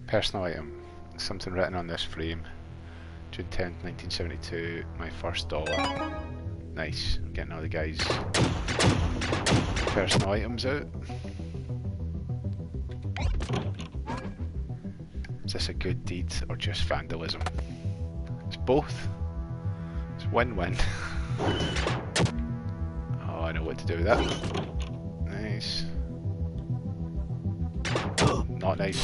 Personal item. Something written on this frame. June 10th, 1972. My first dollar. Nice. I'm getting all the guys' personal items out. Is this a good deed or just vandalism? It's both. It's win-win. Oh, I know what to do with that. Nice. Not nice.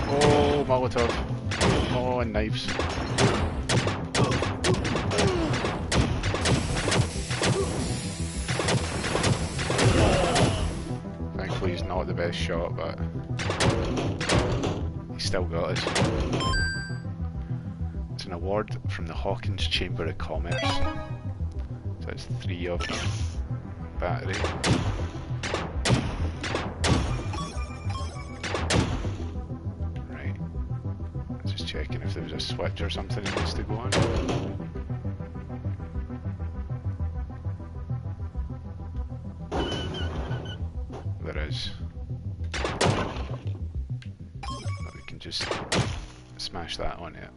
Oh, Molotov. Oh, and knives. Thankfully he's not the best shot, but he's still got us. It's an award from the Hawkins Chamber of Commerce. So it's 3 of them. Battery. Right. Just checking if there was a switch or something that needs to go on. There is. But we can just smash that on it.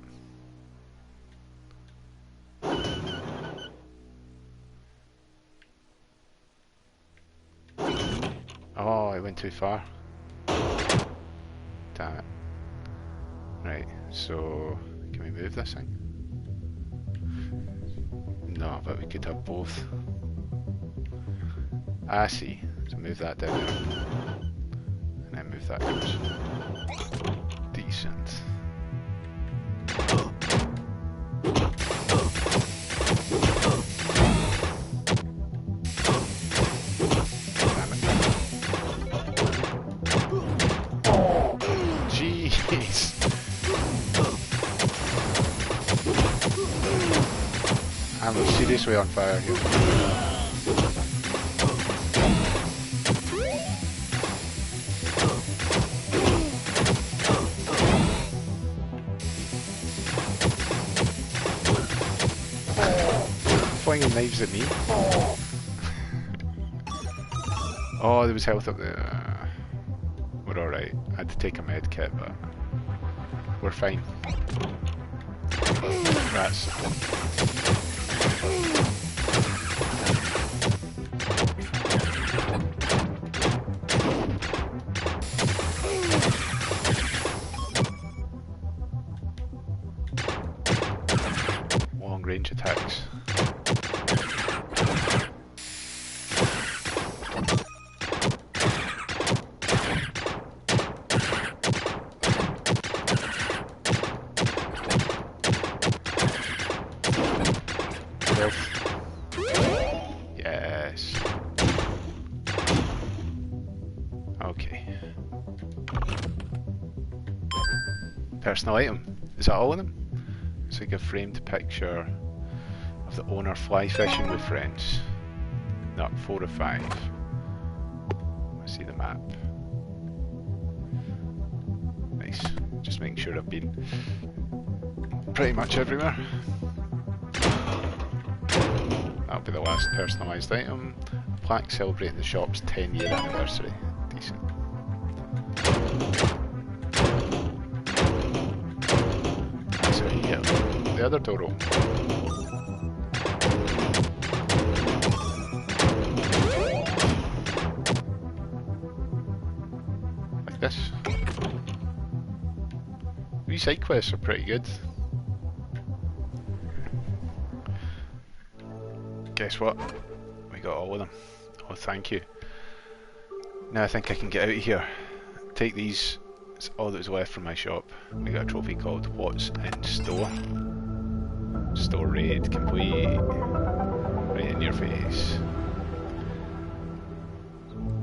Oh, I went too far. Damn it. Right, so can we move this thing? No, but we could have both. I see. So move that down. And then move that down. Decent. Jeez. I'm seriously on fire here. Flinging knives at me. Oh, there was health up there. We're alright. I had to take a med kit, but we're fine. Rats. Long range attacks. Yes. Okay. Personal item. Is that all of them? It's like a framed picture of the owner fly fishing with friends. Not 4 of 5. I see the map. Nice. Just making sure I've been pretty much everywhere. That'll be the last personalised item. A plaque celebrating the shop's 10-year anniversary. Decent. So you get the other door open. Like this. These side quests are pretty good. Guess what? We got all of them. Oh, thank you. Now I think I can get out of here. Take these. It's all that was left from my shop. We got a trophy called What's in Store. Store raid complete. Right in your face.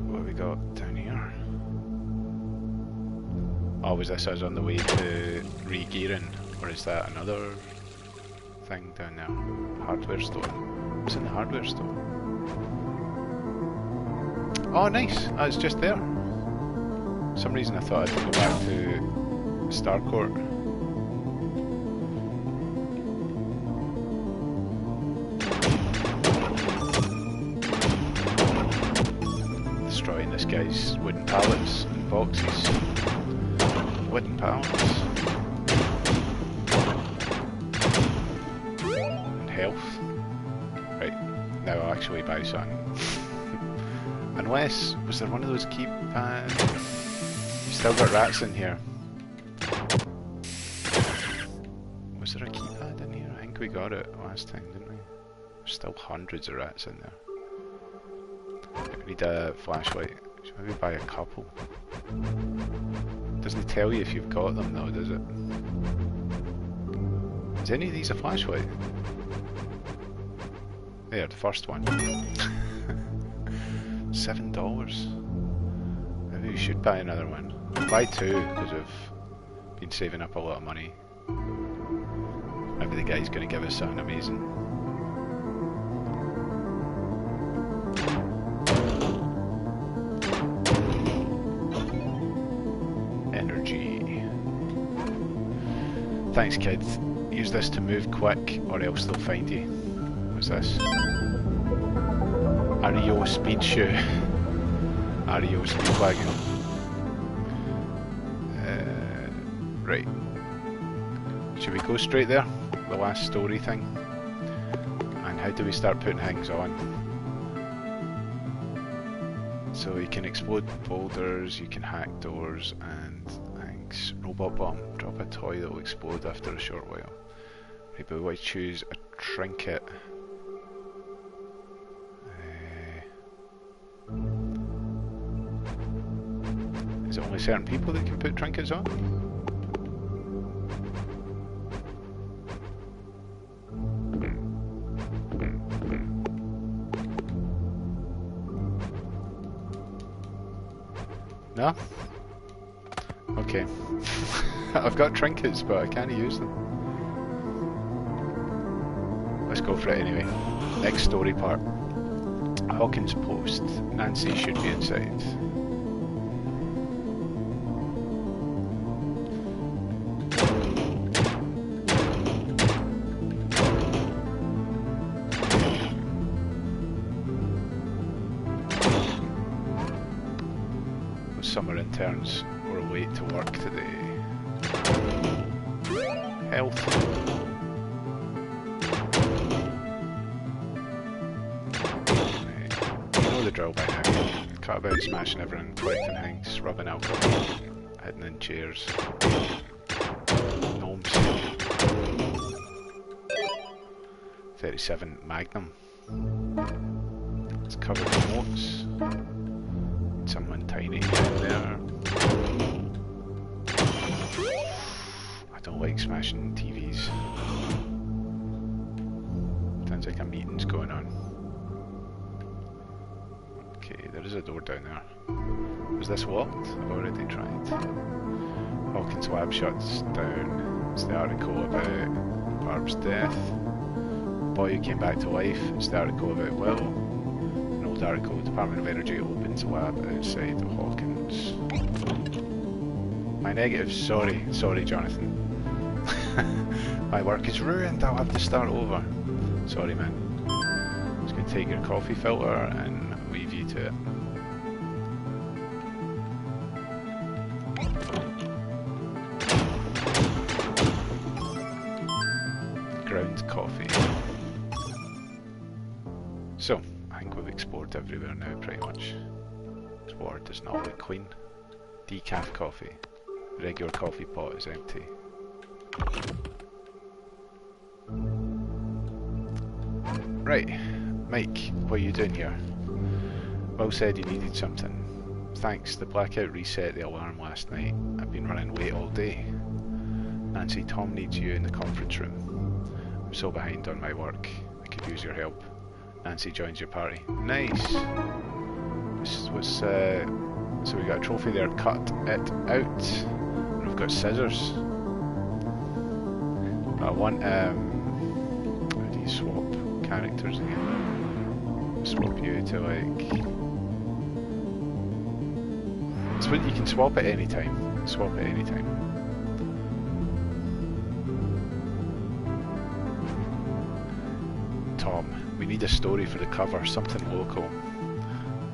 What have we got down here? Oh, was this us on the way to re-gearing? Or is that another thing down there? Hardware store. What's in the hardware store? Oh, nice! Oh, it's just there. For some reason I thought I had to go back to Starcourt. Destroying this guy's wooden pallets and boxes. Wooden pallets. And health. Right, now I'll actually buy something. Unless, was there one of those keypads? Still got rats in here. Was there a keypad in here? I think we got it last time, didn't we? There's still hundreds of rats in there. We need a flashlight. Should maybe buy a couple. Doesn't tell you if you've got them though, does it? Is any of these a flashlight? There, the first one. $7. Maybe we should buy another one. Buy 2 because we've been saving up a lot of money. Maybe the guy's going to give us something amazing. Energy. Thanks, kid. Use this to move quick or else they'll find you. What's this? REO speed shoe. REO speed wagon. Right. Should we go straight there? The last story thing? And how do we start putting things on? So you can explode boulders, you can hack doors, and I think things. Robot bomb. Drop a toy that will explode after a short while. Right, but we want to choose a trinket. Is it only certain people that can put trinkets on? No? Okay. I've got trinkets, but I can't use them. Let's go for it anyway. Next story part. Hawkins Post. Nancy should be inside. Summer interns were away to work today. Health. You know the drill by now. Cut about smashing everything, collecting things, rubbing alcohol, hiding in chairs. Gnomes. 37 Magnum. It's covered in notes. Someone tiny in there. I don't like smashing TVs. Sounds like a meeting's going on. Okay, there is a door down there. Was this locked? I've already tried. Hawkins Lab shuts down. It's the article about Barb's death. Boy who came back to life. It's the article about Will. An old article. Department of Energy opens a lab outside of Hawkins. My negatives. Sorry, Jonathan. My work is ruined. I'll have to start over. Sorry, man. I'm just going to take your coffee filter and leave you to it. Ground coffee. So, I think we've explored everywhere now, pretty much. This water does not look clean. Decaf coffee. The regular coffee pot is empty. Right, Mike, what are you doing here? Will said you needed something. Thanks, the blackout reset the alarm last night. I've been running late all day. Nancy, Tom needs you in the conference room. I'm so behind on my work. I could use your help. Nancy joins your party. Nice! This was, so we got a trophy there, cut it out. And we've got scissors. I want, how do you swap characters again? Swap you to like... It's what you can swap at any time. Swap at any time. Tom, we need a story for the cover, something local.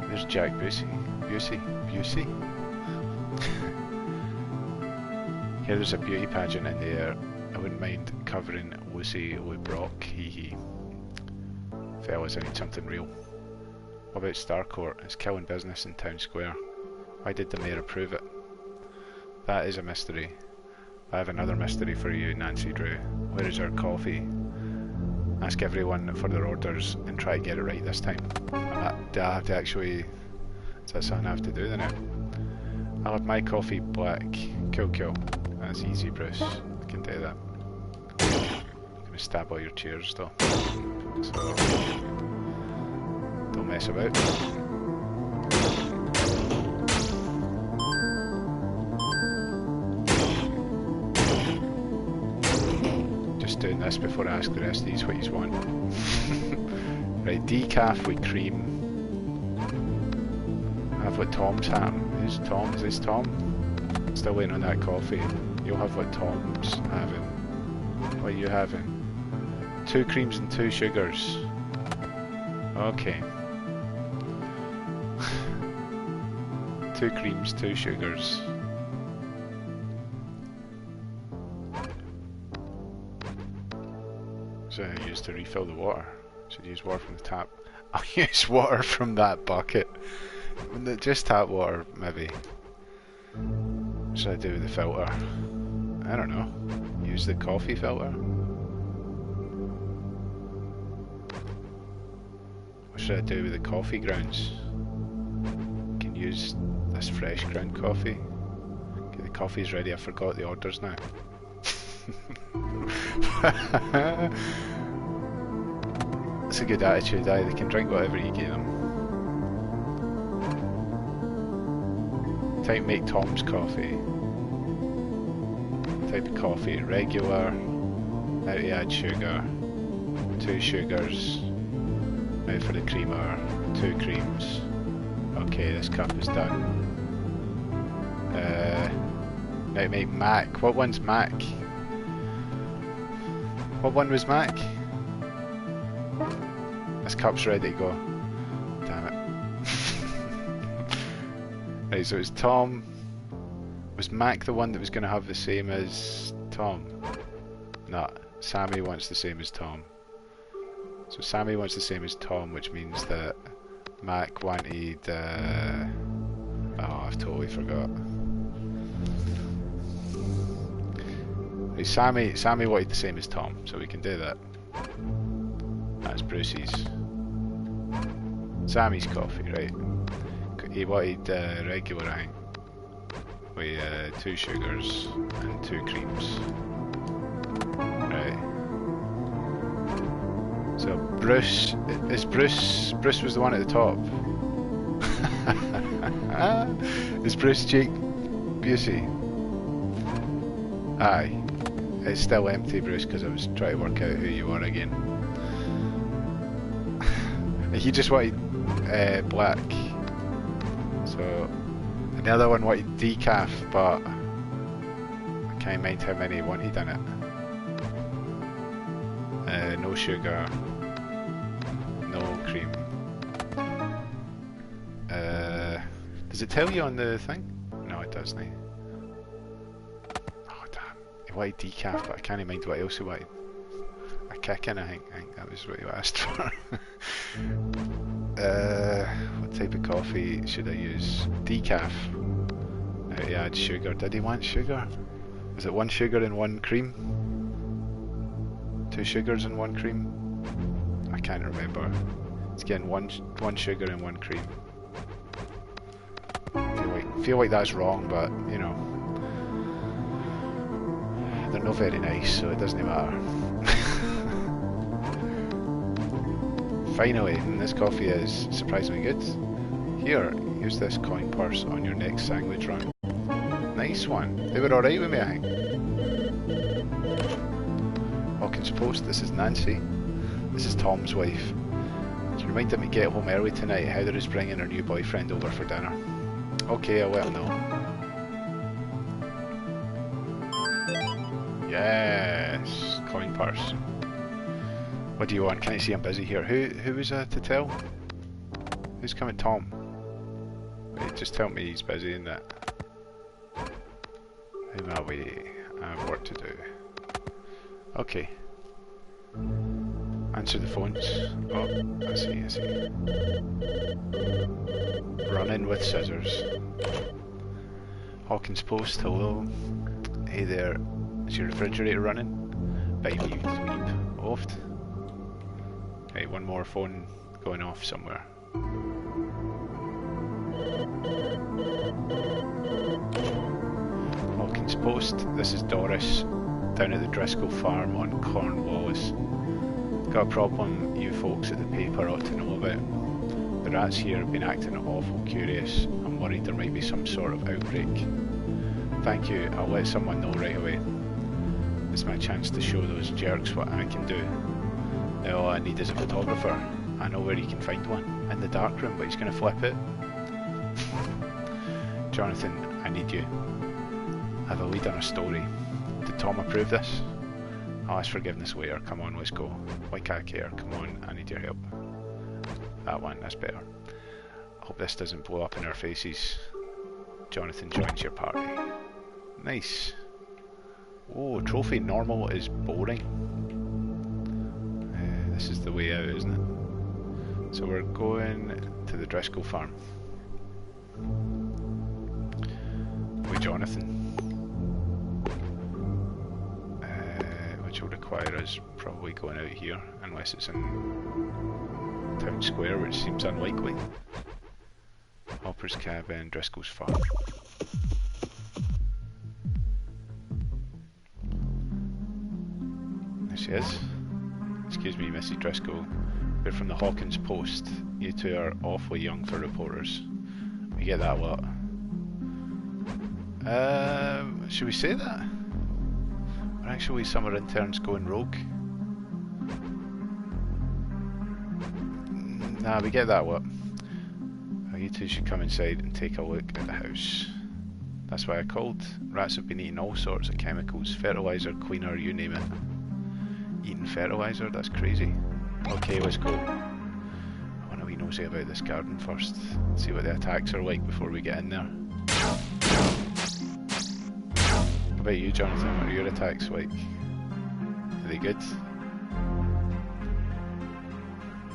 There's Jack Busey. Busey? Here there's a beauty pageant in the air. I wouldn't mind covering Lucy LeBrock, hee hee. Fellas, I need something real. What about Starcourt? It's killing business in Town Square. Why did the mayor approve it? That is a mystery. I have another mystery for you, Nancy Drew. Where is our coffee? Ask everyone for their orders and try to get it right this time. Do I have to actually... Is that something I have to do then? I'll have my coffee black. Cool. That's easy, Bruce. I can do that. I'm gonna stab all your chairs though. So... Don't mess about. Doing this before I ask the rest of these what you want. Right, decaf with cream. I have what Tom's having. Who's Tom? Is this Tom? Still waiting on that coffee. You'll have what Tom's having. What are you having? 2 creams and 2 sugars. Okay. 2 creams, 2 sugars. So I use to refill the water. Should use water from the tap. I'll use water from that bucket. Just tap water, maybe. What should I do with the filter? I don't know. Use the coffee filter? What should I do with the coffee grounds? Can use this fresh ground coffee. Okay, the coffee's ready. I forgot the orders now. That's a good attitude, aye. They can drink whatever you give them. Type make Tom's coffee. Type of coffee, regular. Now to add sugar. 2 sugars. Now for the creamer, 2 creams. Okay, this cup is done. Now to make Mac. What one's Mac? What one was Mac? This cup's ready to go. Damn it. Right, so it's Tom. Was Mac the one that was going to have the same as Tom? No, Sammy wants the same as Tom. So Sammy wants the same as Tom, which means that Mac wanted... oh, I've totally forgot. Right, Sammy wanted the same as Tom, so we can do that. That's Bruce's. Sammy's coffee, right? He wanted regular, I think. With 2 sugars and 2 creams. Right. So Bruce was the one at the top. Is Bruce Jake Busey? Aye. It's still empty, Bruce, because I was trying to work out who you were again. He just wanted black. So and the other one wanted decaf, but I can't mind how many he wanted in it. No sugar, no cream. Does it tell you on the thing? No, it doesn't. Oh damn! He wanted decaf, but I can't mind what else he wanted. A kickin', I think that was what you asked for. What type of coffee should I use? Decaf. Now to add sugar. Did he want sugar? Was it 1 sugar and 1 cream? 2 sugars and 1 cream? I can't remember. It's getting one sugar and 1 cream. I feel like that's wrong, but you know, they're not very nice, so it doesn't matter. Finally, this coffee is surprisingly good. Here, use this coin purse on your next sandwich run. Nice one. They were alright with me, I think. Hawkins Post, this is Nancy. This is Tom's wife. She reminded me to get home early tonight. Heather is bringing her new boyfriend over for dinner. Okay, I'll let him know. Yes, coin purse. What do you want? Can I see I'm busy here? Who was to tell? Who's coming? Tom. Wait, just tell me he's busy in that. In that way, I have work to do. Okay. Answer the phones. Oh, I see. Running with scissors. Hawkins Post, hello. Hey there. Is your refrigerator running? Bite me, weep. Oft. Right, one more phone going off somewhere. Hawkins Post, this is Doris, down at the Driscoll farm on Cornwallis. Got a problem you folks at the paper ought to know about. The rats here have been acting awful curious. I'm worried there might be some sort of outbreak. Thank you, I'll let someone know right away. It's my chance to show those jerks what I can do. Now all I need is a photographer. I know where you can find one. In the darkroom, but he's going to flip it. Jonathan, I need you. I have a lead on a story. Did Tom approve this? I'll ask forgiveness later. Come on, let's go. Why can't I care? Come on, I need your help. That one, that's better. I hope this doesn't blow up in our faces. Jonathan joins your party. Nice. Oh, trophy normal is boring. This is the way out, isn't it? So we're going to the Driscoll farm with Jonathan. which will require us probably going out here, unless it's in Town Square, which seems unlikely. Hopper's Cabin, Driscoll's Farm. There she is. Excuse me, Mrs. Driscoll. We're from the Hawkins Post. You two are awfully young for reporters. We get that a lot. Should we say that? Or actually summer interns going rogue? Nah, we get that a lot. Oh, you two should come inside and take a look at the house. That's why I called. Rats have been eating all sorts of chemicals. Fertilizer, cleaner, you name it. Eating fertilizer? That's crazy. Okay, let's go. I want a wee nosy about this garden first. See what the attacks are like before we get in there. What about you, Jonathan? What are your attacks like? Are they good?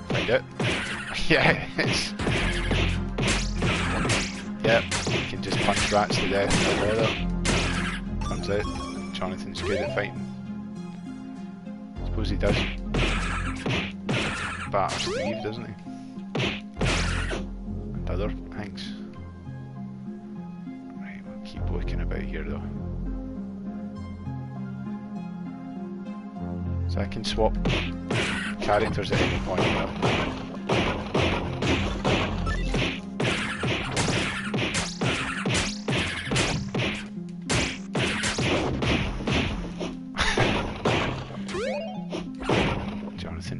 Find out. Yeah, it's... Yep, you can just punch rats to death, no bother. Turns out, Jonathan's good at fighting. Suppose he does. Batter Steve, doesn't he? And other things. Right, we'll keep looking about here though. So I can swap characters at any point now.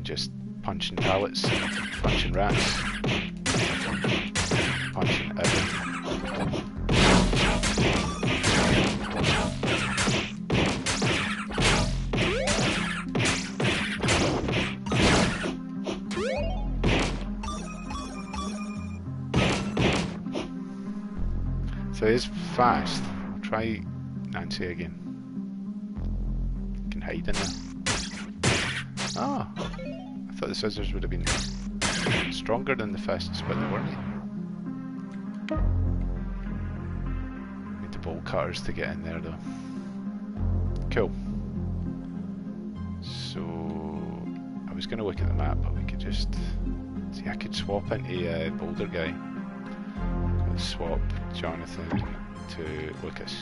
Just punching pallets, punching rats, punching everything. So it is fast. I'll try Nancy again. You can hide in there. Oh! I thought the scissors would have been stronger than the fists, but they weren't. Need the bolt cutters to get in there though. Cool. So I was going to look at the map, but we could just see. I could swap into Boulder guy. Let's swap Jonathan to Lucas.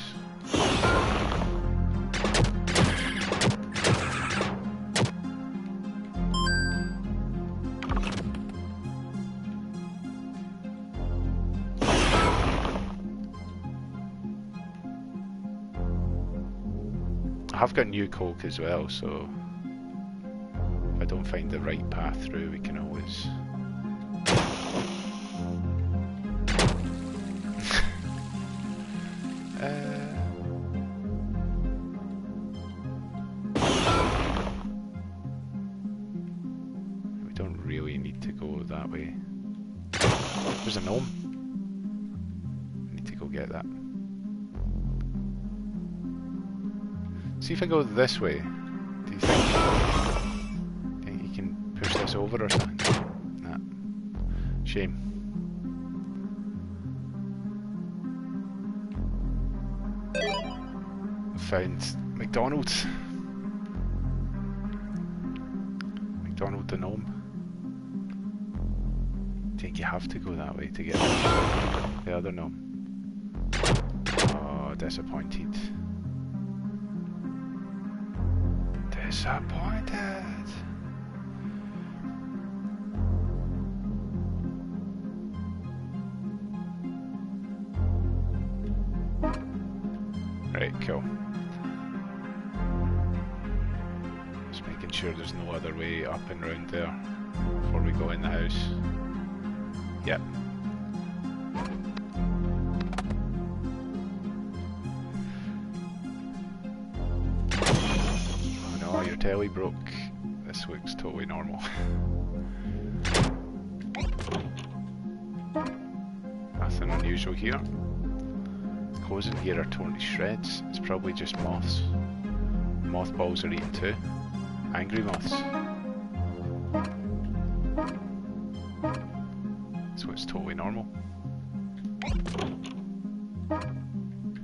I've got new Coke as well, so if I don't find the right path through, we can always... We don't really need to go that way. There's a gnome. I need to go get that. See if I go this way, do you think you can push this over or something? Nah. Shame. Found McDonald's. McDonald the gnome. I think you have to go that way to get the other gnome. Oh, disappointed. Disappointed. Right, cool. Just making sure there's no other way up and round there before we go in the house. Yep. Your telly broke. This looks totally normal. Nothing unusual here. The clothes in here are torn to shreds. It's probably just moths. Mothballs are eaten too. Angry moths. So it's totally normal.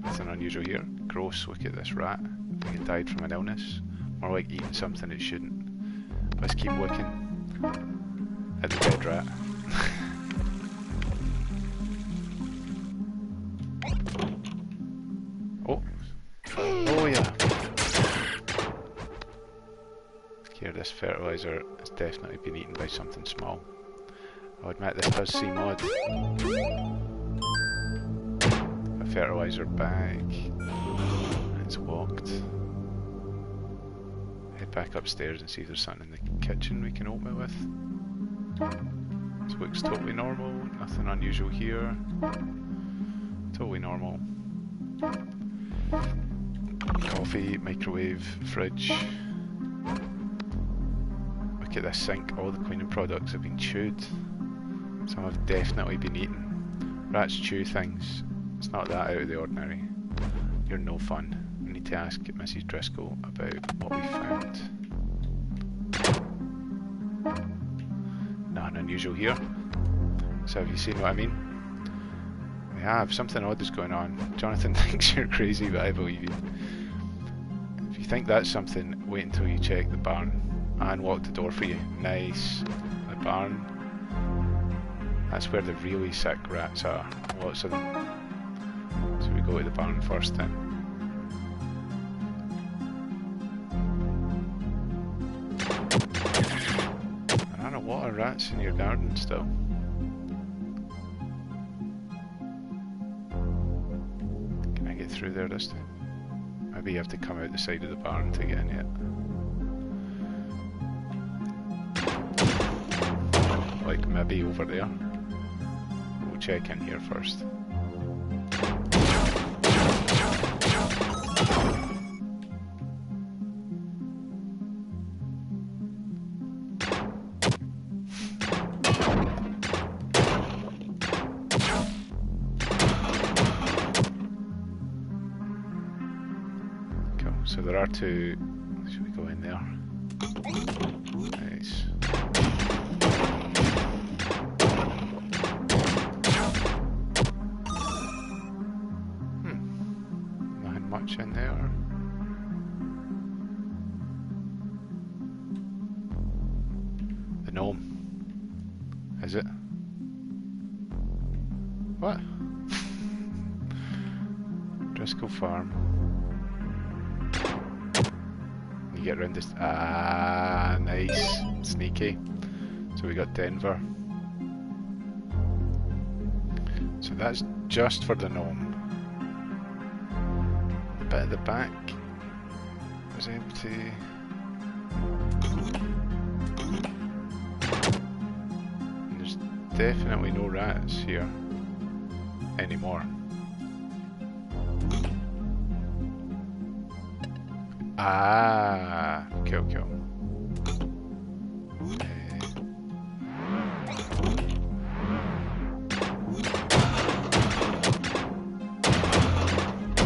Nothing unusual here. Gross, look at this rat. I think it died from an illness. More like eating something it shouldn't. Let's keep looking at the dead rat. Oh. Oh yeah. Here, this fertilizer has definitely been eaten by something small. I'll admit this does seem odd. A fertilizer bag. It's locked. Head back upstairs and see if there's something in the kitchen we can open it with. This looks totally normal, nothing unusual here. Totally normal. Coffee, microwave, fridge. Look at this sink, all the cleaning products have been chewed. Some have definitely been eaten. Rats chew things. It's not that out of the ordinary. You're no fun. We need to ask Mrs. Driscoll about what we found. Nothing unusual here. So have you seen what I mean? We have. Something odd is going on. Jonathan thinks you're crazy, but I believe you. If you think that's something, wait until you check the barn. I unlocked the door for you. Nice. The barn. That's where the really sick rats are. Lots of them. So we go to the barn first then. There are a lot of rats in your garden still. Can I get through there this time? Maybe you have to come out the side of the barn to get in yet. Like maybe over there. We'll check in here first. Cool, so there are two. Should we go in there? Nice. Much in there. The gnome. Is it? What? Driscoll Farm. You get round this. Ah, nice. Sneaky. So we got Denver. So that's just for the gnome. Bit at the back was empty. And there's definitely no rats here anymore. Ah, cool.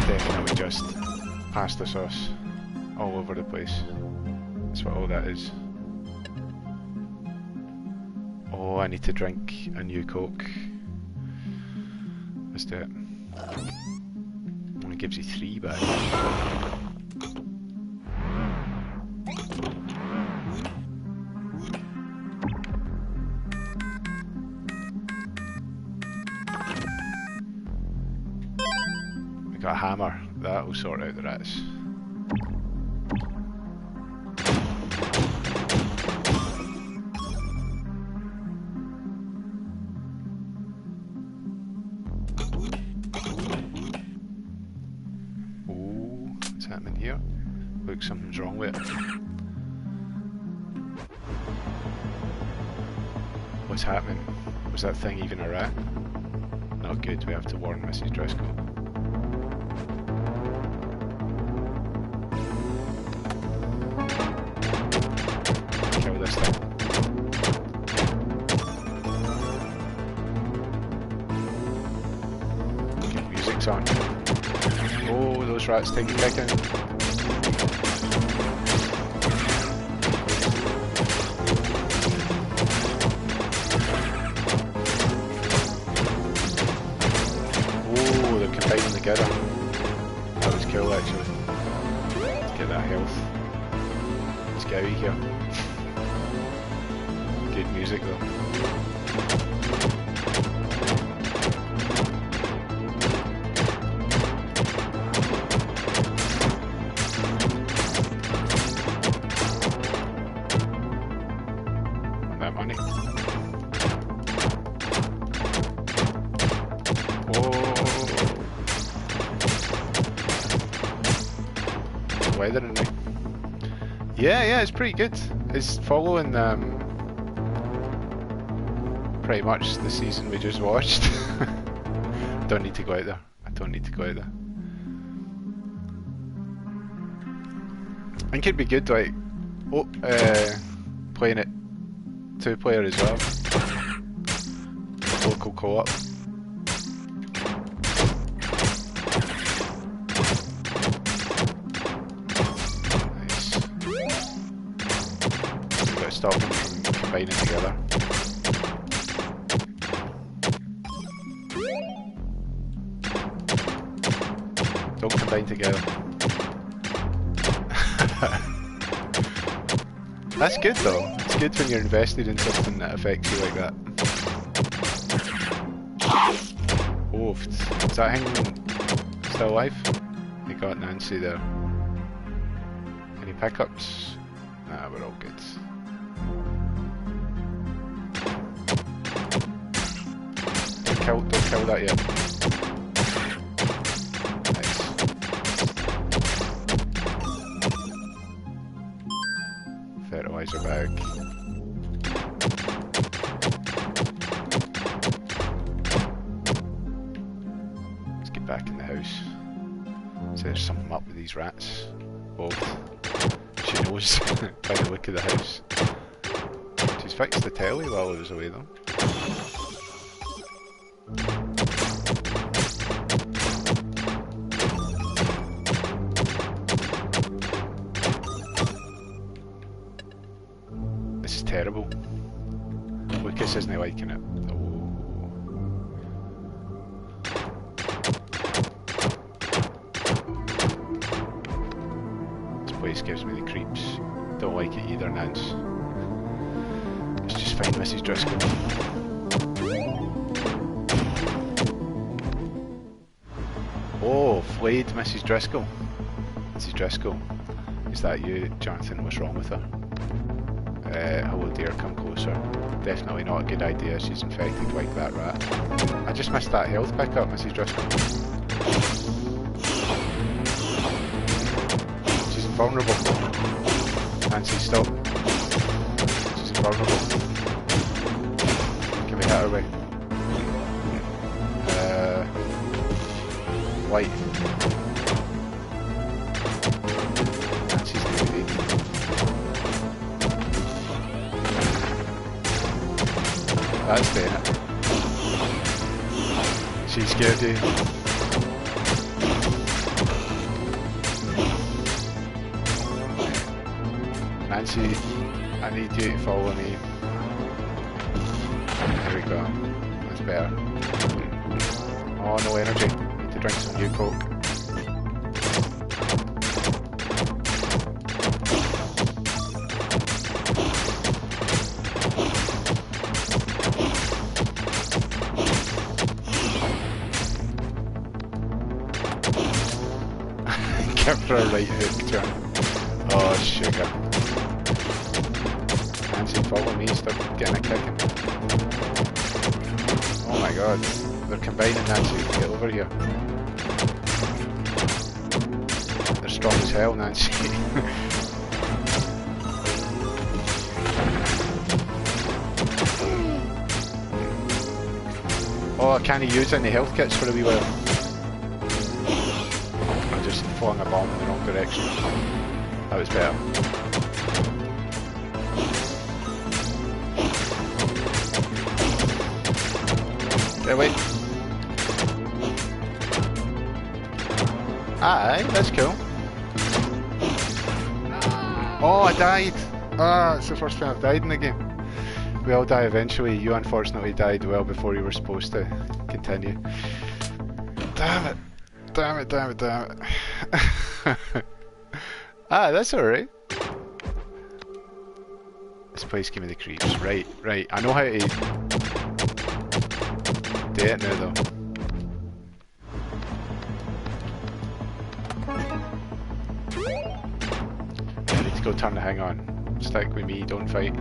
Definitely just pasta sauce all over the place. That's what all that is. Oh, I need to drink a new Coke. Let's do it. Only gives you 3 bags. We got a hammer. That will sort out the rats. Oh, what's happening here? Looks something's wrong with it. What's happening? Was that thing even a rat? Not good, we have to warn Mrs. Driscoll. Kill this thing. Okay, music's on. Oh, those rats take a kicking. Together. That was cool actually. Let's get that health. scowy here. Good music though. Want that money? Whoa. Weathering me. Yeah, it's pretty good. It's following pretty much the season we just watched. Don't need to go out there. I don't need to go out there. I think it'd be good, like, playing it 2-player as well. Local co-op. Stop them from combining together. Don't combine together. That's good though. It's good when you're invested in something that affects you like that. Oh, is that hangman still alive? You got Nancy there. Any pickups? Nah, we're all good. Don't kill that yet. Nice. Fertilizer bag. Let's get back in the house. So there's something up with these rats. Both. She knows by the look of the house. She's fixed the telly while I was away though. This is terrible. Lucas isn't liking it. Oh. This place gives me the creeps. Don't like it either, Nance. Let's just find Mrs. Driscoll. Oh, flayed Mrs. Driscoll. Mrs. Driscoll. Is that you, Jonathan? What's wrong with her? Hello dear, come closer. Definitely not a good idea, she's infected like that rat. I just missed that health pickup, Mrs. Driscoll. She's invulnerable. Nancy, stop. She's invulnerable. Can we hit her away? White. Nancy's gonna be dead. That's doing it. She scared you. Nancy, I need you to follow me. There we go. That's better. Oh, no energy. Need to drink some new Coke. Give her a right hook, John. Oh, sugar. Nancy, follow me, stop getting a kicking. Oh my god. They're combining, Nancy. Get over here. They're strong as hell, Nancy. Oh, I can't use any health kits for a wee while. I just flung a bomb in the wrong direction. That was better. Get away. Aye, that's cool. Oh, I died! Ah, it's the first time I've died in the game. We all die eventually. You unfortunately died well before you were supposed to continue. Damn it. Damn it, damn it, damn it. Ah, that's alright. This place gave me the creeps. Right, right. I know how to do it now though. I need to go turn the hang on. Stick with me, don't fight.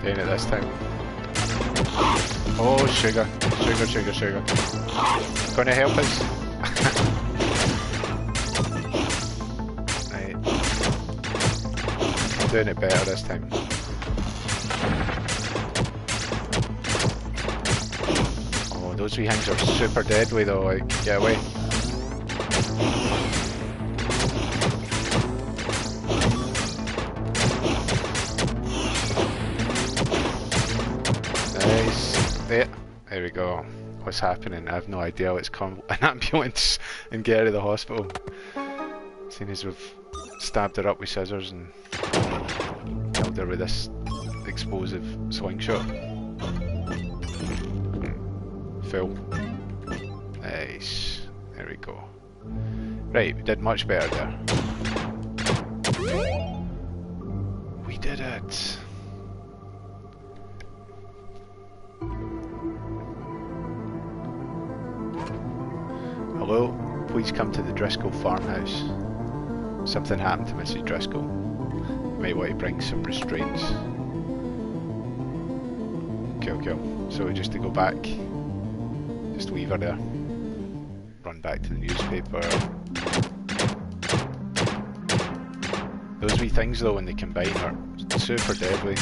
Doing it this time. Oh, sugar. Sugar, sugar, sugar. Gonna help us? Right. I'm doing it better this time. Oh, those wee things are super deadly though, like, get away. There we go. What's happening? I have no idea. Let's call an ambulance and get her to the hospital. Seeing as we've stabbed her up with scissors and killed her with this explosive slingshot. Full. Nice. There we go. Right, we did much better there. We did it. Hello, please come to the Driscoll farmhouse. Something happened to Mrs. Driscoll. You might want to bring some restraints. Okay. So just to go back, just leave her there. Run back to the newspaper. Those wee things though, when they combine, are super deadly.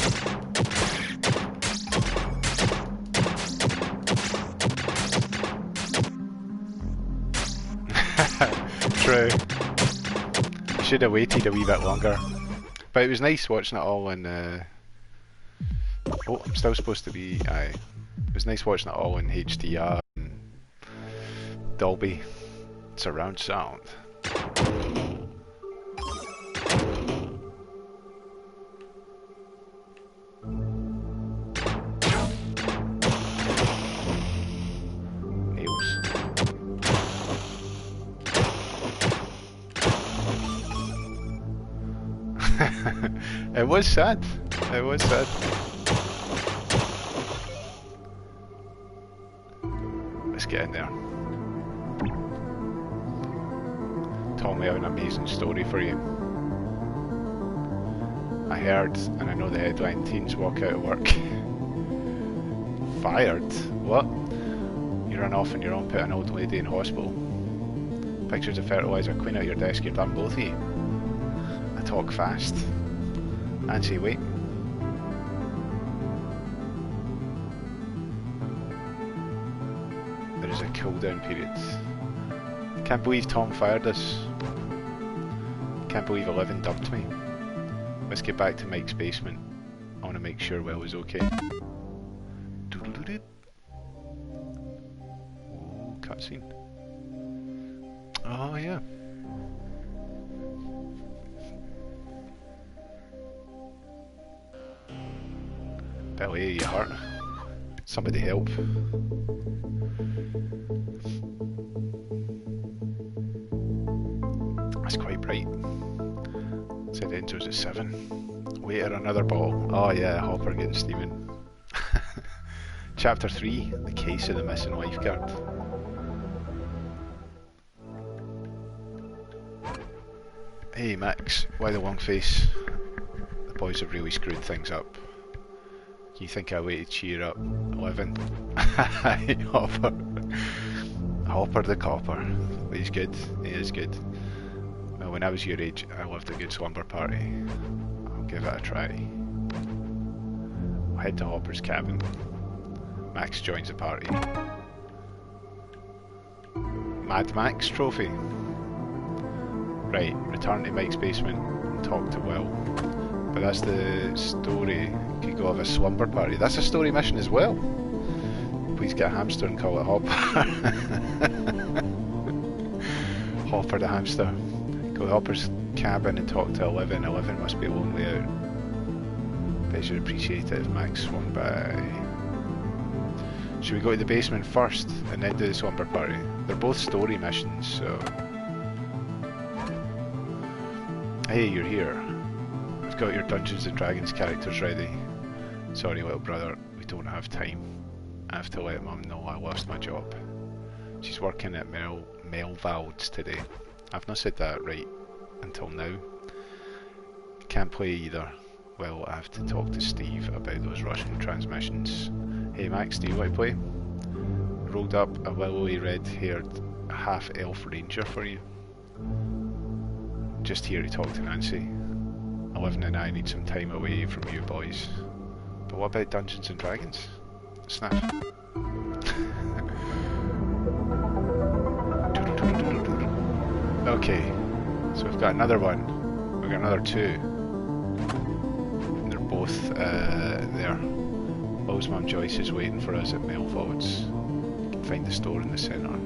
True. I should have waited a wee bit longer. But it was nice watching it all in oh, I'm still supposed to be aye. It was nice watching it all in HDR and Dolby surround sound. It was sad. It was sad. Let's get in there. Tom, we have an amazing story for you. I heard, and I know the headline, teens walk out of work. Fired? What? You run off on your own, put an old lady in hospital. Pictures of fertiliser, clean out your desk, you're done, both of you. I talk fast. And say wait. There is a cooldown period. Can't believe Tom fired us. Can't believe 11 dumped me. Let's get back to Mike's basement. I want to make sure Will is okay. Oh, cutscene. Oh yeah. Belly, you hurt. Somebody help. That's quite bright. Said Enzo's at 7. Waiter, another bottle. Oh yeah, Hopper getting steaming. Chapter 3, the case of the missing lifeguard. Hey Max, why the long face? The boys have really screwed things up. You think I waited to cheer up? 11. Hopper. Hopper the copper. But he's good. He is good. Well, when I was your age, I loved a good slumber party. I'll give it a try. head to Hopper's cabin. Max joins the party. Mad Max trophy. Right, return to Mike's basement and talk to Will. But that's the story. You could go have a slumber party. That's a story mission as well. Please get a hamster and call it Hopper. Hopper the hamster. Go to Hopper's cabin and talk to 11. 11 must be lonely out. Bet you'd appreciate it if Max swung by. Should we go to the basement first and then do the slumber party? They're both story missions, so... Hey, you're here. I've got your Dungeons and Dragons characters ready. Sorry, little brother, we don't have time. I have to let Mum know I lost my job. She's working at Melvald's today. I've not said that right until now. Can't play either. Well, I have to talk to Steve about those Russian transmissions. Hey Max, do you want to play? Rolled up a willowy red-haired half-elf ranger for you. Just here to talk to Nancy. 11 and I need some time away from you boys. But what about Dungeons and Dragons? Snap. Okay, so we've got another one. We've got another two. And they're both there. Will's mum Joyce is waiting for us at Melvald's. You can find the store in the centre.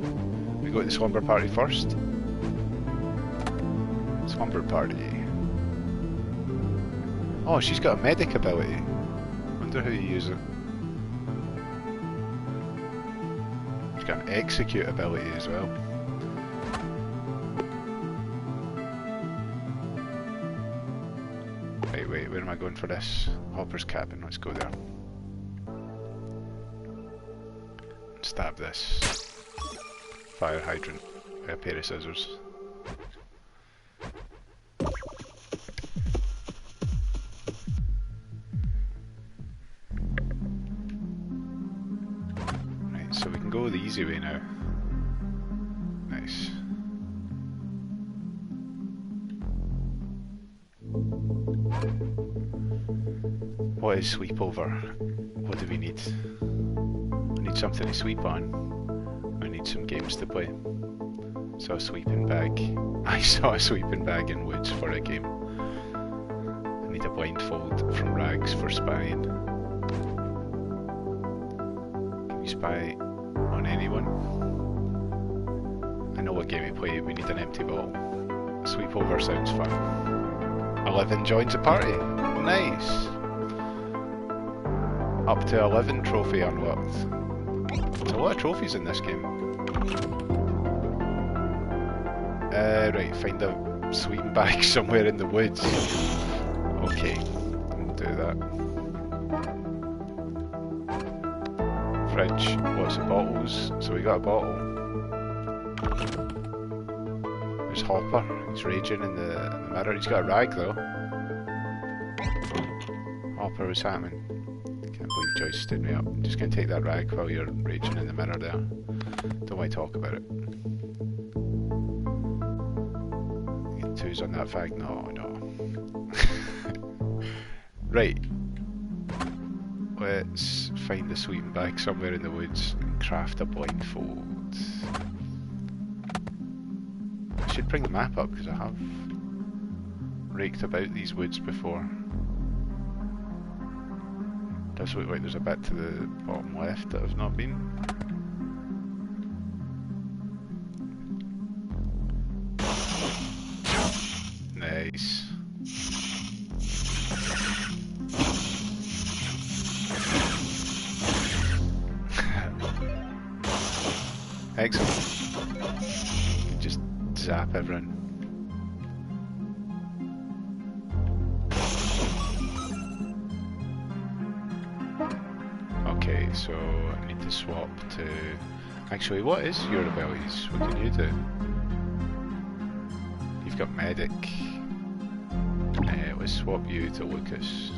We go to the slumber party first. Slumber party. Oh, she's got a medic ability. Wonder how you use it. She's got an execute ability as well. Right, wait, where am I going for this? Hopper's cabin, let's go there. Stab this. Fire hydrant. A pair of scissors. Right, so we can go the easy way now. Nice. What is sleepover? What do we need? I need something to sleep on. I need some games to play. Saw a sleeping bag. I saw a sleeping bag in woods for a game. I need a blindfold from rags for spying. Can you spy on anyone? I know what game to play. We need an empty bottle. Sleepover sounds fun. 11 joins the party. Nice. Up to 11 trophy unlocked. There's a lot of trophies in this game. Right, find a sleeping bag somewhere in the woods. Okay, we'll do that. Fridge, lots of bottles. So we got a bottle. There's Hopper, he's raging in the mirror. He's got a rag though. Hopper, what's happening? Can't believe Joyce stood me up. I'm just going to take that rag while you're raging in the mirror there. Don't want to talk about it. Get twos on that fag? No. Right. Let's find the sleeping bag somewhere in the woods and craft a blindfold. I should bring the map up because I have raked about these woods before. Does look like there's a bit to the bottom left that I've not been. Nice. Excellent. You can just zap everyone. Okay, so I need to swap to... Actually, what is your abilities? What can you do? You've got medic. Let's swap you to Lucas.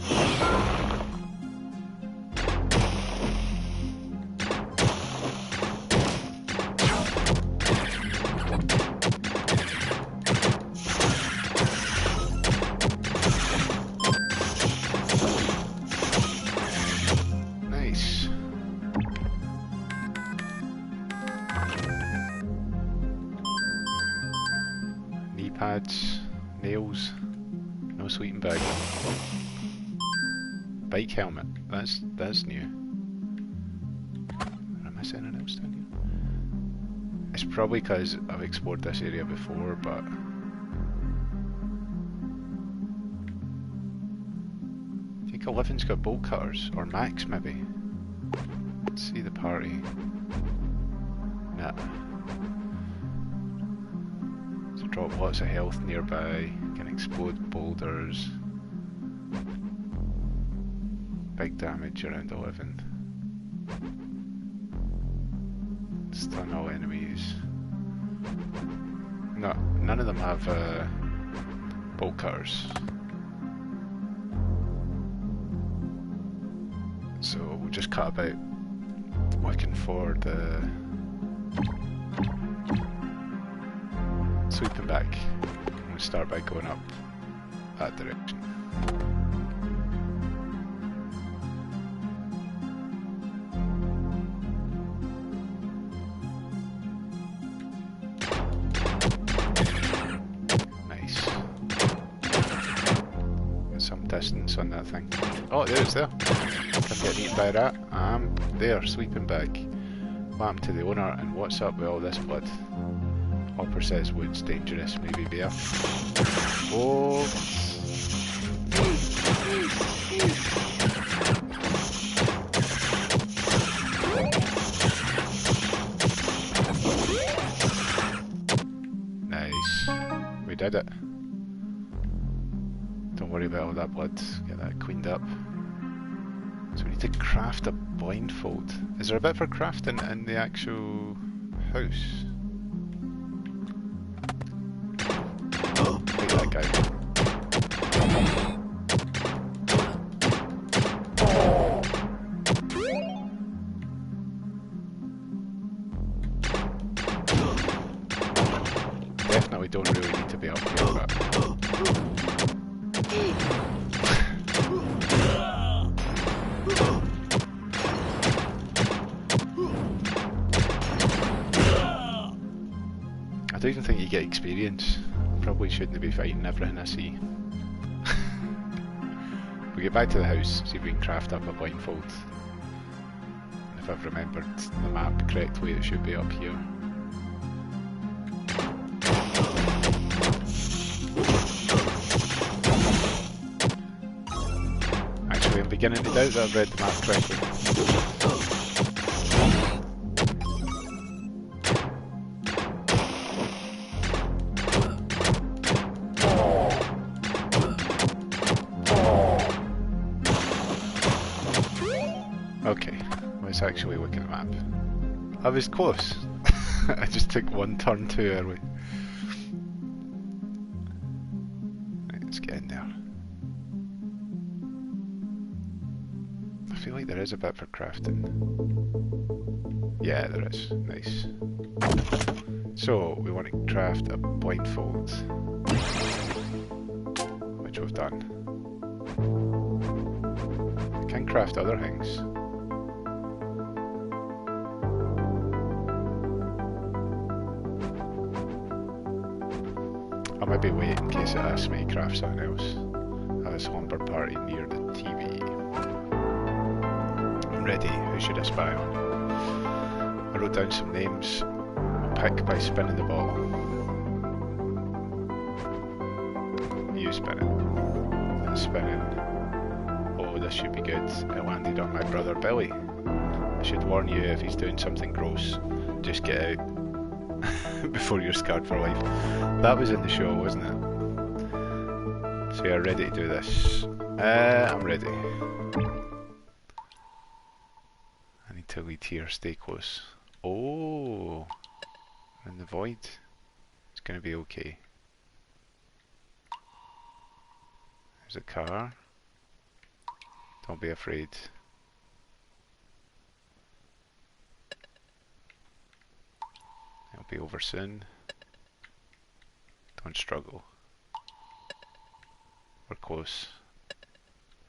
pads, nails, no sleeping bag. Bike helmet, that's new. Am I saying anything else down here? It's probably because I've explored this area before, but I think 11's got bolt cutters, or Max maybe. Let's see the party. Nah. So drop lots of health nearby, can explode boulders. Big damage around 11. Stun all enemies. No, none of them have bolt cutters. So we'll just cut about looking for the sweeping back. We'll start by going up that direction. Distance on that thing. Oh, there it's there. I'm getting eaten by a rat. I'm there, sweeping back. What happened to the owner and what's up with all this blood? Hopper says wood's dangerous, maybe bear. Oh. Nice. We did it. Don't worry about all that blood, get that cleaned up. So we need to craft a blindfold. Is there a bit for crafting in the actual house? Like that guy. Definitely don't really need to be up here, but I don't even think you get experience. Probably shouldn't be fighting everything I see. We get back to the house, see if we can craft up a blindfold. And if I've remembered the map correctly, it should be up here. Actually, I'm beginning to doubt that I've read the map correctly. Okay, let's actually look at the map. I was close. I just took one turn too early. Right, let's get in there. I feel like there is a bit for crafting. Yeah, there is. Nice. So, we want to craft a blindfold. Which we've done. We can craft other things. I might be waiting in case it asks me to craft something else. Have a slumber party near the TV. I'm ready. Who should I spy on? I wrote down some names. I'll pick by spinning the ball. You spin it. And spinning. Oh, this should be good. It landed on my brother Billy. I should warn you, if he's doing something gross, just get out. Before you're scarred for life. That was in the show, wasn't it? So you're ready to do this. I'm ready. I need to lead here, stay close. Oh, in the void. It's going to be okay. There's a car. Don't be afraid. It'll be over soon. Don't struggle. We're close.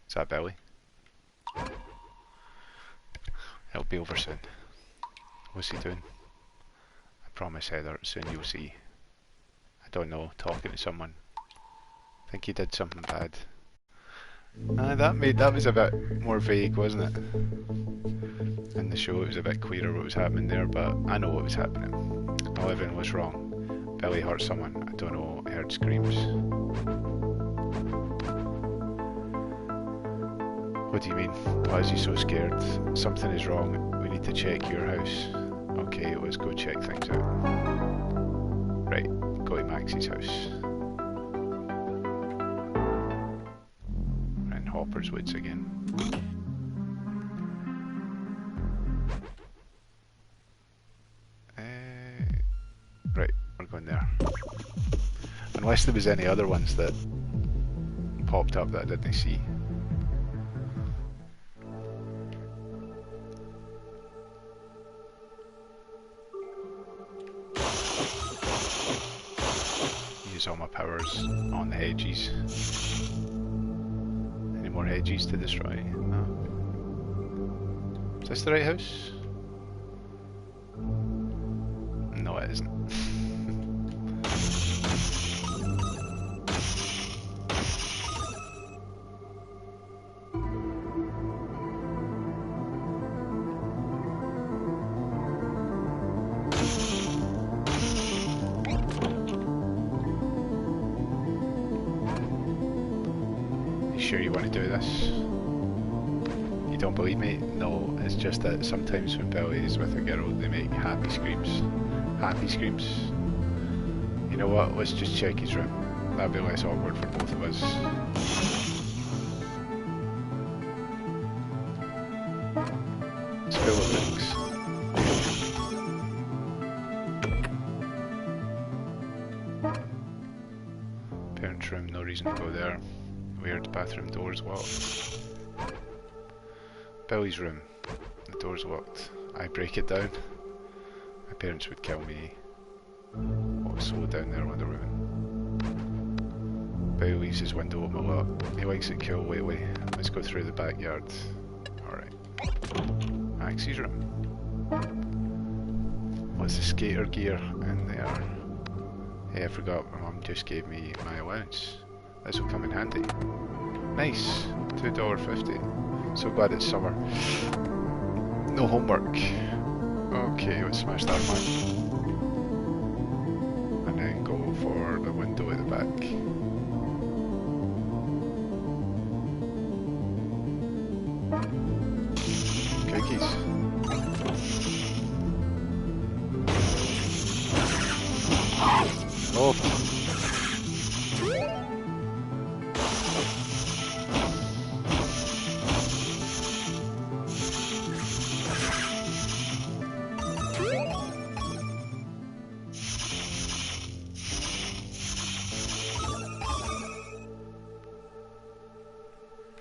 Is that Billy? It'll be over soon. What's he doing? I promise Heather, soon you'll see. I don't know, talking to someone. I think he did something bad. That was a bit more vague, wasn't it? In the show it was a bit clearer what was happening there, but I know what was happening. 11 was wrong. Billy hurt someone. I don't know, I heard screams. What do you mean? Why is he so scared? Something is wrong. We need to check your house. Okay, let's go check things out. Right, go to Maxie's house. We're in Hopper's Woods again. Right, we're going there. Unless there was any other ones that popped up that I didn't see. Use all my powers on the hedges. Any more hedges to destroy? No. Is this the right house? No, it isn't. Sure you want to do this? You don't believe me? No, it's just that sometimes when Billy is with a girl they make happy screams. Happy screams. You know what, let's just check his room. That'd be less awkward for both of us. It's full of books. Parents' room, no reason to go there. Weird, bathroom door's locked. Billy's room, the door's locked. I break it down. My parents would kill me. What was sold down there, Wonder Woman? Billy leaves his window open a lot. He likes it cool lately. Let's go through the backyard. Alright. Maxie's room. What's the skater gear in there? Hey, I forgot my mum just gave me my allowance. This will come in handy. Nice, $2.50. So glad it's summer. No homework. Okay, let's smash that one. And then go for the window at the back. Cookies. Oh.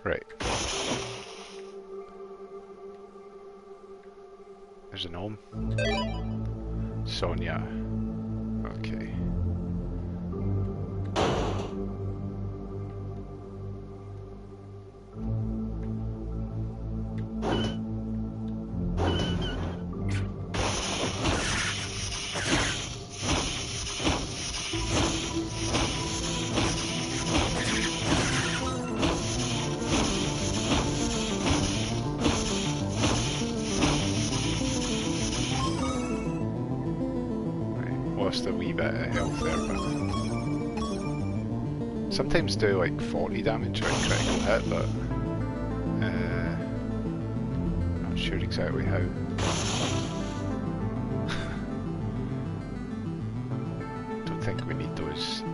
Right. There's a gnome. Sonia. Okay. Lost a wee bit of health there, but sometimes do like 40 damage with a critical hit, but not sure exactly how. Don't think we need those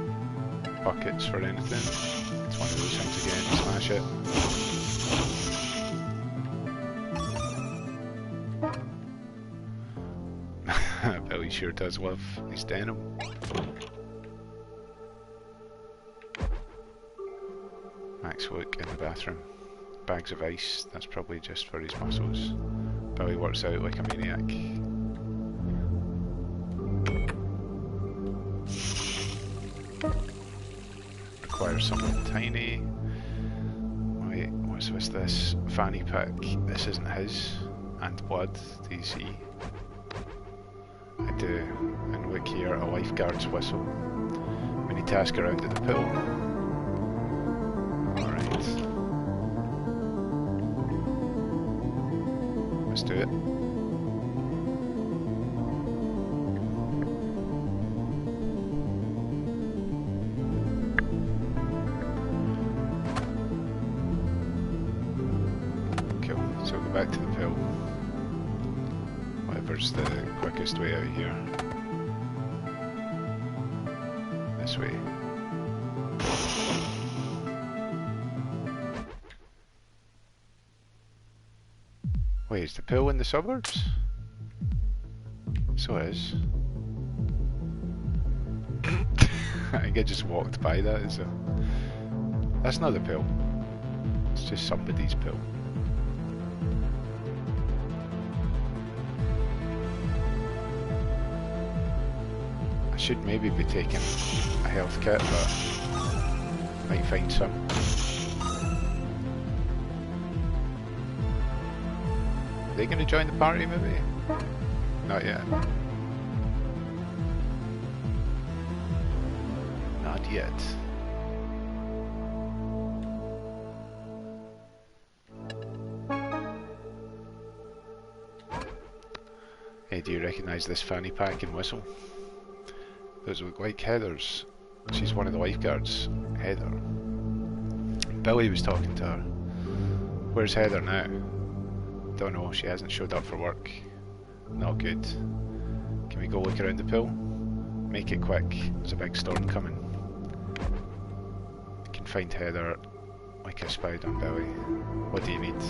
buckets for anything. It's one of those things again, smash it. Billy sure does love his denim. Max look in the bathroom. Bags of ice, that's probably just for his muscles. Billy works out like a maniac. Requires something tiny. Wait, what's with this? Fanny pack. This isn't his. And blood, do you see? I do, and look here, a lifeguard's whistle. We need to ask around at the pool. Alright. Let's do it. Cool, so go back to the pool. Whatever's the quickest way out here. This way. Wait, is the pool in the suburbs? So it is. I think I just walked by that, so that's not the pool. It's just somebody's pool. I should maybe be taking a health kit, but might find some. Are they going to join the party maybe? Not yet. Not yet. Hey, do you recognise this fanny pack and whistle? Those look like Heather's. She's one of the lifeguards. Heather. Billy was talking to her. Where's Heather now? Don't know, she hasn't showed up for work. Not good. Can we go look around the pool? Make it quick, there's a big storm coming. I can find Heather like I spied on Billy. What do you need?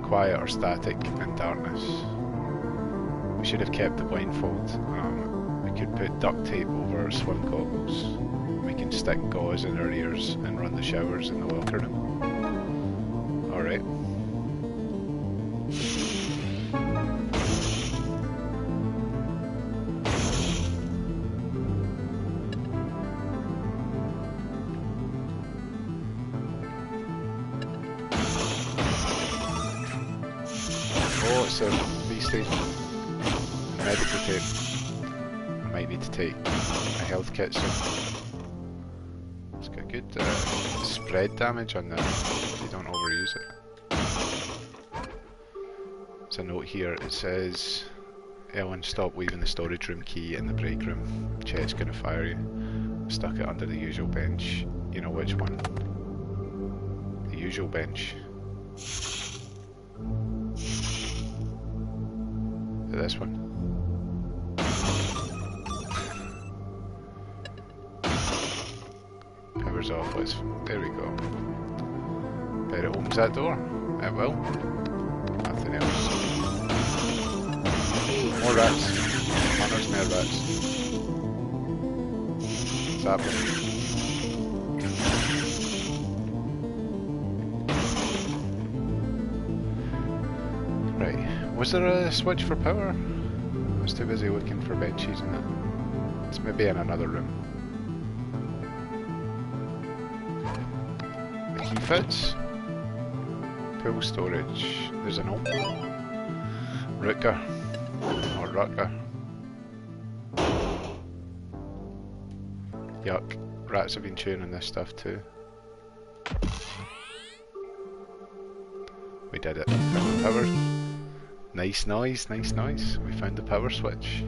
Quiet or static and darkness. We should have kept the blindfold. We could put duct tape over our swim goggles. We can stick gauze in our ears and run the showers in the locker room. Alright. Oh, it's a police station. Medical tape. I might need to take a health kit soon. It's got good spread damage on that if you don't overuse it. There's a note here, it says Ellen, stop leaving the storage room key in the break room. Chet's gonna fire you. Stuck it under the usual bench. You know which one? The usual bench. This one. Power's off, let's, there we go. Bet it opens that door. It will. Nothing else. More rats. Hunters, more rats. What's happening? Right, was there a switch for power? I was too busy looking for benches in it. It's maybe in another room. The key fits. Pool storage. There's an open. Rutger. Or Rutger. Yuck. Rats have been chewing on this stuff too. We did it. Found the power. Nice noise, nice noise. We found the power switch.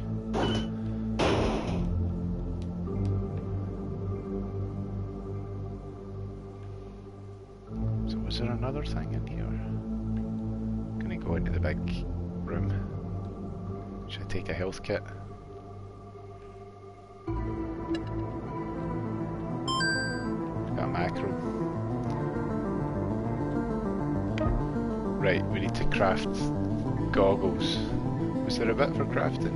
So was there another thing in here? Can I go into the big room? Should I take a health kit? Got a macro. Right, we need to craft goggles. Was there a bit for crafting?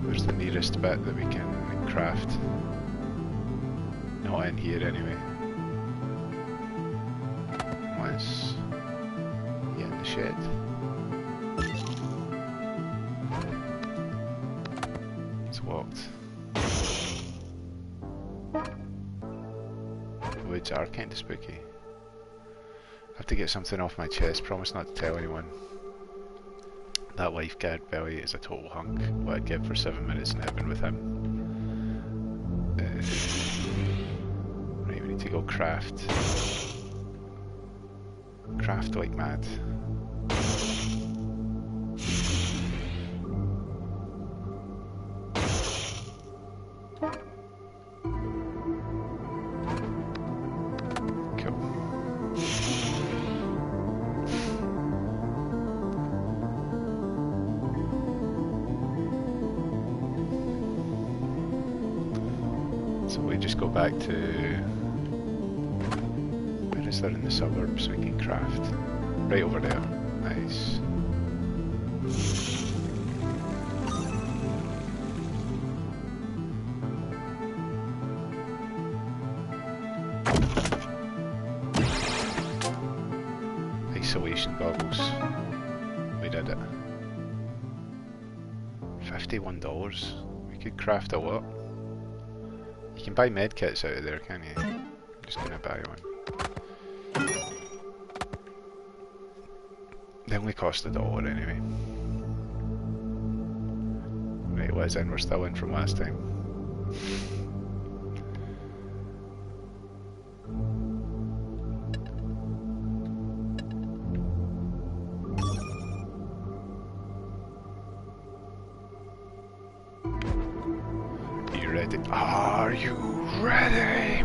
Where's the nearest bit that we can craft? Not in here anyway. Unless... yeah, in the shed. Locked. The woods are kind of spooky. have to get something off my chest. Promise not to tell anyone. That lifeguard belly is a total hunk. What I'd give for 7 minutes in heaven with him. Right, we need to go craft. Craft like mad. Go back to... where is there in the suburbs we can craft? Right over there. Nice. Isolation goggles. We did it. $51. We could craft a lot. You can buy medkits out of there, can't you? I'm just gonna buy one. They only cost $1 anyway. Right, let's in. We're still in from last time. Are you ready?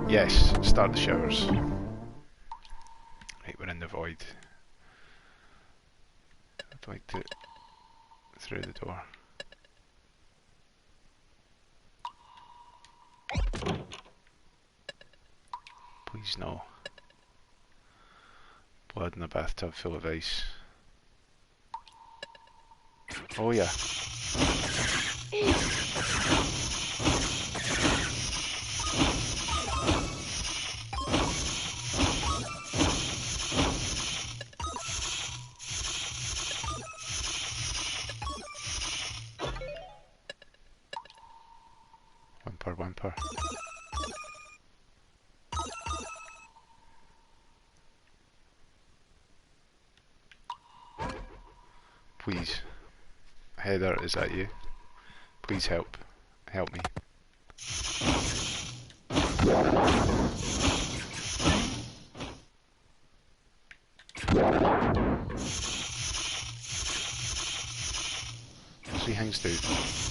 Yes, start the showers. Right, we're in the void. I'd like to through the door. Please no. Blood in a bathtub full of ice. Oh yeah. Whimper. Please. Heather, is that you? Please help. Help me. Three things do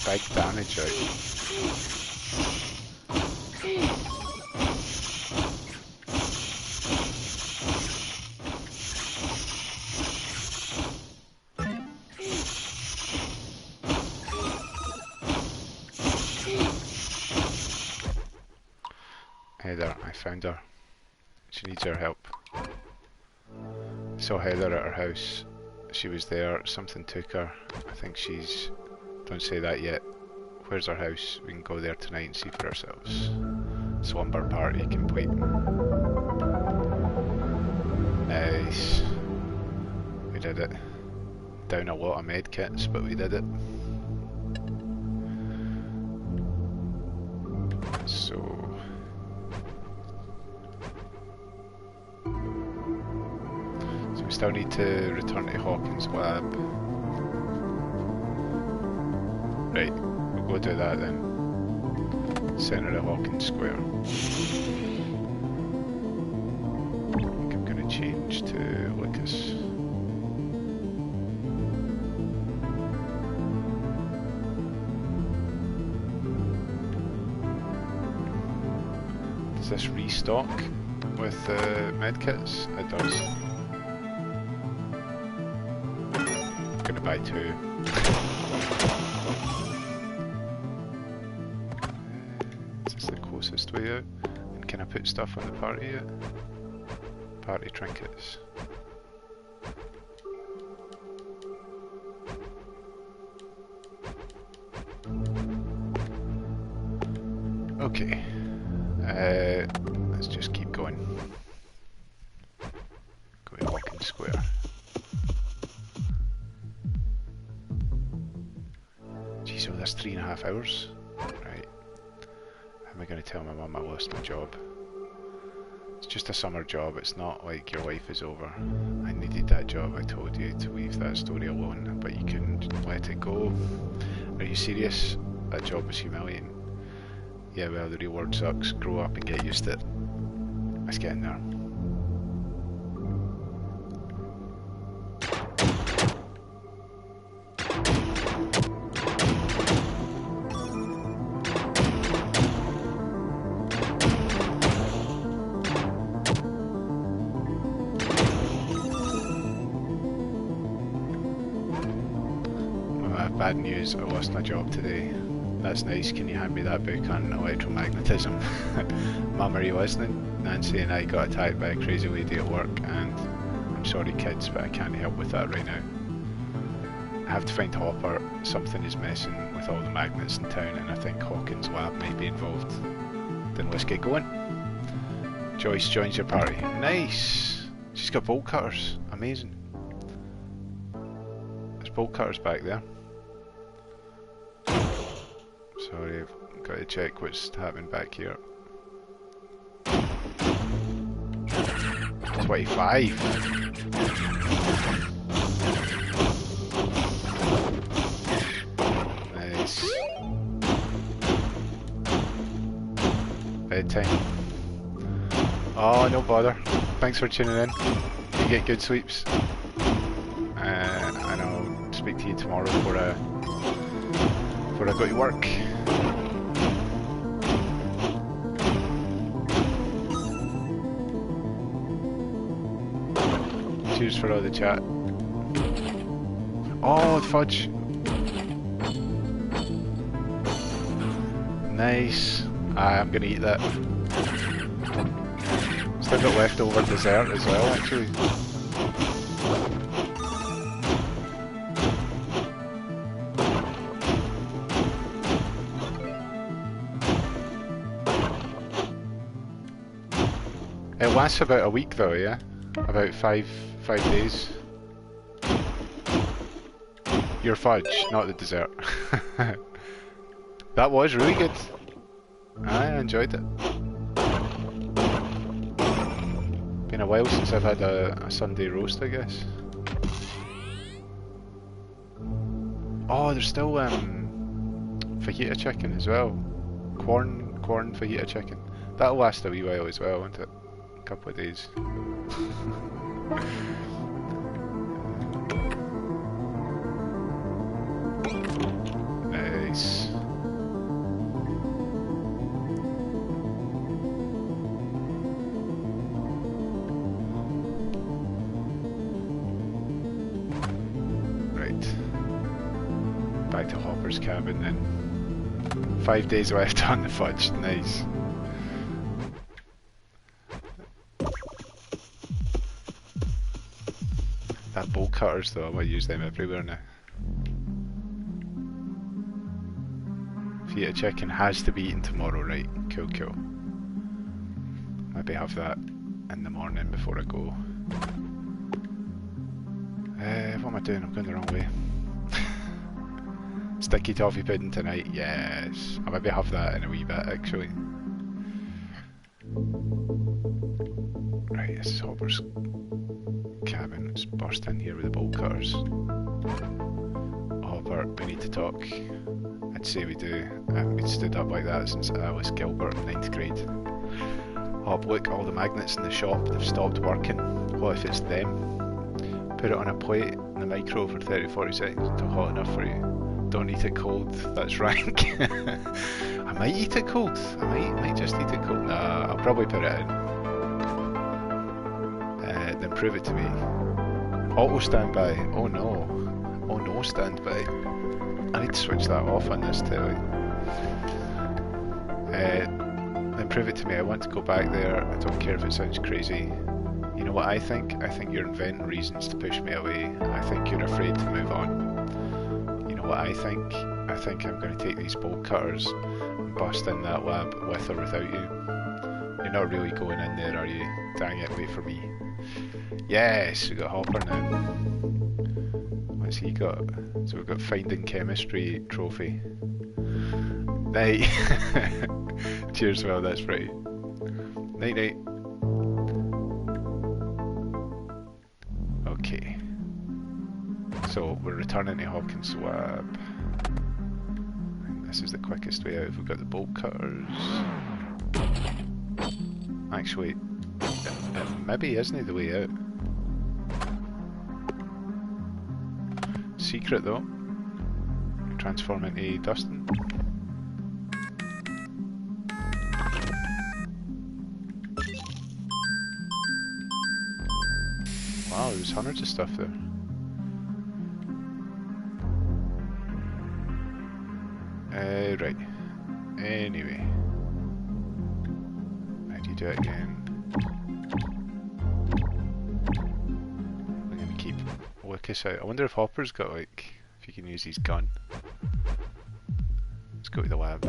big damage out. Heather, I found her. She needs our help. I saw Heather at her house. She was there, something took her. I think she's... Don't say that yet. Where's our house? We can go there tonight and see for ourselves. Slumber party complete. Nice. We did it. Down a lot of medkits, but we did it. So... we still need to return to Hawkins' lab. Right, we'll go do that then. Centre of Hawkins Square. I think I'm going to change to Lucas. Does this restock with medkits? It does. Gonna buy 2. Is this the closest way out? And can I put stuff on the party yet? Party trinkets. Okay. Let's just keep going. Go to Hawkins Square. So that's 3.5 hours. Right. How am I going to tell my mum I lost my job? It's just a summer job, it's not like your life is over. I needed that job, I told you to leave that story alone, but you couldn't let it go. Are you serious? That job was humiliating. Yeah, well, the real world sucks. Grow up and get used to it. Let's get in there. Bad news, I lost my job today. That's nice, can you hand me that book on electromagnetism? Mum, are you listening? Nancy and I got attacked by a crazy lady at work, and I'm sorry kids, but I can't help with that right now. I have to find Hopper. Something is messing with all the magnets in town, and I think Hawkins' lab may be involved. Then let's get going. Joyce joins your party. Nice! She's got bolt cutters. Amazing. There's bolt cutters back there. Sorry, I've got to check what's happening back here. 25! Nice. Bedtime. Oh, no bother. Thanks for tuning in. You get good sleeps. And I'll speak to you tomorrow before I go to work. Cheers for all the chat. Oh, fudge. Nice. I'm gonna eat that. Still got leftover dessert as well, actually. It lasts about a week though, yeah? About five days. Your fudge, not the dessert. That was really good. I enjoyed it. Been a while since I've had a Sunday roast, I guess. Oh, there's still fajita chicken as well. Corn fajita chicken. That'll last a wee while as well, won't it? A couple of days. Nice. Right. Back to Hopper's cabin then. 5 days left on the fudge. Nice. That bolt cutters though, I might use them everywhere now. Fajita chicken has to be eaten tomorrow, right? Cool, cool. Maybe have that in the morning before I go. What am I doing? I'm going the wrong way. Sticky toffee pudding tonight, yes. I'll maybe have that in a wee bit actually. Right, this is Hopper's cabin. Let's burst in here with the bolt cutters. Hopper, we need to talk. I'd say we do. I haven't been stood up like that since Alice Gilbert in 9th grade. Hop, look, all the magnets in the shop, they've stopped working. What if it's them? Put it on a plate in the micro for 30-40 seconds until hot enough for you. Don't eat it cold, that's rank. I might eat it cold. I might just eat it cold. Nah, I'll probably put it in. Then prove it to me. Auto standby. Oh no. Oh no standby. I need to switch that off on this telly. Then prove it to me. I want to go back there. I don't care if it sounds crazy. You know what I think? I think you're inventing reasons to push me away. I think you're afraid to move on. You know what I think? I think I'm going to take these bolt cutters and bust in that lab with or without you. You're not really going in there, are you? Dang it, wait for me. Yes, we got Hopper now. What's he got? So we've got Finding Chemistry trophy. Night. Cheers, well, that's right. Night night. So we're returning to Hawkins Lab. I think this is the quickest way out if we've got the bolt cutters. Actually, it maybe isn't the way out. Secret though. Transform into Dustin. Wow, there's hundreds of stuff there. Right. Anyway. How do you do it again? I'm gonna keep Lucas out. I wonder if Hopper's got like, if he can use his gun. Let's go to the lab.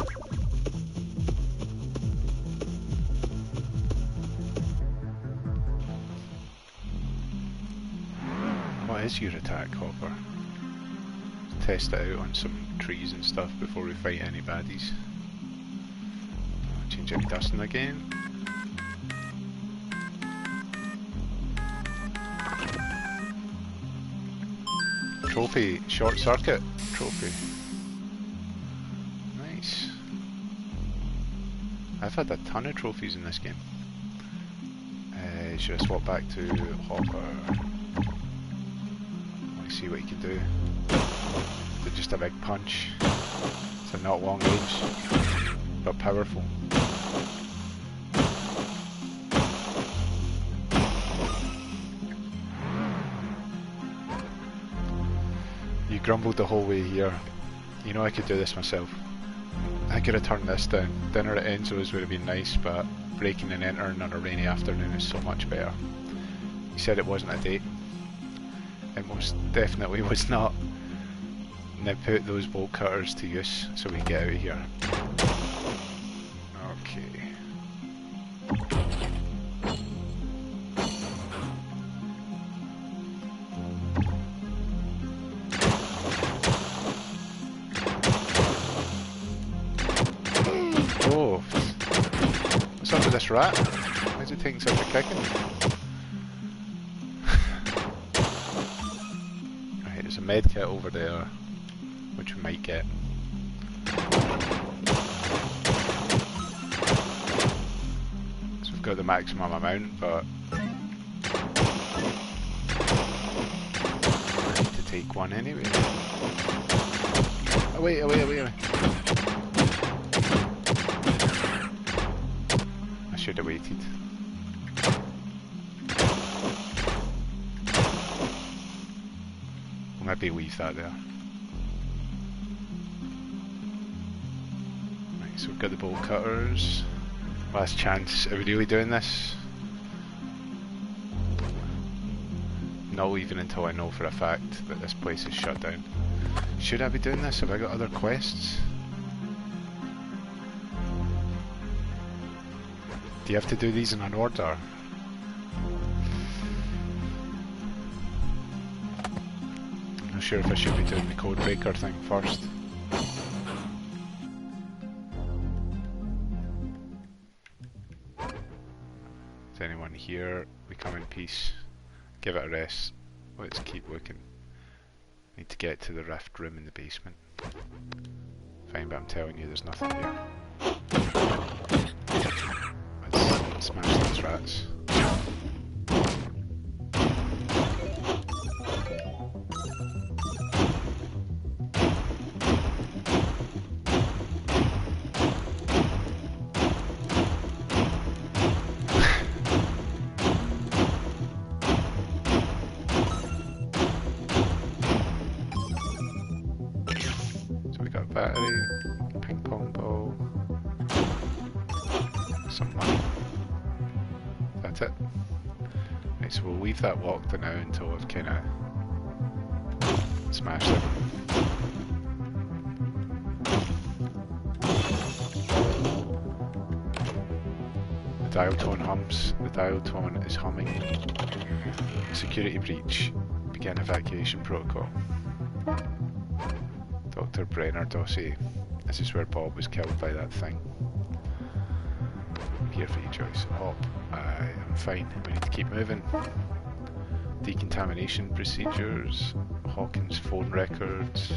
What is your attack, Hopper? Let's test it out on some trees and stuff before we fight any baddies. Change it to Dustin again. Trophy, short circuit trophy. Nice. I've had a ton of trophies in this game. Should I swap back to Hopper? Let's see what he can do. They're just a big punch. So not long range, but powerful. You grumbled the whole way here. You know I could do this myself. I could have turned this down. Dinner at Enzo's would have been nice, but breaking and entering on a rainy afternoon is so much better. He said it wasn't a date. It most definitely was not. Now put those bolt cutters to use so we can get out of here. Okay. Oh, what's up with this rat? Why is it taking such a kicking? Right, there's a med kit over there, which we might get. So we've got the maximum amount, but I need to take one anyway. Oh wait, oh wait, oh wait, oh wait. I should have waited. We'll maybe leave that there. So we've got the bolt cutters. Last chance. Are we really doing this? Not even until I know for a fact that this place is shut down. Should I be doing this? Have I got other quests? Do you have to do these in an order? I'm not sure if I should be doing the code breaker thing first. Anyone here? We come in peace. Give it a rest. Let's keep looking. Need to get to the rift room in the basement. Fine, but I'm telling you, there's nothing here. Let's smash these rats. Battery, ping pong ball, some money. That's it. Right, so we'll leave that locked now until I've kind of smashed it. The dial tone hums. The dial tone is humming. Security breach. Begin evacuation protocol. Dr. Brenner dossier. This is where Bob was killed by that thing. I'm here for you, Joyce. Hop. I am fine. We need to keep moving. Decontamination procedures. Hawkins phone records.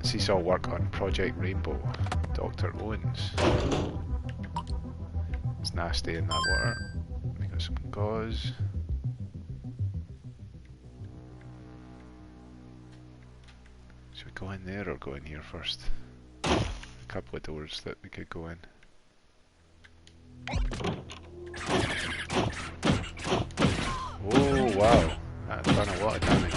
Seesaw work on Project Rainbow. Dr. Owens. It's nasty in that water. We got some gauze. Should we go in there or go in here first? A couple of doors that we could go in. Oh wow, that's done a lot of damage.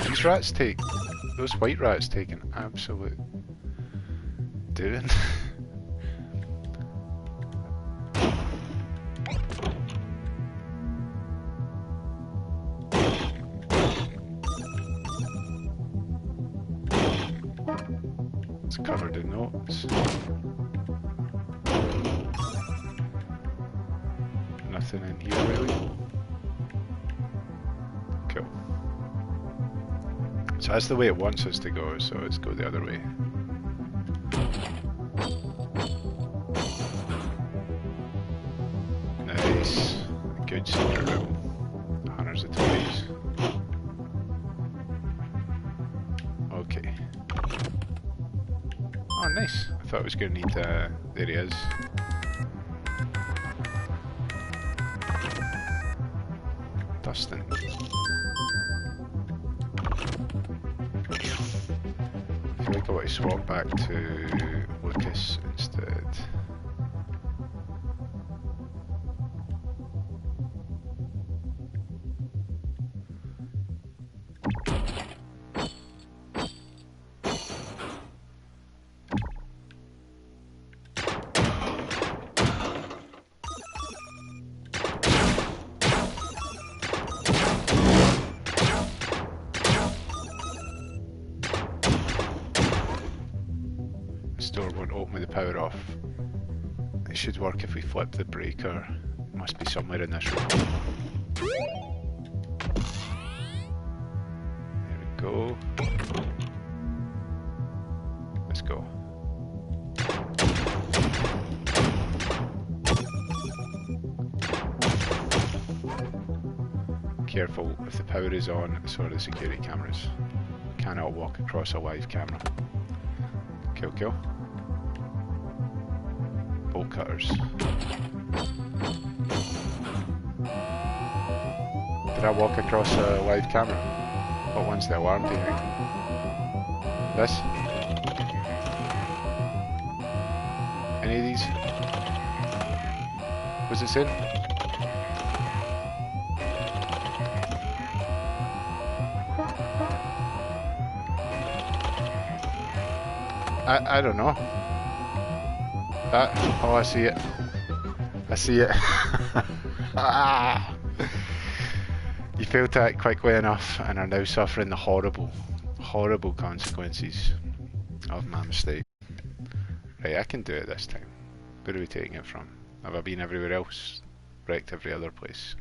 These rats take, those white rats take an absolute doing. It's covered in notes. Nothing in here really. Cool. So that's the way it wants us to go, so let's go the other way. Nice. Good secret room. Hundreds of toys. Okay. Oh, nice. I thought I was going to need, there he is. Dustin. I feel like I want to swap back to Lucas instead. Door won't open with the power off. It should work if we flip the breaker. It must be somewhere in this room. There we go. Let's go. Careful, if the power is on, so are the security cameras. Cannot walk across a live camera. Kill, kill. Bolt cutters. Did I walk across a live camera? What one's the alarm, do you think? This? Any of these? What's it saying? I don't know. Oh, I see it. I see it. Ah! You failed to act quickly enough and are now suffering the horrible, horrible consequences of my mistake. Right, I can do it this time. Where are we taking it from? Have I been everywhere else? Wrecked every other place.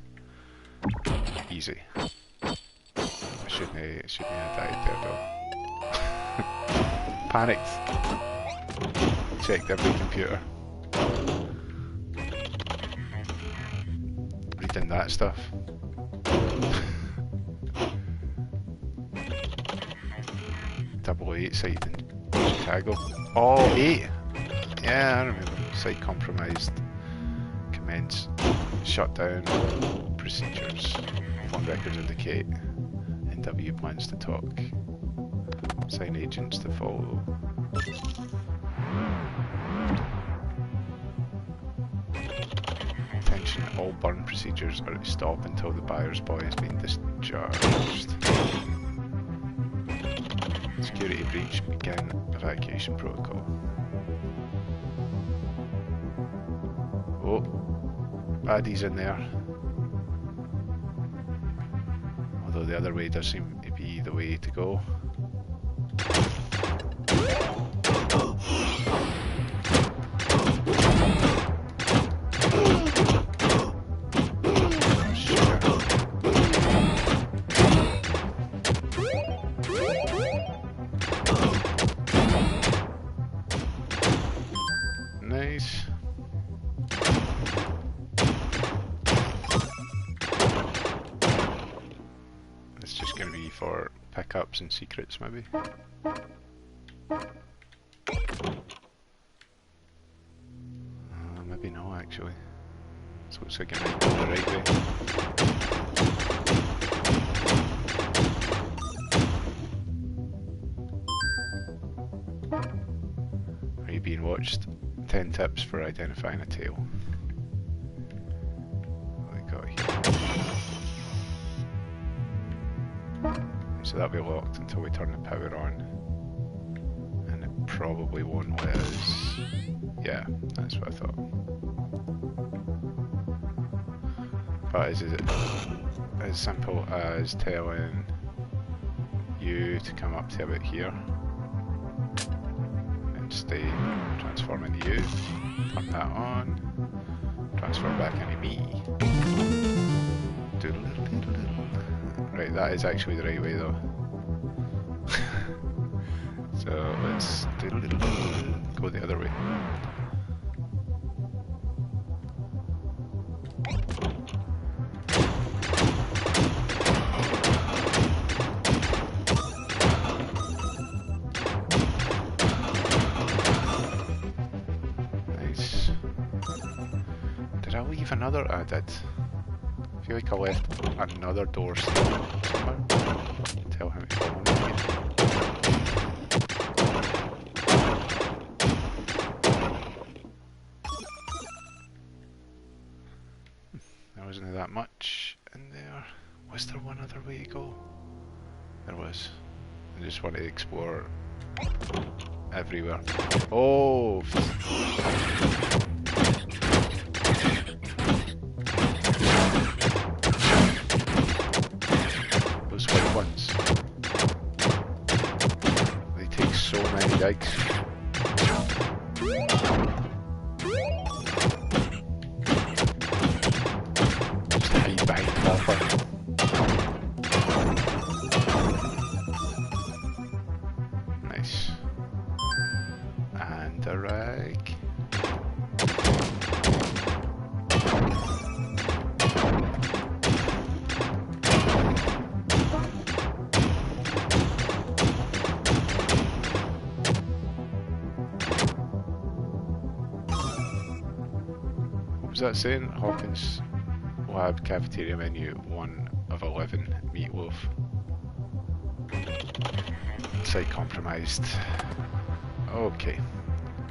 Easy. I shouldn't have died there though. Panicked. Checked every computer. Reading that stuff. Double 8 site in Chicago. Oh, 8! Yeah, I remember. Site compromised. Commence. Shut down. Procedures. Phone records indicate. NW plans to talk. Sign agents to follow. Attention, all burn procedures are to stop until the buyer's boy has been discharged. Security breach, begin evacuation protocol. Oh, baddies in there. Although the other way does seem to be the way to go. pickups and secrets, maybe. Maybe no, actually. So it looks like it might go the right way. Are you being watched? 10 tips for identifying a tail. What have we got here? So that'll be locked until we turn the power on. And it probably won't let us... Yeah, that's what I thought. But is it as simple as telling you to come up to about here and stay transforming into you, turn that on, transform back into me. Right, that is actually the right way though. So let's go the other way. Nice. Did I leave another? I did. I feel like I left another door somewhere. Tell him to follow me again. There wasn't that much in there. Was there one other way to go? There was. I just want to explore everywhere. Oh! Those white ones. They take so many yikes. Just hide behind copper. Nice. And a rag. What was that saying? Hawkins Lab cafeteria menu 1 of 11 meatloaf. Site compromised. Okay,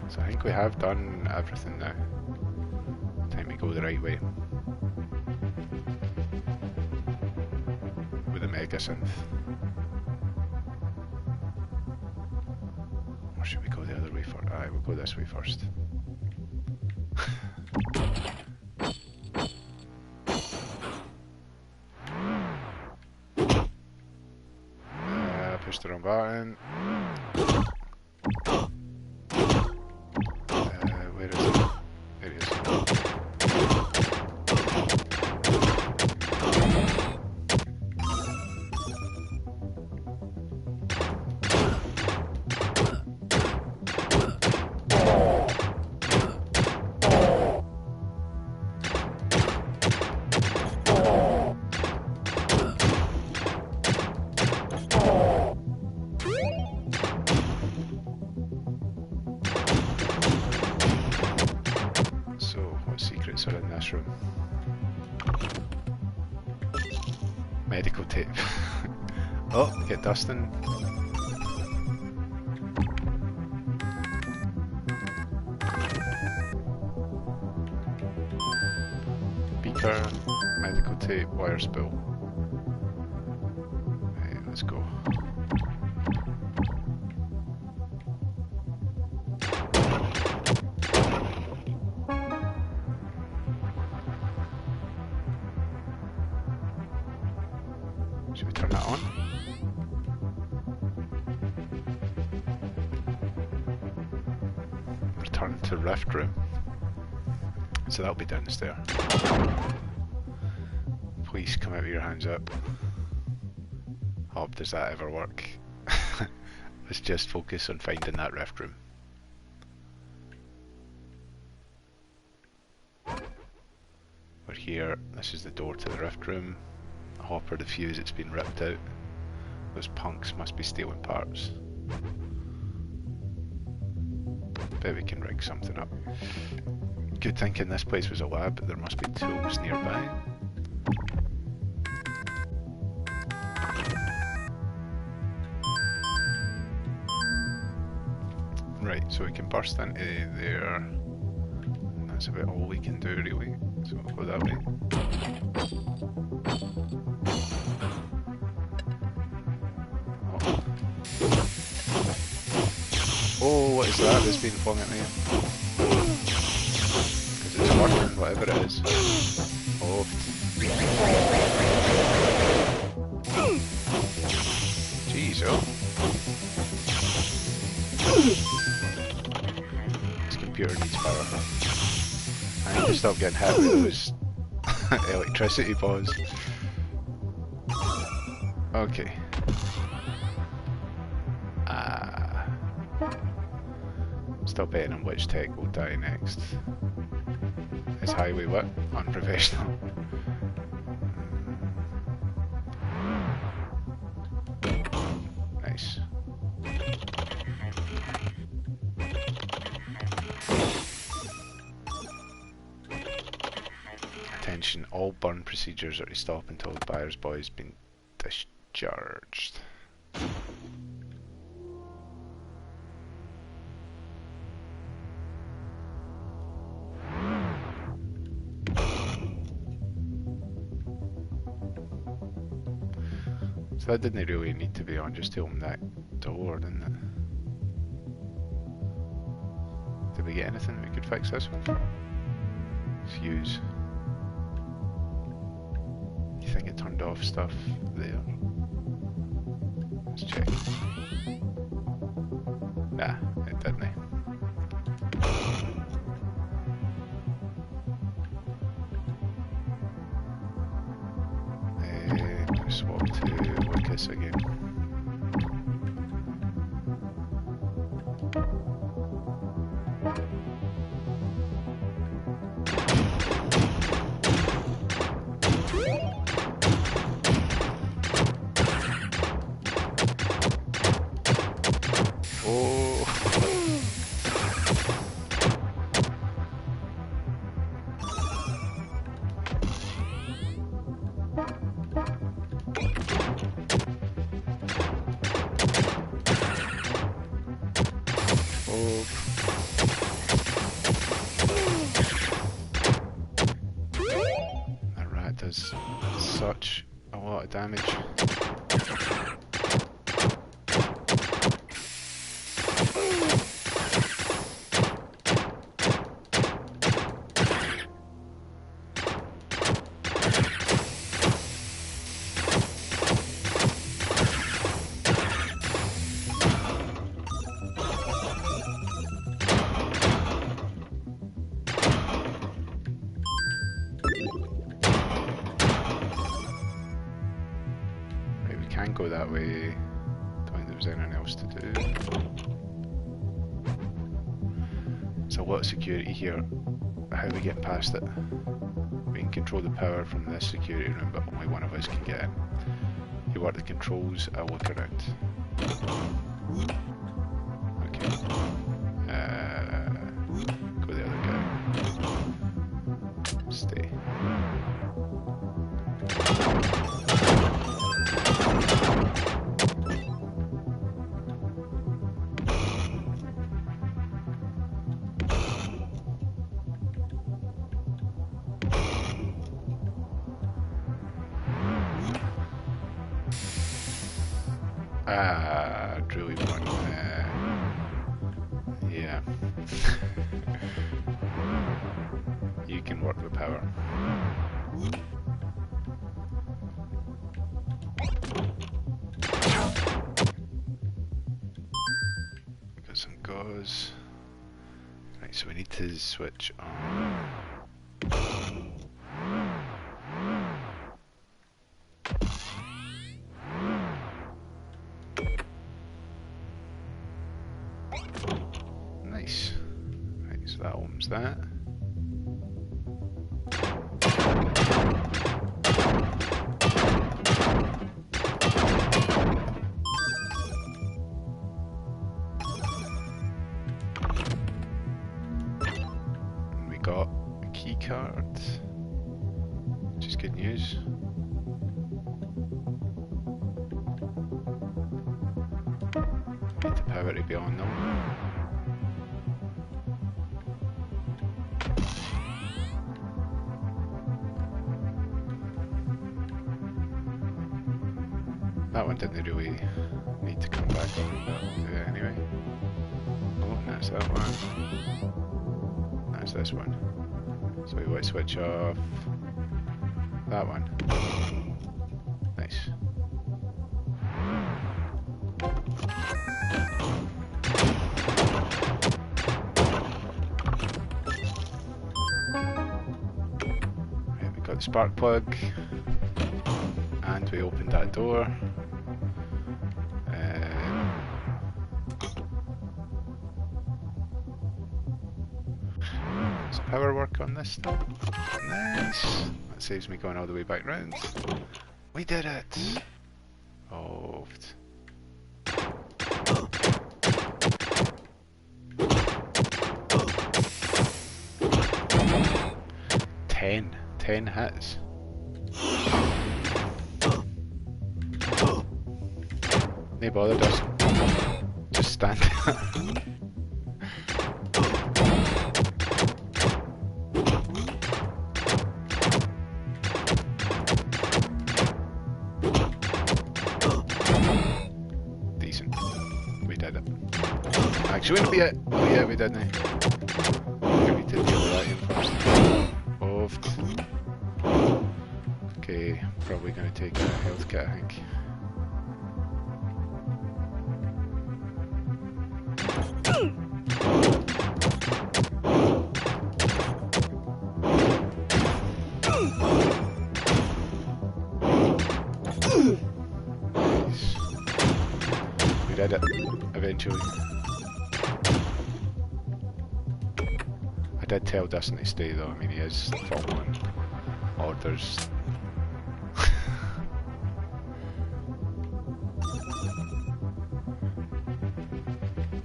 so I think we have done everything now. Time to go the right way. With a mega synth. Or should we go the other way first? Aye, we'll go this way first. Push the wrong button. Where is it? There it is. Are in this room. Medical tape. Oh, get Dustin. Beaker, medical tape, wire spill. Right, let's go. Should we turn that on? Return to Rift Room. So that'll be downstairs. Please come out with your hands up. Hob, does that ever work? Let's just focus on finding that Rift Room. We're here. This is the door to the Rift Room. Hopper the fuse, it's been ripped out. Those punks must be stealing parts. Bet we can rig something up. Good thinking, this place was a lab, but there must be tools nearby. Right, so we can burst into there. That's about all we can do really, so we'll go that way. Oh, what is that that's been flung at me? Because it's working, whatever it is. Oh. Jeez, oh. This computer needs power. I need to stop getting hit with those electricity balls. Okay. Still betting on which tech will die next. Is highway what? Unprofessional. Nice. Attention, all burn procedures are to stop until the buyer's boy has been discharged. So that didn't really need to be on, just to open that door, didn't it? Did we get anything we could fix this one? Fuse. You think it turned off stuff there? Let's check. Nah, it didn't. Swap to Lucas again. That rat does such a lot of damage. Can't go that way. Don't think there was anything else to do. There's a lot of security here. How are we getting past it? We can control the power from this security room, but only one of us can get in. You work the controls, I'll look around. Okay. Go the other guy. Stay. Really one. Yeah. You can work the power. Got some gauze. Right, so we need to switch on. Nice. Right, so that opens that. got a key card, which is good news. Need the power to be on them. That one didn't really need to come back on, but we'll do it anyway. Oh, that's that one. That's this one. So we want to switch off that one. Nice. Right, we got the spark plug, and we opened that door. Does power work on this stuff? Nice. That saves me going all the way back round. We did it. Oh. 10 hits. They bothered us. Just stand there. Decent. We did it. Actually, wouldn't be it. Oh yeah, we didn't. We need to deal with that in first. Okay, probably going to take a health kit, I think. We did it, eventually. I did tell Dustin to stay though, I mean he is following orders.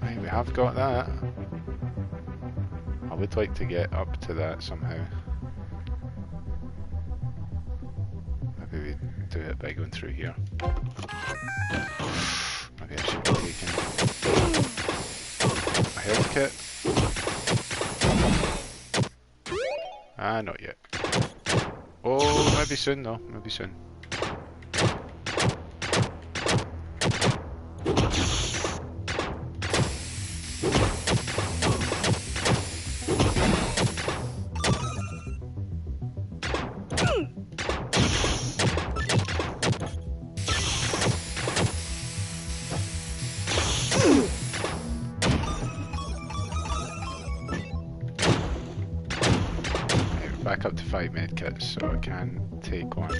Right, we have got that. I would like to get up to that somehow. Maybe we do it by going through here. Maybe I should be taking a health kit. Ah, not yet. Oh, maybe soon though, maybe soon. Back up to 5 medkits, so I can take one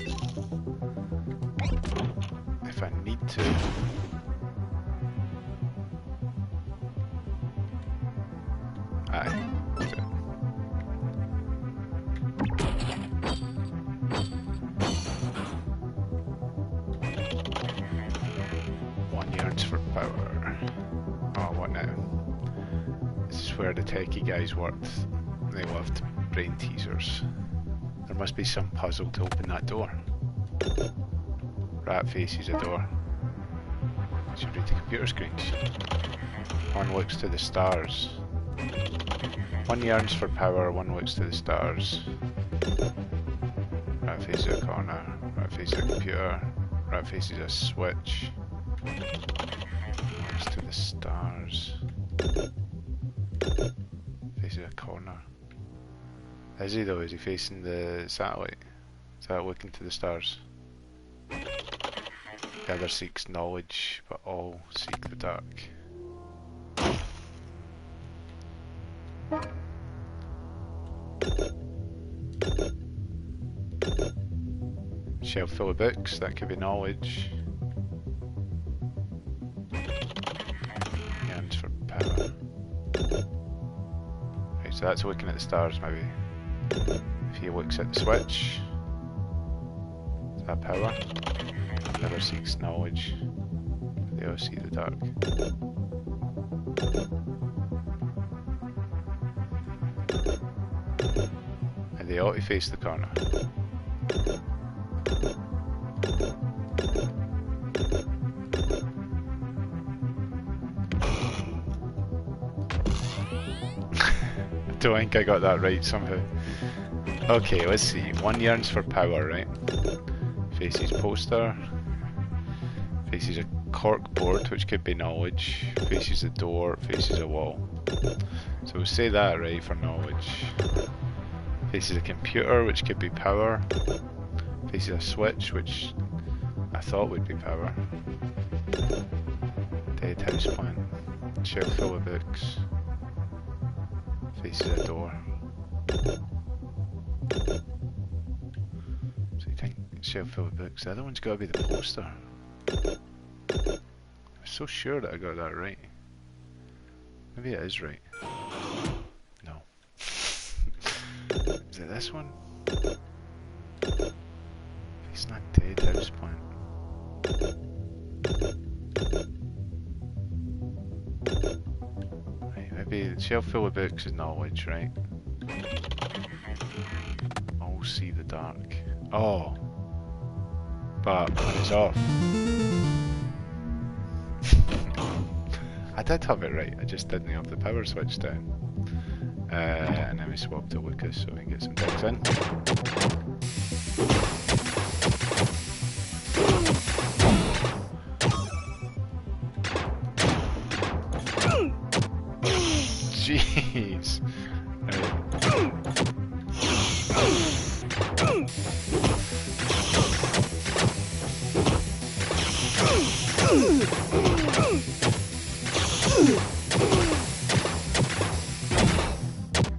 if I need to. Aye, let's do it. One yearns for power. Oh, what now? This is where the techie guys worked. They loved brain teasers. There must be some puzzle to open that door. Rat faces a door. Should read the computer screens. One looks to the stars. One yearns for power, one looks to the stars. Rat faces a corner. Rat faces a computer. Rat faces a switch. Looks to the stars. Faces a corner. Is he though? Is he facing the satellite? Is that looking to the stars? The other seeks knowledge, but all seek the dark. Shelf full of books, that could be knowledge. Yearns for power. Right, so that's looking at the stars maybe. If he looks at the switch, is that power? Never seeks knowledge, but they all see the dark. they ought to face the corner. I don't think I got that right somehow. Okay, let's see. One yearns for power, right? Faces poster. Faces a cork board, which could be knowledge. Faces a door, faces a wall. So we'll say that, right, for knowledge. Faces a computer, which could be power. Faces a switch, which I thought would be power. Dead house plant. Shelf full of books. Faces a door. So you think shelf full of books. The other one's got to be the poster. I'm so sure that I got that right. Maybe it is right. No. Is it this one? It's not dead house plant. Right, maybe the shelf full of books is knowledge, right? All see the dark. Oh. But when it's off. I did have it right, I just didn't have the power switch down. And then we swap to Lucas so we can get some digs in. Jeez.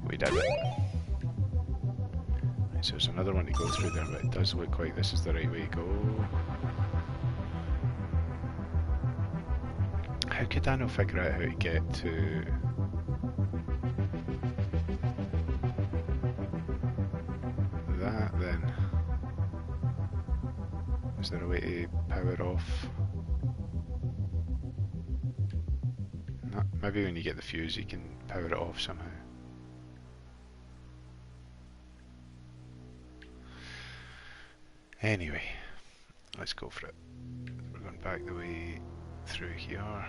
We did it. Right, so there's another one to go through there, but it does look like this is the right way to go. How could I not figure out how to get to... that then? Is there a way to power off? No, maybe when you get the fuse you can power it off somehow. Anyway, let's go for it. We're going back the way through here.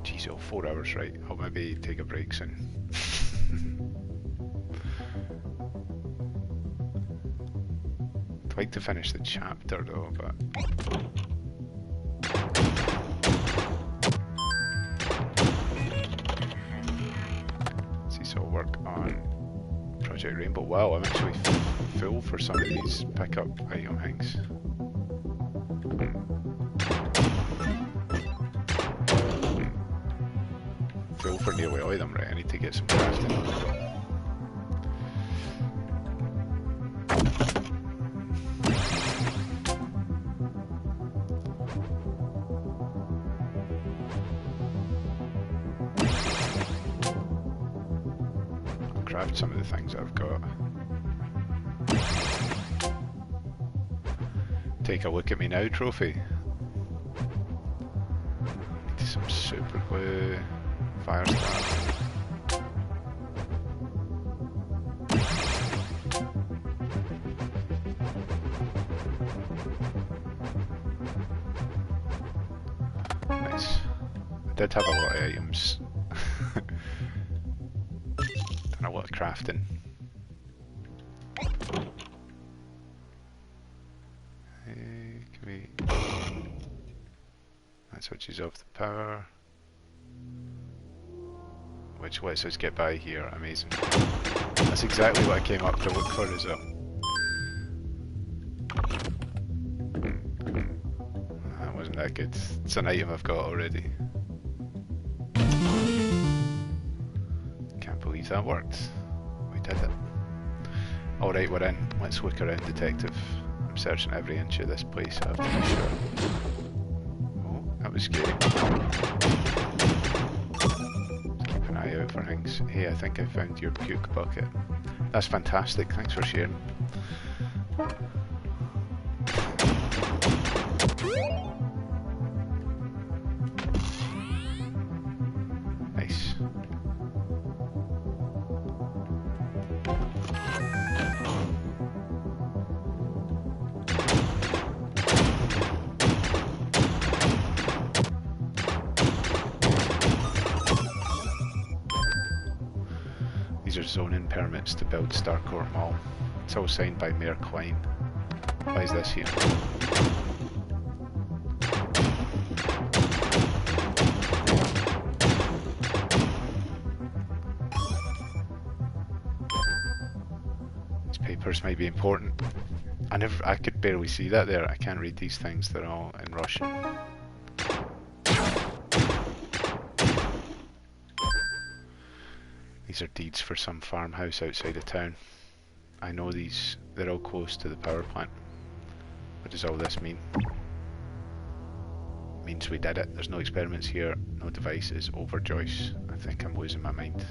Geez, oh, 4 hours, right? I'll maybe take a break soon. I'd like to finish the chapter though, but... let's see, so I'll work on Project Rainbow. Wow, I'm actually full for some of these pickup item things. Full for nearly all of them, right? I need to get some crafting. I'll craft some of the things I've got. Take a look at me now trophy. Need some super glue, fire starter. Nice. I did have a lot of items. Done a lot of crafting. That switches off the power, which lets us get by here. Amazing. That's exactly what I came up to look for as well. That wasn't that good. It's an item I've got already. Can't believe that worked. We did it. Alright, we're in. Let's look around, detective. I'm searching every inch of this place, I have to be sure. Oh, that was scary. Keep an eye out for things. Hey, I think I found your puke bucket. That's fantastic, thanks for sharing. Nice. These are zoning permits to build Starcourt Mall. It's all signed by Mayor Klein. Why is this here? These papers might be important. I could barely see that there. I can't read these things. They're all in Russian. These are deeds for some farmhouse outside of town. I know these. They're all close to the power plant. What does all this mean? It means we did it. There's no experiments here, no devices, over Joyce. I think I'm losing my mind.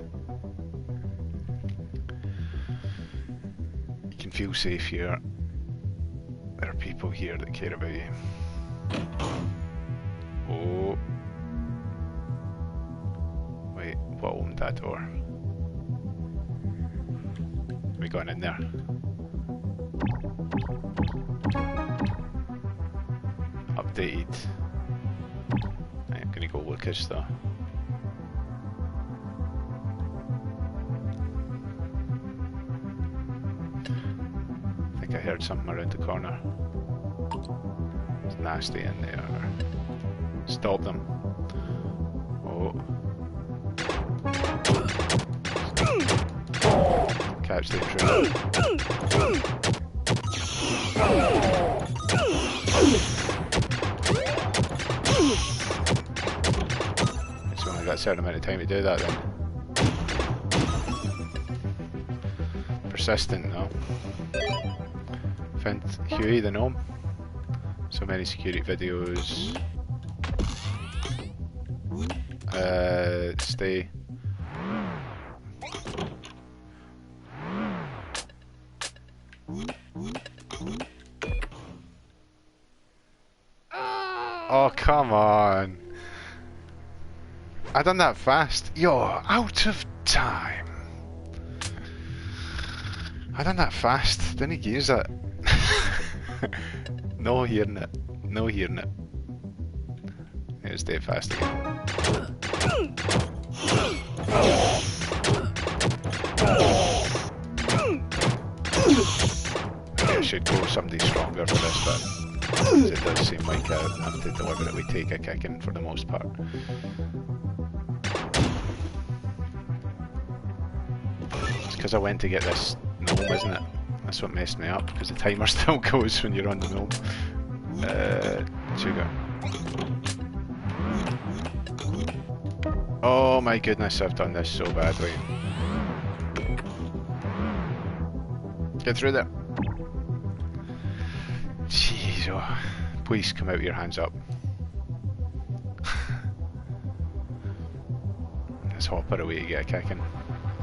You can feel safe here. There are people here that care about you. Oh. Wait, what opened that door? Are we going in there? Updated. I'm gonna go lookish though. I think I heard something around the corner. It's nasty in there. Stop them. Oh. Catch the intruder. It's only got a certain amount of time to do that then. Persistent though. Found Huey the gnome. So many security videos. Stay. Oh, come on. I done that fast. You're out of time. I done that fast. Didn't use it. No hearing it. No hearing it. Let's do it fast again. I should go somebody stronger for this bit. It does seem like I have to deliberately take a kicking for the most part. It's because I went to get this gnome, isn't it? That's what messed me up, because the timer still goes when you're on the gnome. Sugar. Oh my goodness, I've done this so badly. Get through there. Jeez, oh. Please come out with your hands up. Let's hopper away to get a kicking.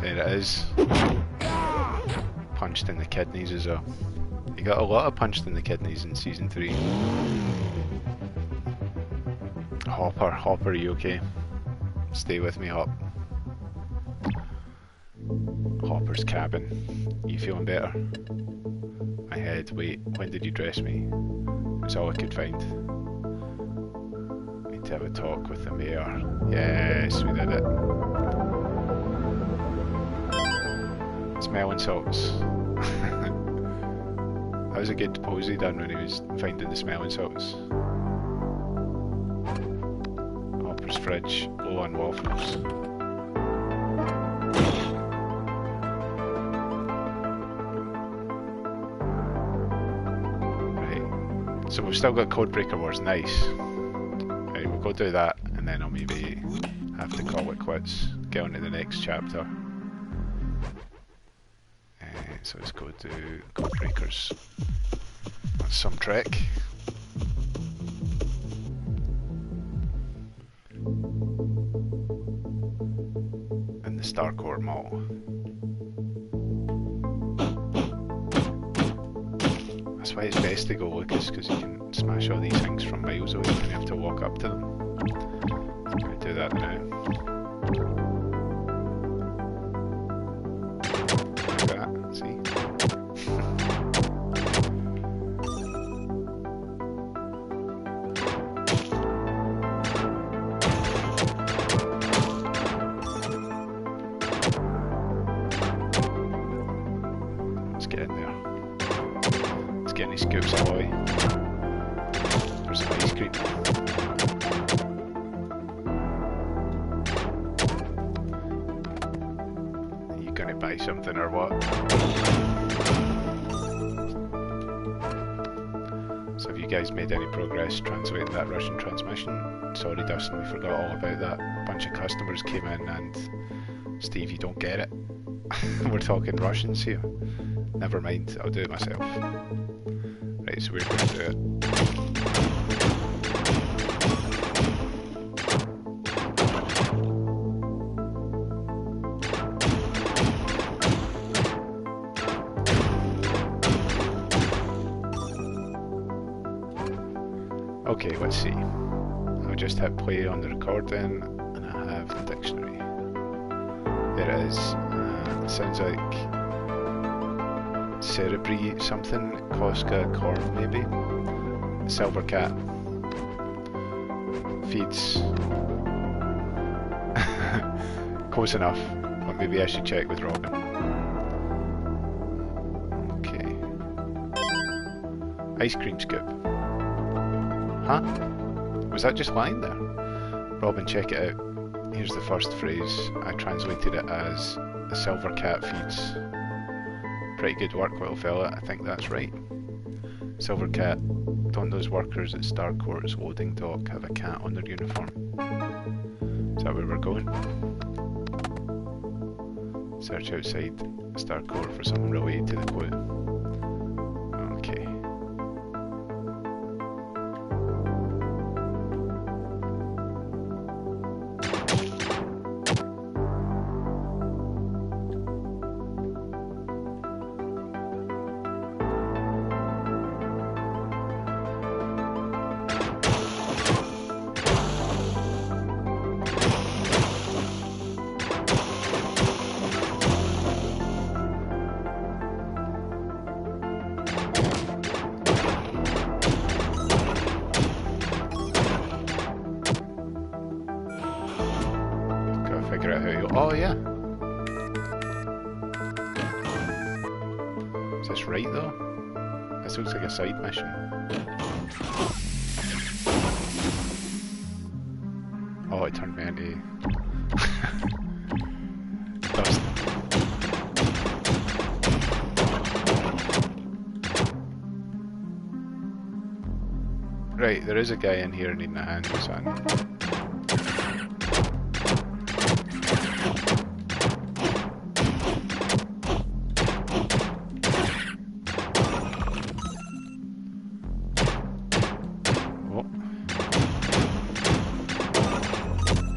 There it is. Punched in the kidneys as well. You got a lot of punched in the kidneys in season 3. Hopper, are you okay? Stay with me, Hop. Hopper's cabin. You feeling better? My head. Wait, when did you dress me? It's all I could find. Need to have a talk with the mayor. Yes, we did it. Smelling salts. That was a good pose he done when he was finding the smelling salts. Hopper's fridge, low on waffles. Right, so we've still got Codebreaker Wars, nice. Right, we'll go do that and then I'll maybe have to call it quits. Get on to the next chapter. So let's go to Codebreakers. That's some trick. And the Starcourt Mall. That's why it's best to go Lucas, because you can smash all these things from miles away and you have to walk up to them. I'm going to do that now. See? buy something or what? So have you guys made any progress translating that Russian transmission? Sorry Dustin, we forgot all about that. A bunch of customers came in and Steve, you don't get it. We're talking Russians here. Never mind, I'll do it myself. Right, so we're going to do it. Okay, let's see. I'll just hit play on the recording and I have the dictionary. There it is. It sounds like Cerebri something, Koska Corn maybe. Silver cat. Feeds. Close enough. Or maybe I should check with Robin. Okay. Ice cream scoop. Huh? Was that just lying there? Robin, check it out. Here's the first phrase. I translated it as the silver cat feeds. Pretty good work, little fella. I think that's right. Silver cat. Don't those workers at Starcourt's loading dock have a cat on their uniform? Is that where we're going? Search outside Starcourt for something related to the clue. Okay. Oh yeah. Is this right though? This looks like a side mission. Oh, it turned me into dust. Right, there is a guy in here needing a hand or something.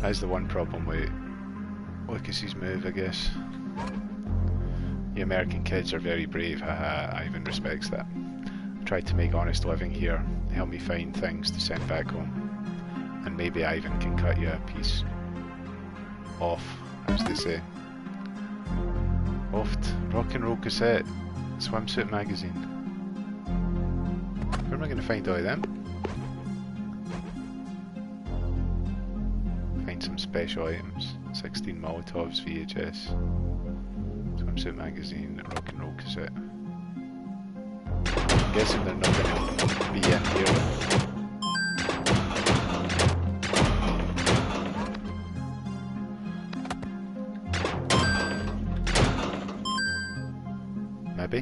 That's the one problem with Lucas's move, I guess. You American kids are very brave, haha, Ivan respects that. I tried to make honest living here, help me find things to send back home. And maybe Ivan can cut you a piece off, as they say. Oft, rock and roll cassette, swimsuit magazine. Where am I going to find all of them? Some special items, 16 Molotovs, VHS, swimsuit magazine, rock and roll cassette. I'm guessing they're not going to be in here. Maybe?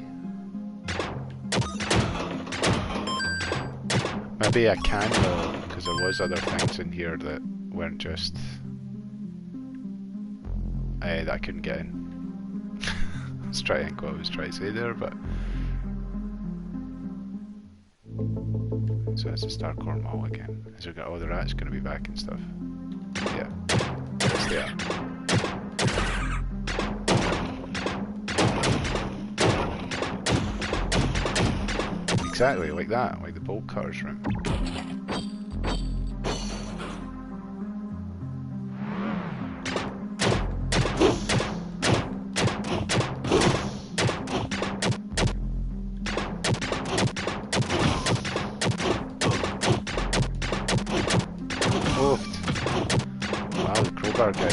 Maybe I can though, because there was other things in here that weren't just that I couldn't get in. Let's try and what I was trying to say there, but so it's the Starcourt Mall again. Is there oh the rat's gonna be back and stuff. Yeah. Yes they are. Exactly like that, like the bolt cutter's room. Our guys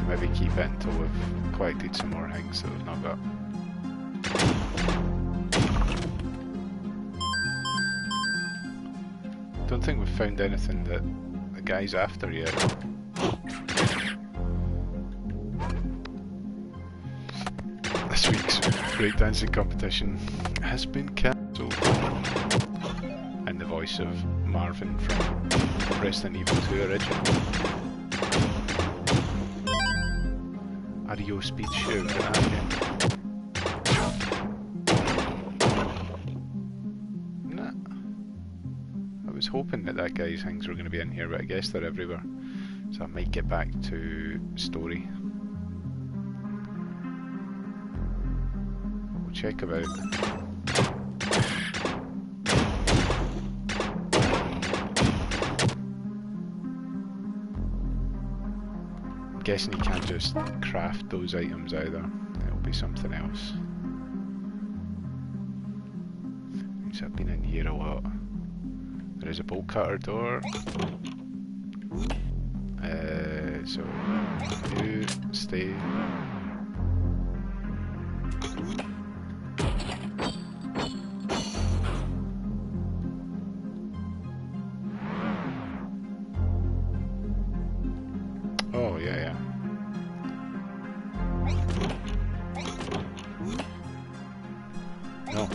Should maybe keep it until we've collected some more things that we've not got. Don't think we've found anything that the guy's after yet. This week's breakdancing competition has been cancelled. In the voice of Marvin from Resident Evil 2 original. Audio speech show for that again. Nah. I was hoping that guy's things were going to be in here, but I guess they're everywhere. So I might get back to story. We'll check about. I'm guessing you can't just craft those items either. It'll be something else. So I've been in here a lot. There is a bolt cutter door. So you stay. Oh yeah. No.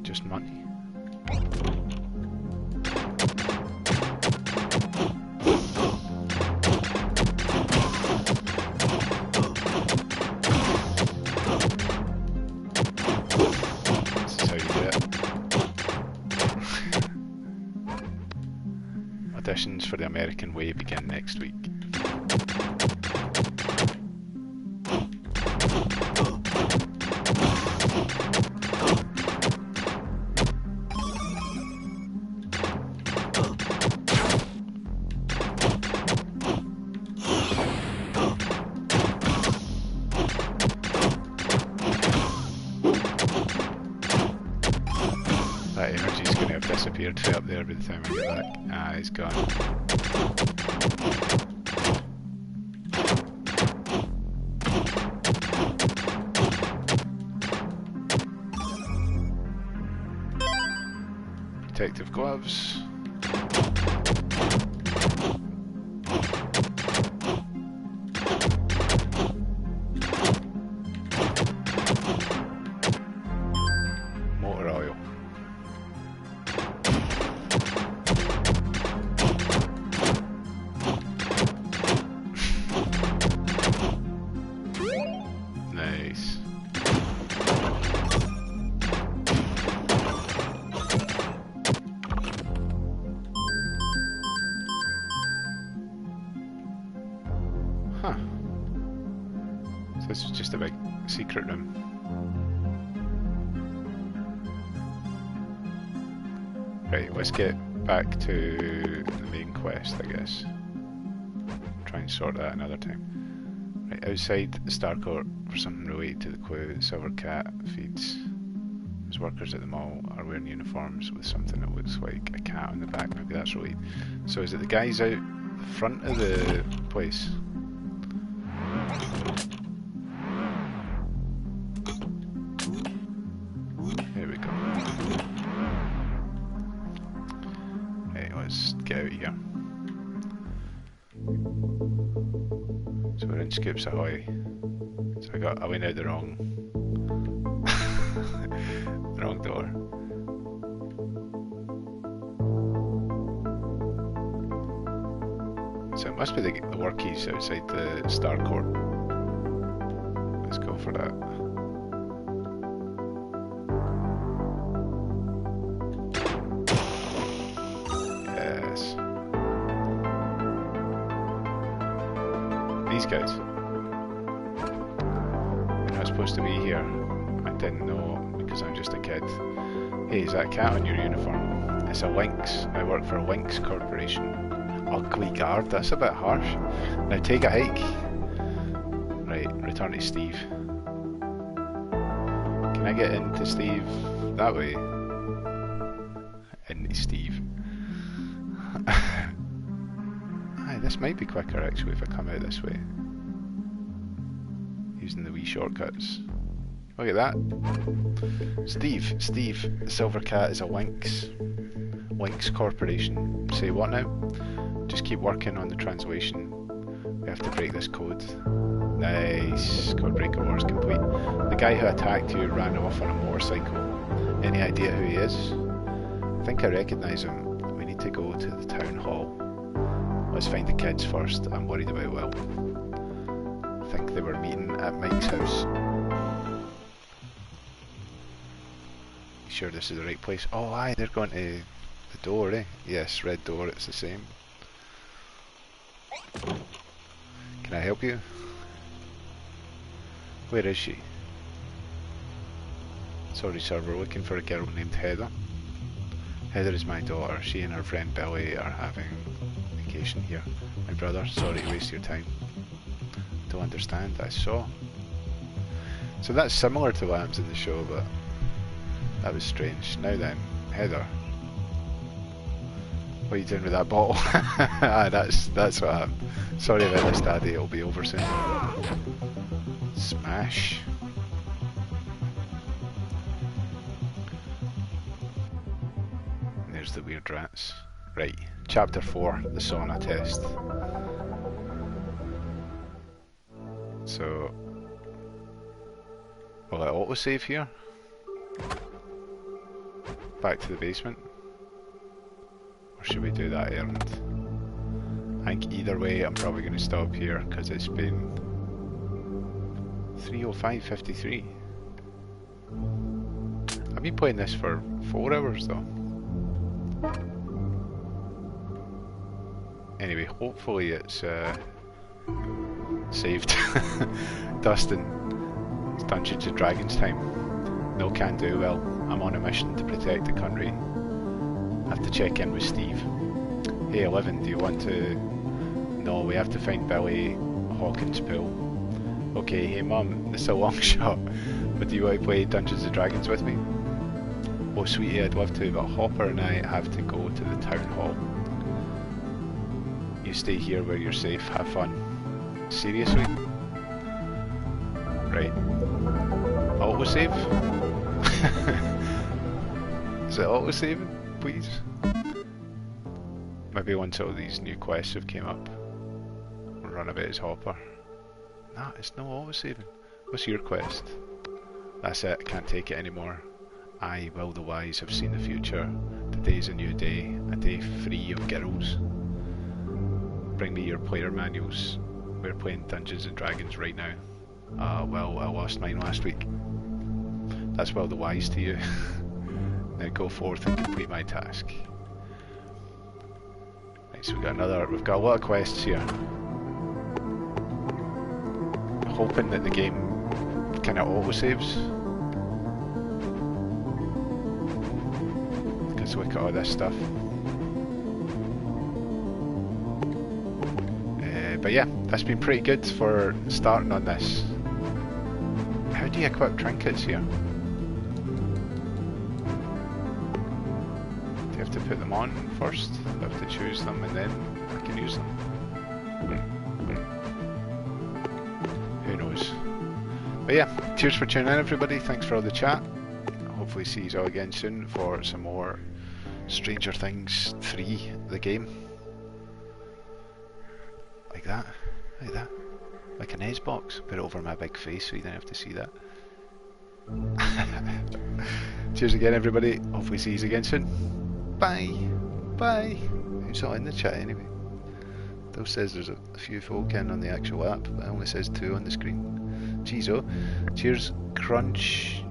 Just money. Auditions for the American Way begin next week. That energy's going to have disappeared way up there by the time we get back. Ah, he's gone. Protective gloves. Motor oil. Nice. Huh. So this is just a big secret room. Right, let's get back to the main quest, I guess. Try and sort that another time. Right, outside the Star Court for something related to the clue, the Silver Cat feeds. His workers at the mall are wearing uniforms with something that looks like a cat on the back. Maybe that's related. So is it the guys out the front of the place? Here we go. Okay, let's get out of here. So we're in Scoops Ahoy. So I went out the wrong the wrong door. So it must be the workies outside the Star Court. Let's go for that. Yes. These guys. You're not supposed to be here. I didn't know because I'm just a kid. Hey, is that a cat on your uniform? It's a Lynx. I work for Lynx Corporation. Ugly guard, that's a bit harsh. Now take a hike. Right, return to Steve. Can I get into Steve that way? Into Steve. Aye, this might be quicker actually if I come out this way. Using the wee shortcuts. Look at that. Steve, the Silver Cat is a Winx Corporation. Say what now? Just keep working on the translation. We have to break this code. Nice. Code break awards complete. The guy who attacked you ran off on a motorcycle. Any idea who he is? I think I recognise him. We need to go to the town hall. Let's find the kids first. I'm worried about Will. I think they were meeting at Mike's house. You sure this is the right place? Oh aye, they're going to the door, eh? Yes, red door, it's the same. Can I help you? Where is she? Sorry sir, we're looking for a girl named Heather. Heather is my daughter. She and her friend Billy are having vacation here. My brother, sorry to waste your time. Don't understand, I saw. So that's similar to Lambs in the show, but that was strange. Now then, Heather. What are you doing with that bottle? Ah, that's what happened. Sorry about this, Daddy, it'll be over soon. Smash. And there's the weird rats. Right, chapter 4, the sauna test. So, will I autosave here? Back to the basement? Or should we do that errand? I think either way I'm probably going to stop here because it's been 3:05:53. I've been playing this for 4 hours though. Anyway, hopefully it's saved. Dustin, it's Dungeons and Dragons time. No can do, well, I'm on a mission to protect the country. Have to check in with Steve. Hey 11, do you want to... No, we have to find Billy Hawkins' pool. Okay, hey Mum, it's a long shot, but do you want to play Dungeons and Dragons with me? Oh sweetie, I'd love to, but Hopper and I have to go to the town hall. You stay here where you're safe, have fun. Seriously? Right. Autosave? Is it autosaving, please? Maybe once all these new quests have came up, we'll run a bit as Hopper. Nah, it's no autosaving. What's your quest? That's it, can't take it anymore. I, Will the Wise, have seen the future. Today's a new day, a day free of girls. Bring me your player manuals. We're playing Dungeons and Dragons right now. Well, I lost mine last week. That's Will the Wise to you. Now go forth and complete my task. Right, so we've got a lot of quests here. Hoping that the game kind of auto-saves. Because look at all this stuff. But yeah, that's been pretty good for starting on this. How do you equip trinkets here? Do you have to put them on first? Do I have to choose them and then I can use them? Who knows? But yeah, cheers for tuning in everybody, thanks for all the chat. Hopefully see you all again soon for some more Stranger Things 3, the game. Like that, like that. Like an Xbox. Put it over my big face so you don't have to see that. Cheers again everybody, hopefully see you again soon. Bye. Bye. Who's all in the chat anyway? Though says there's a few folk in on the actual app, but it only says 2 on the screen. Jeez oh. Cheers Crunch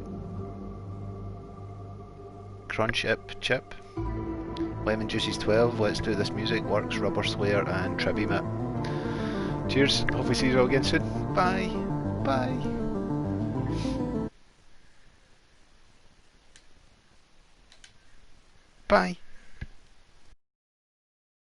Ip Chip. Lemon Juices 12, Let's Do This Music, Works, Rubber Slayer and Tribby Map. Cheers, hopefully see you all again soon. Bye. Bye. Bye.